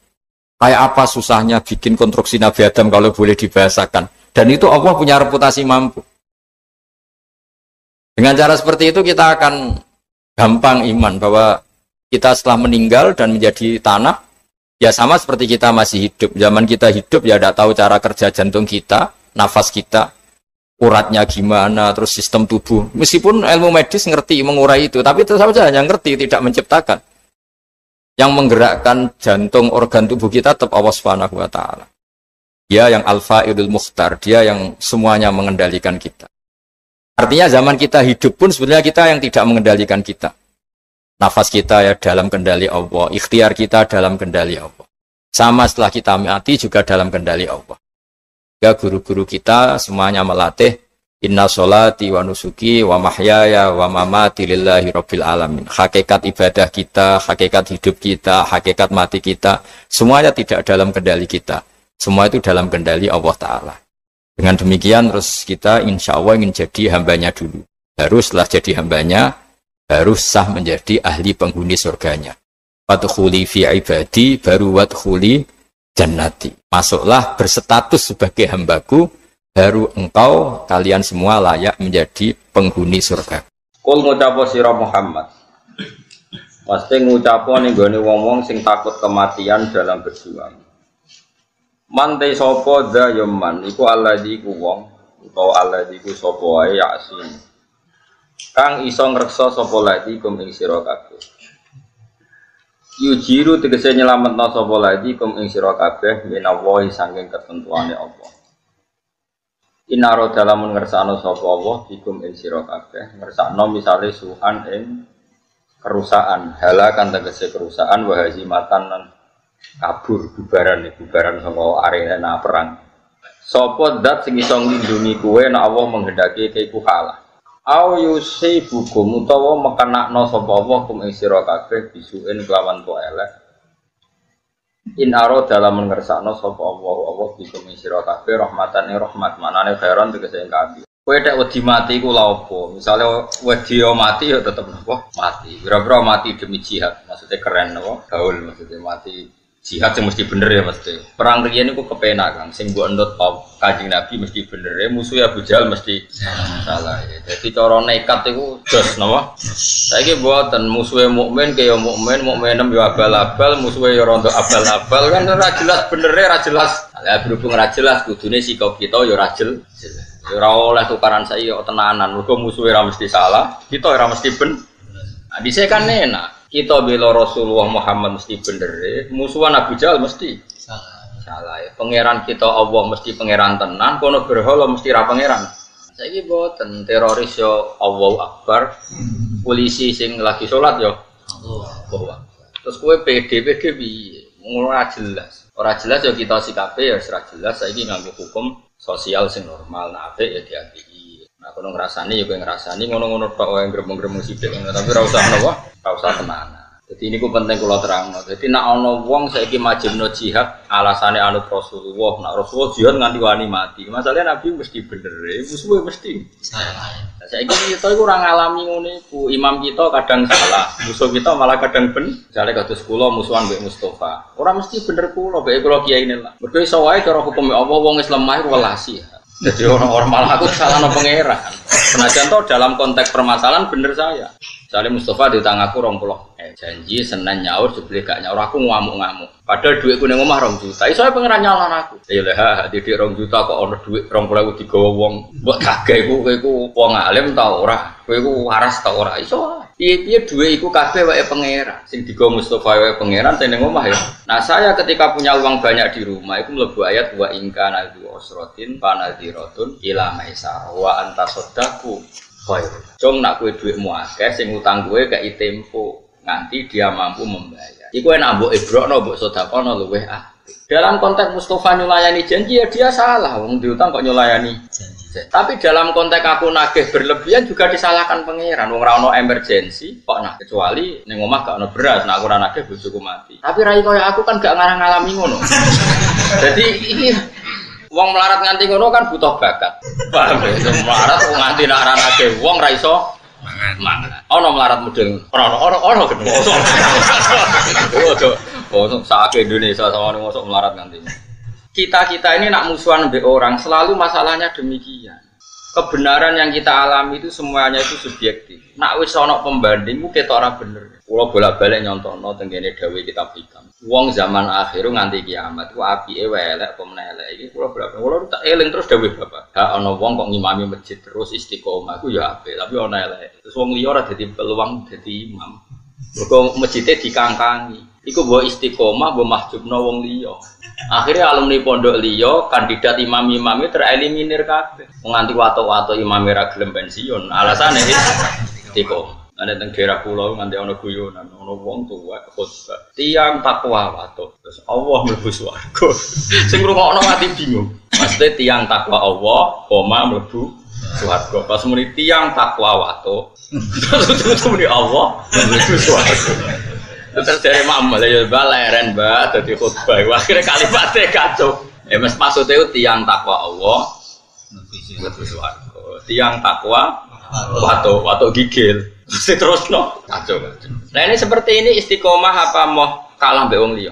Kayak apa susahnya bikin konstruksi Nabi Adam kalau boleh dibahasakan. Dan itu Allah punya reputasi mampu. Dengan cara seperti itu kita akan gampang iman bahwa kita setelah meninggal dan menjadi tanah, ya sama seperti kita masih hidup. Zaman kita hidup ya tidak tahu cara kerja jantung kita, nafas kita, uratnya gimana, terus sistem tubuh. Meskipun ilmu medis ngerti mengurai itu, tapi tetap saja hanya ngerti, tidak menciptakan. Yang menggerakkan jantung, organ tubuh kita tetap Allah Subhanahu wa taala. Dia yang Al-Fa'idul Mukhtar, dia yang semuanya mengendalikan kita. Artinya zaman kita hidup pun sebenarnya kita yang tidak mengendalikan kita. Nafas kita ya dalam kendali Allah, ikhtiar kita dalam kendali Allah. Sama setelah kita mati juga dalam kendali Allah. Ya guru-guru kita semuanya melatih inna sholati wa nusuki wa mahyaya wa mamati lillahi rabbil alamin. Hakikat ibadah kita, hakikat hidup kita, hakikat mati kita, semuanya tidak dalam kendali kita. Semua itu dalam kendali Allah Ta'ala. Dengan demikian terus kita insya Allah ingin jadi hambanya dulu. Baru setelah jadi hambanya, baru sah menjadi ahli penghuni surganya. Wadkhuli fi ibadi, baru wadkhuli jannati. Masuklah berstatus sebagai hambaku, baru engkau kalian semua layak menjadi penghuni surga. Kul ngucapo sira Muhammad. Pasti ngucapo ning gone wong-wong sing takut kematian dalam berjuang. Mantai sapa dza yaman iku alladzi ku wong utawa alladzi ku sapa wae yasin. Kang iso ngreksa sapa lagi kum ing sira kabeh. Yujiru tegese nyelametna sapa lagi kum ing sira kabeh minallahi saking ketentuane Allah. Inaro dalam ngersakno sapa Allah dikum ing sira kabeh, ngersakno misale suhan ing kerusakan, halakan tegese kerusakan wa hazimatan lan kabur bubaran saka arena perang. Sapa zat sing iso nglindungi kowe nek Allah menghendaki kowe kalah. Au yusibukum utawa mekenakno sapa Allah kum ing sira kabeh bisuin kelawan to elek. In aro dalam ngersakno sapa Allah bikum ing sira kabeh rahmatan ing rahmat manane khairon tegese ing kabeh. Kowe nek wedi mati iku lha opo? Misale wedi mati ya tetep napa? Mati. Kira-kira mati demi jihad, maksudnya keren napa? Gaul maksudnya mati jihad sing mesti bener ya mesti. Perang riyen niku kepenak Kang, sing mbok endut Kanjeng Nabi mesti bener ya, musuh Abu Jahal mesti salah ya. Jadi cara nekat iku jos napa? Saiki mboten musuhe mukmin kaya mukmin, mukminem yo abal-abal, musuhe yo rontok abal-abal kan ora jelas bener ora jelas. Lah berhubung ora jelas kudune sikap kita yo ora jelas. Ora oleh tukaran saiki yo tenanan, mergo musuhe ora mesti salah, kita ora mesti ben. Nah, dhisik kan enak. Kita bela Rasulullah Muhammad mesti bener, musuhan Abu Jahal mesti salah ya. Pangeran kita Allah mesti pangeran tenan, kono berhala mesti ra pangeran. Saiki boten teroris yo Allahu Akbar. Polisi sing lagi salat yo Allah. Terus kowe PD piye? Ora jelas. Ora jelas yo kita sikape ya ora jelas. Saiki nganggo hukum sosial sing normal, nah apik ya diapiki. Nah, kono ngrasani ya kowe ngrasani ngono-ngono tok wae gremeng-gremeng sithik, tapi ora usah napa? Ora usah tenanan. Jadi ini ku penting kula terangno. Jadi nak ana wong saiki majibno jihad alasane anut Rasulullah, nak Rasulullah jihad nganti wani mati. Masalahnya Nabi mesti bener, musuhe mesti. Saiki kita iku ora ngalami ngono iku. Imam kita kadang salah, musuh kita malah kadang bener. Jare kados kula musuhan mbek Mustofa. Ora mesti bener kula, mbek kula kiyaine lah. Mergo iso wae cara hukum Allah wong wis lemah iku welasi. Jadi orang-orang malah aku salahno pangeran. Senajan to dalam konteks permasalahan bener saya. Misalnya Mustafa diutang aku 20, janji Senin nyaur jebule gak nyaur aku ngamuk-ngamuk. Padahal duitku ning omah 2 juta. Iso pangeran nyalahno aku. Ya lha didik 2 juta kok ana duit 20.000 digawa wong. Mbok kagek kowe iku wong alim ta ora? Kowe iku waras ta ora? Iso. Piye-piye duit iku kabeh wae pangeran. Sing digawa Mustafa wae pangeran teng ning omah ya. Nah, saya ketika punya uang banyak di rumah itu mlebu ayat wa ingkana du usratin panadiratun ila maisar wa antasaddaku khair. Jong nak kowe dhuwitmu akeh sing utang kowe gak tempo nganti dia mampu membayar. Iku enak mbok ibrokno mbok sedekahno luweh apik. Dalam konteks Mustafa nyulayani janji ya dia salah wong diutang kok nyulayani janji. Tapi dalam konteks aku nagih berlebihan juga disalahkan pangeran. Wong ora ono emergency kok nah kecuali ning omah gak ono beras, nah aku ora nagih bojoku mati. Tapi rai koyo aku kan gak ngalami ngono. Jadi iki wong melarat nganti ngono kan butuh bakat. Paham ya? Melarat wong nganti nak ora nagih wong ra iso mangan. Ono melarat model. Ono ketemu. Oh, sak Indonesia sama ngosok melarat nganti. Kita ini nak musuhan mbek orang selalu masalahnya demikian. Kebenaran yang kita alami itu semuanya itu subjektif. Nak wis ana pembanding ku ketok ora bener. Kula bolak-balik nyontono teng kene dawuh kitab hikam. Wong zaman akhir nganti kiamat ku apike wae elek apa meneh elek iki kula bolak-balik. Kula tak eling terus dawuh Bapak. Ha ana wong kok ngimami masjid terus istiqomah ku ya apik, tapi ana elek. Terus wong liya ora dadi peluang dadi imam. Mergo masjide dikangkangi. Iku mbok istiqomah mbok mahjubno wong liya. Akhirnya alumni pondok liya kandidat imam-imame tereliminir kabeh. Nganti watuk-watuk imame ra gelem pensiun. Alasane istiqomah. Ana teng daerah kula nganti ana guyonan, ana wong tuwa khotbah. Tiang takwa watuk. Terus Allah mlebu swarga. Sing ngrungokno mati bingung. Maksudnya tiang takwa Allah, koma mlebu swarga. Pas muni tiang takwa watuk. Terus muni Allah mlebu swarga. Terus dari mama ya baleren mbak jadi khutbah akhirnya kalimatnya kacau mas maksudnya itu tiang takwa Allah lebih suaraku tiang takwa watuk gigil terus no kacau. Nah ini seperti ini istiqomah apa mau kalah mbak wong liya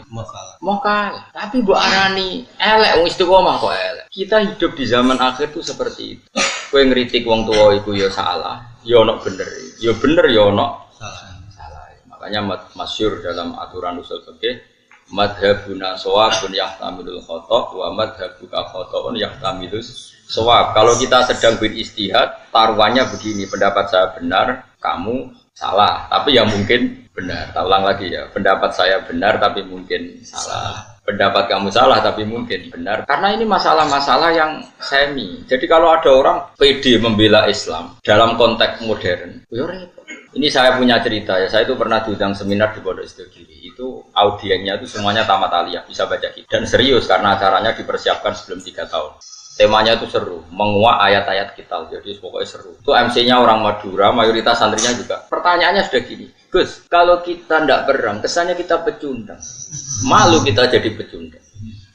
mau kalah tapi bu arani elek wong istiqomah kok elek. Kita hidup di zaman akhir tuh seperti itu. Kowe ngritik wong tua iku ya salah ya ono bener ya ono makanya masyhur dalam aturan usul fikih madhabuna shawabun yahtamilul khata' wa madhabuka khata'un yahtamilus shawab. Kalau kita sedang beristihad taruhannya begini, pendapat saya benar kamu salah tapi ya mungkin benar. Tak ulang lagi ya, pendapat saya benar tapi mungkin salah, pendapat kamu salah tapi mungkin benar. Karena ini masalah-masalah yang semi. Jadi kalau ada orang PD membela Islam dalam konteks modern ya repot. Ini saya punya cerita ya, saya itu pernah diundang seminar di Pondok Sidogiri. Itu audiennya itu semuanya tamat aliyah, bisa baca kitab. Dan serius karena acaranya dipersiapkan sebelum 3 tahun. Temanya itu seru, menguak ayat-ayat kitab. Jadi pokoknya seru. Itu MC-nya orang Madura, mayoritas santrinya juga. Pertanyaannya sudah gini, Gus, kalau kita tidak perang, kesannya kita pecundang. Malu kita jadi pecundang.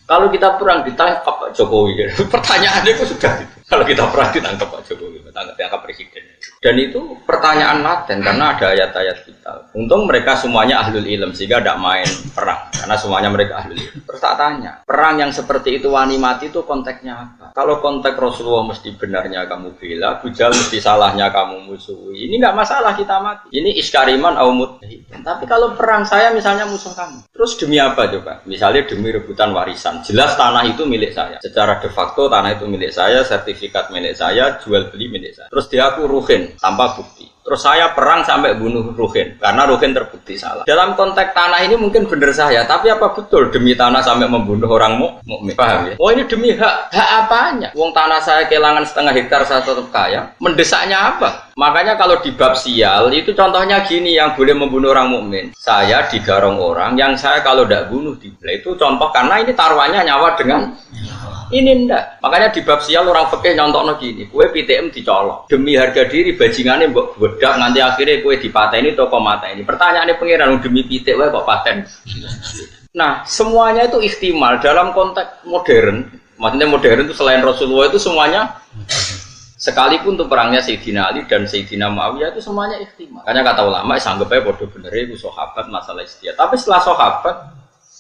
Kalau kita perang ditangkap Pak Jokowi. Pertanyaannya itu sudah gitu. Kalau kita perang ditangkap Pak Jokowi, ditangkap presiden. Dan itu pertanyaan laten karena ada ayat-ayat kita. Untung mereka semuanya ahlul ilm sehingga tidak main perang karena semuanya mereka ahlul ilm. Terus tak tanya, perang yang seperti itu wani mati itu konteksnya apa? Kalau konteks Rasulullah mesti benarnya kamu bela, Bujal mesti salahnya kamu musuhi. Ini nggak masalah kita mati. Ini iskariman aumut. Tapi kalau perang saya misalnya musuh kamu, terus demi apa coba? Misalnya demi rebutan warisan. Jelas tanah itu milik saya. Secara de facto tanah itu milik saya, sertifikat milik saya, jual beli milik saya. Terus dia aku ruhin tanpa bukti. Terus saya perang sampai bunuh Ruhin karena Ruhin terbukti salah. Dalam konteks tanah ini mungkin benar saya, tapi apa betul demi tanah sampai membunuh orang mukmin? Paham ya? Oh ini demi hak apanya? Wong tanah saya kehilangan 0,5 hektar saya tetap kaya. Mendesaknya apa? Makanya kalau di bab sial itu contohnya gini yang boleh membunuh orang mukmin. Saya digarong orang yang saya kalau tidak bunuh dibelah itu contoh karena ini taruhannya nyawa dengan Ini ndak. Makanya di bab sial orang fikih nyontokno gini, kowe PTM dicolok. Demi harga diri bajingane mbok bedak nganti akhirnya kowe dipateni toko mata ini. Pertanyaannya pangeran demi pitik wae kok paten. Nah, semuanya itu ihtimal dalam konteks modern. Maksudnya modern itu selain Rasulullah itu semuanya sekalipun untuk perangnya Sayyidina Ali dan Sayyidina Muawiyah itu semuanya ihtimal. Makanya kata ulama sanggup aja bodoh bener itu sahabat masalah istihad. Tapi setelah sahabat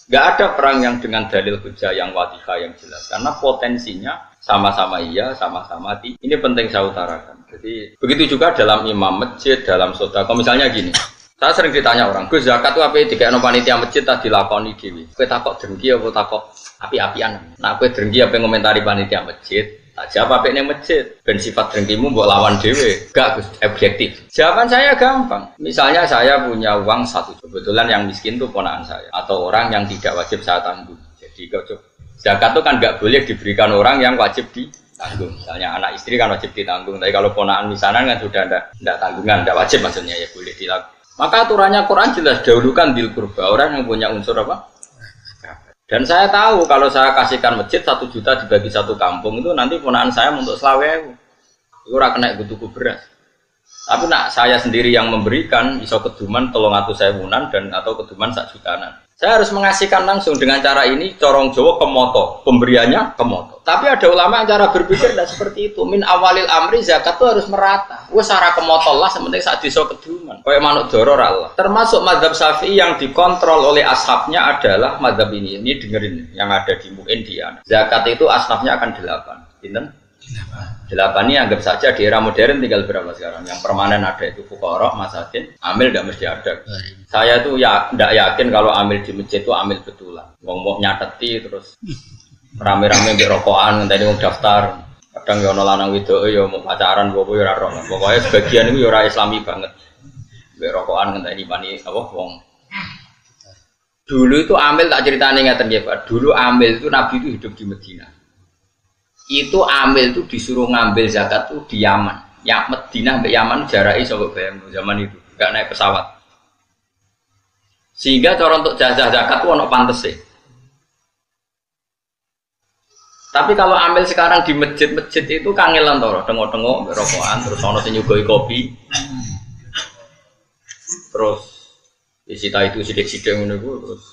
nggak ada perang yang dengan dalil hujah yang wadihah yang jelas karena potensinya sama-sama iya, sama-sama tidak. Ini penting saya utarakan. Jadi begitu juga dalam imam masjid, dalam sedekah. Misalnya gini, saya sering ditanya orang, Gus zakat itu apa? Dikasih panitia masjid tak dilakoni dewi. Kue takut dengki apa takut api-apian? Nah, kue dengki apa ngomentari panitia masjid? Tak jawab apa ini masjid. Ben sifat dengkimu buat lawan dewi. Gak Gus, objektif. Jawaban saya gampang. Misalnya saya punya uang 1 juta. Kebetulan yang miskin itu ponakan saya atau orang yang tidak wajib saya tanggung. Jadi zakat itu kan nggak boleh diberikan orang yang wajib ditanggung. Misalnya anak istri kan wajib ditanggung. Tapi kalau ponakan misalnya kan sudah tidak tanggungan, tidak wajib maksudnya ya boleh dilakukan. Maka aturannya Quran jelas dahulukan bil qurba, orang yang punya unsur apa? Dan saya tahu kalau saya kasihkan masjid 1 juta dibagi 1 kampung itu nanti ponakan saya untuk selawewu. Itu ora kena tuku beras. Tapi nak saya sendiri yang memberikan iso keduman 300.000-an dan atau keduman 1 jutaan. Saya harus mengasihkan langsung dengan cara ini corong Jawa kemoto, pemberiannya kemoto. Tapi ada ulama yang cara berpikir tidak seperti itu. Min awalil amri zakat itu harus merata. Wes cara kemoto lah sementing saat diso keduman. Kayak manuk doror Allah. Termasuk mazhab Syafi'i yang dikontrol oleh ashabnya adalah mazhab ini. Ini dengerin yang ada di Mu'in dia. Zakat itu ashabnya akan 8. Pinten? 8 ini anggap saja di era modern tinggal berapa sekarang? Yang permanen ada itu fuqara, masakin, amil tidak mesti ada. Saya tuh ya tidak yakin kalau amil di masjid itu amil betulan. Wong mau nyateti terus rame-rame mbek rokokan tadi mau daftar. Kadang yo ana lanang wedok yo mau pacaran bopo yo ora roh. Pokoke sebagian itu yo ora islami banget. Mbek rokokan ngenteni pani apa wong. Dulu itu amil tak ceritane ngaten nggih Pak. Dulu amil itu Nabi itu hidup di Madinah. Itu amil itu disuruh ngambil zakat tuh di Yaman. Ya Madinah sampai Yaman jaraknya sampai bayang zaman itu, enggak naik pesawat. Sehingga cara untuk jajah zakat tuh ono pantes sih. Tapi kalau ambil sekarang di masjid-masjid itu kangelan toro, tengok-tengok rokokan terus ono sing nyugoi kopi. Terus disita itu sidik-sidik ngono terus.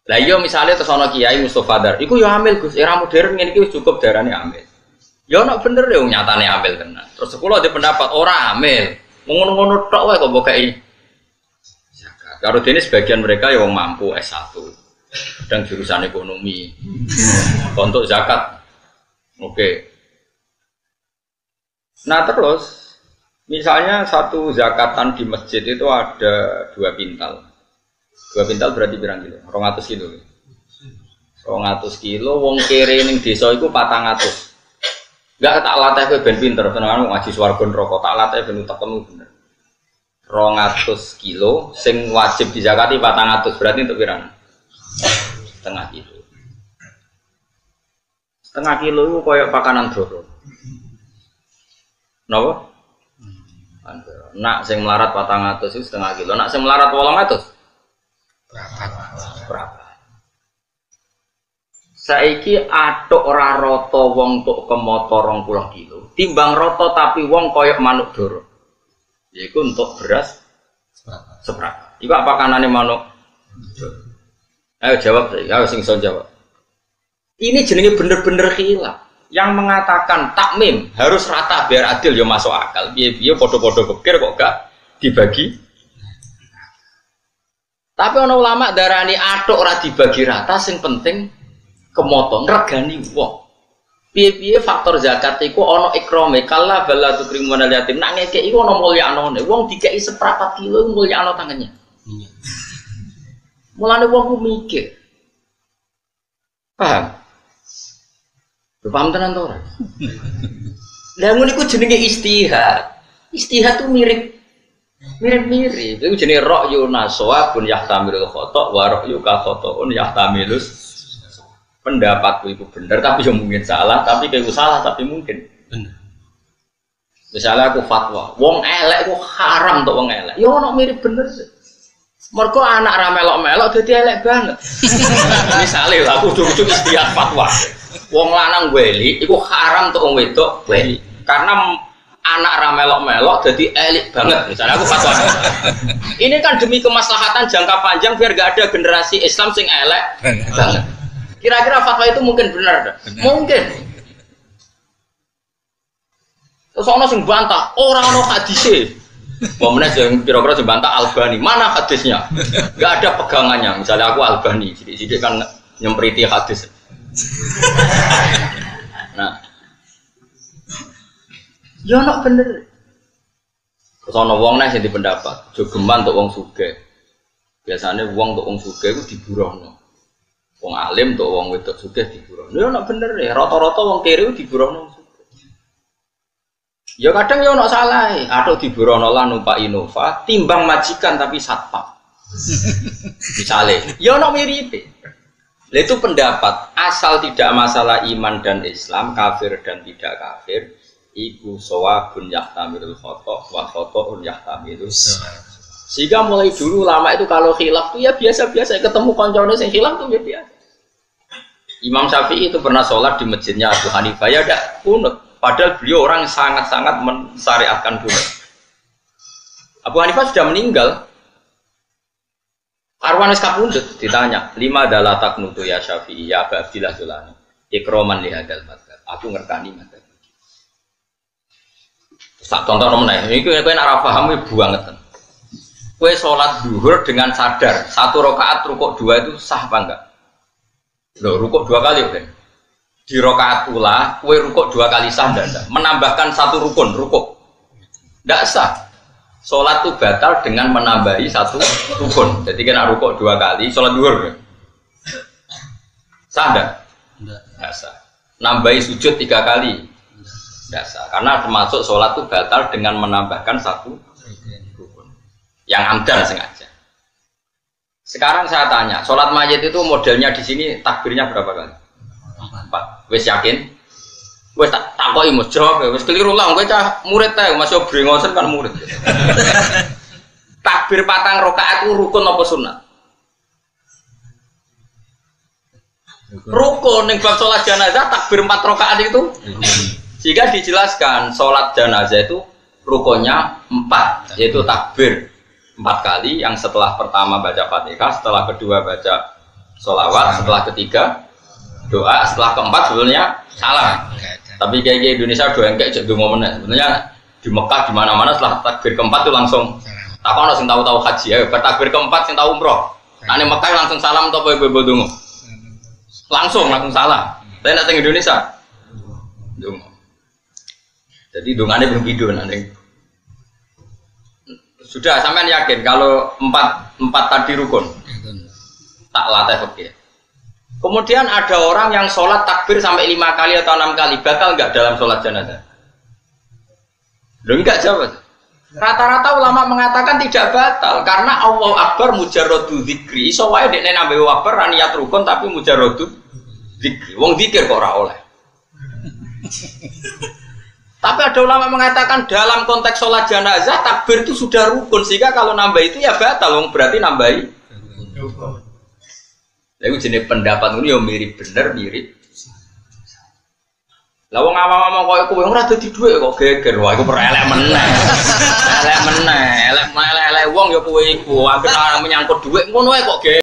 Lah iya misalnya terus ana kiai Mustofa Dar, iku yo amil Gus, era modern ngene iki cukup darane amil. Ya ana bener yo nyatane amil tenan. Terus kula ada pendapat ora amil. Ngono-ngono tok wae kok mbokeki. Zakat. Karo dene sebagian mereka ya wong mampu S1. Kadang jurusan ekonomi. Untuk zakat. Oke. Nah terus misalnya satu zakatan di masjid itu ada 2 pintal. 2 pintal berarti berapa kilo? 200 kilo. 200 kilo, wong kere ning desa iku 400. Enggak tak latih kowe ben pinter, tenan ngaji swarga neraka tak latih ben utekmu bener. 200 kilo sing wajib dizakati 400 berarti untuk pirang? Setengah kilo. Setengah kilo itu koyo pakanan doro. Napa? Nak sing melarat 400 itu setengah kilo, nak sing melarat 800 berapa? Saiki atok ora rata wong tok kemotor 20 kilo. Timbang rata tapi wong koyok manuk doro. Yaiku untuk beras seberapa? Iku apa kanane manuk? Ayo jawab saya, ayo sing iso jawab. Ini jenenge bener-bener khilaf. Yang mengatakan takmim harus rata biar adil ya masuk akal. Piye-piye padha-padha pikir kok gak dibagi. Tapi ana ulama darani atok ora dibagi rata sing penting kemoto ngregani wong. Piye-piye faktor zakat iku ana ikrame kala bala tukrimun yatim. Nak ngekeki iku ana mulyanane. Wong dikeki seprapat kilo mulyano tangannya. Iya. Mulane wong ku mikir. Paham? Paham tenan to ora? Lah ngono iku jenenge istihad. Istihad tuh mirip. Itu jenis ra'yu naswabun yahtamilul khata' wa ra'yu ka khata'un yahtamilus. Pendapatku itu benar tapi yang mungkin salah, tapi kayak salah tapi mungkin benar. Misalnya aku fatwa, wong elek itu haram untuk wong elek. Ya ono mirip bener sih. Mergo anak ra melok-melok dadi elek banget. Misale aku ujug-ujug istihad fatwa. Wong lanang weli iku haram untuk wong wedok weli. Karena anak ra melok-melok dadi elek banget. Misalnya aku fatwa. Ini kan demi kemaslahatan jangka panjang biar gak ada generasi Islam sing elek banget. Kira-kira fatwa itu mungkin benar enggak? Mungkin. Terus ana sing bantah, ora ono hadise. Momennya yang kira-kira dibantah Albani, mana hadisnya? Gak ada pegangannya. Misalnya aku Albani, sidik-sidik kan nyempriti hadis. Nah, ya nak bener. Terus ana wong nek sing pendapat, jogeman untuk wong sugih. Biasanya wong untuk wong sugih itu diburohno. Wong alim untuk wong wedok sugih diburohno. Ya nak bener ya, rata-rata wong kiri diburohno. Ya kadang ya ono salah, atau diburono lah numpak Innova, timbang majikan tapi satpam. Misalnya, ya ono mirip. Lah itu pendapat asal tidak masalah iman dan Islam, kafir dan tidak kafir, iku sawabun yahtamilul khata' wa khata'un yahtamilul. Sehingga mulai dulu lama itu kalau khilaf itu ya biasa-biasa, ketemu koncone sing khilaf itu ya biasa. Imam Syafi'i itu pernah sholat di masjidnya Abu Hanifah ya ada kunut. Padahal beliau orang sangat-sangat mensyariatkan kunut. Abu Hanifah sudah meninggal. Arwan wis kapundhut ditanya, "Lima adalah taknutu ya Syafi'i ya Abu Abdillah Sulani." Ikroman li hadzal madzhab. Aku ngertani madzhab. Sak contoh meneh, iki kowe nek ora paham iki banget. Kowe salat zuhur dengan sadar, 1 rakaat rukuk 2 itu sah apa enggak? Loh, rukuk 2 kali kan? Di rakaat ula, kue rukuk 2 kali sah ndak? Menambahkan 1 rukun rukuk, ndak sah. Sholat itu batal dengan menambahi 1 rukun. Jadi kena rukuk 2 kali, sholat duhur, sah ndak? Ndak sah. Nambahi sujud 3 kali, ndak sah. Karena termasuk sholat itu batal dengan menambahkan 1 rukun. Yang amdan sengaja. Sekarang saya tanya, sholat mayit itu modelnya di sini takbirnya berapa kali? 4. Wes yakin? Wes tak takoki Mas jawab, wes keliru lah, kowe cah murid ta, masih brengosen kan murid. Takbir 4 rakaat itu rukun apa sunat? Rukun ning bab salat jenazah takbir 4 rakaat itu. Sehingga dijelaskan salat jenazah itu rukunnya 4, yaitu takbir 4 kali, yang setelah pertama baca Fatihah, setelah kedua baca sholawat, setelah ketiga doa, setelah keempat sebetulnya salam. Tapi kayak Indonesia doa yang kayak jadi momennya. Sebenarnya di Mekah di mana-mana setelah takbir keempat itu langsung. Tak ono sing tahu-tahu haji ya, bertakbir keempat sing tahu umroh. Nah di Mekah langsung salam atau apa ibu dongo? Langsung salam. Tapi nak teng Indonesia dongo. Jadi dongane belum video nanti. Sudah sampean yakin kalau empat tadi rukun? Tak latih oke. Kemudian ada orang yang sholat takbir sampai 5 kali atau 6 kali, batal enggak dalam sholat jenazah? Loh enggak jawab. Rata-rata ulama mengatakan tidak batal karena Allahu Akbar mujarradu dzikri. Iso wae dekne nambe Akbar ra niat rukun tapi mujarradu dzikri. Wong zikir kok ora oleh. Tapi ada ulama mengatakan dalam konteks sholat jenazah takbir itu sudah rukun, sehingga kalau nambah itu ya batal, wong berarti nambahi rukun. Lalu jenis pendapat ini yang mirip bener mirip. Lah wong awam-awam kok kowe ora dadi dhuwit kok geger. Wah iku perelek meneh. Elek meneh, elek wong ya kowe iku. Aku menyangkut dhuwit ngono ae kok geger.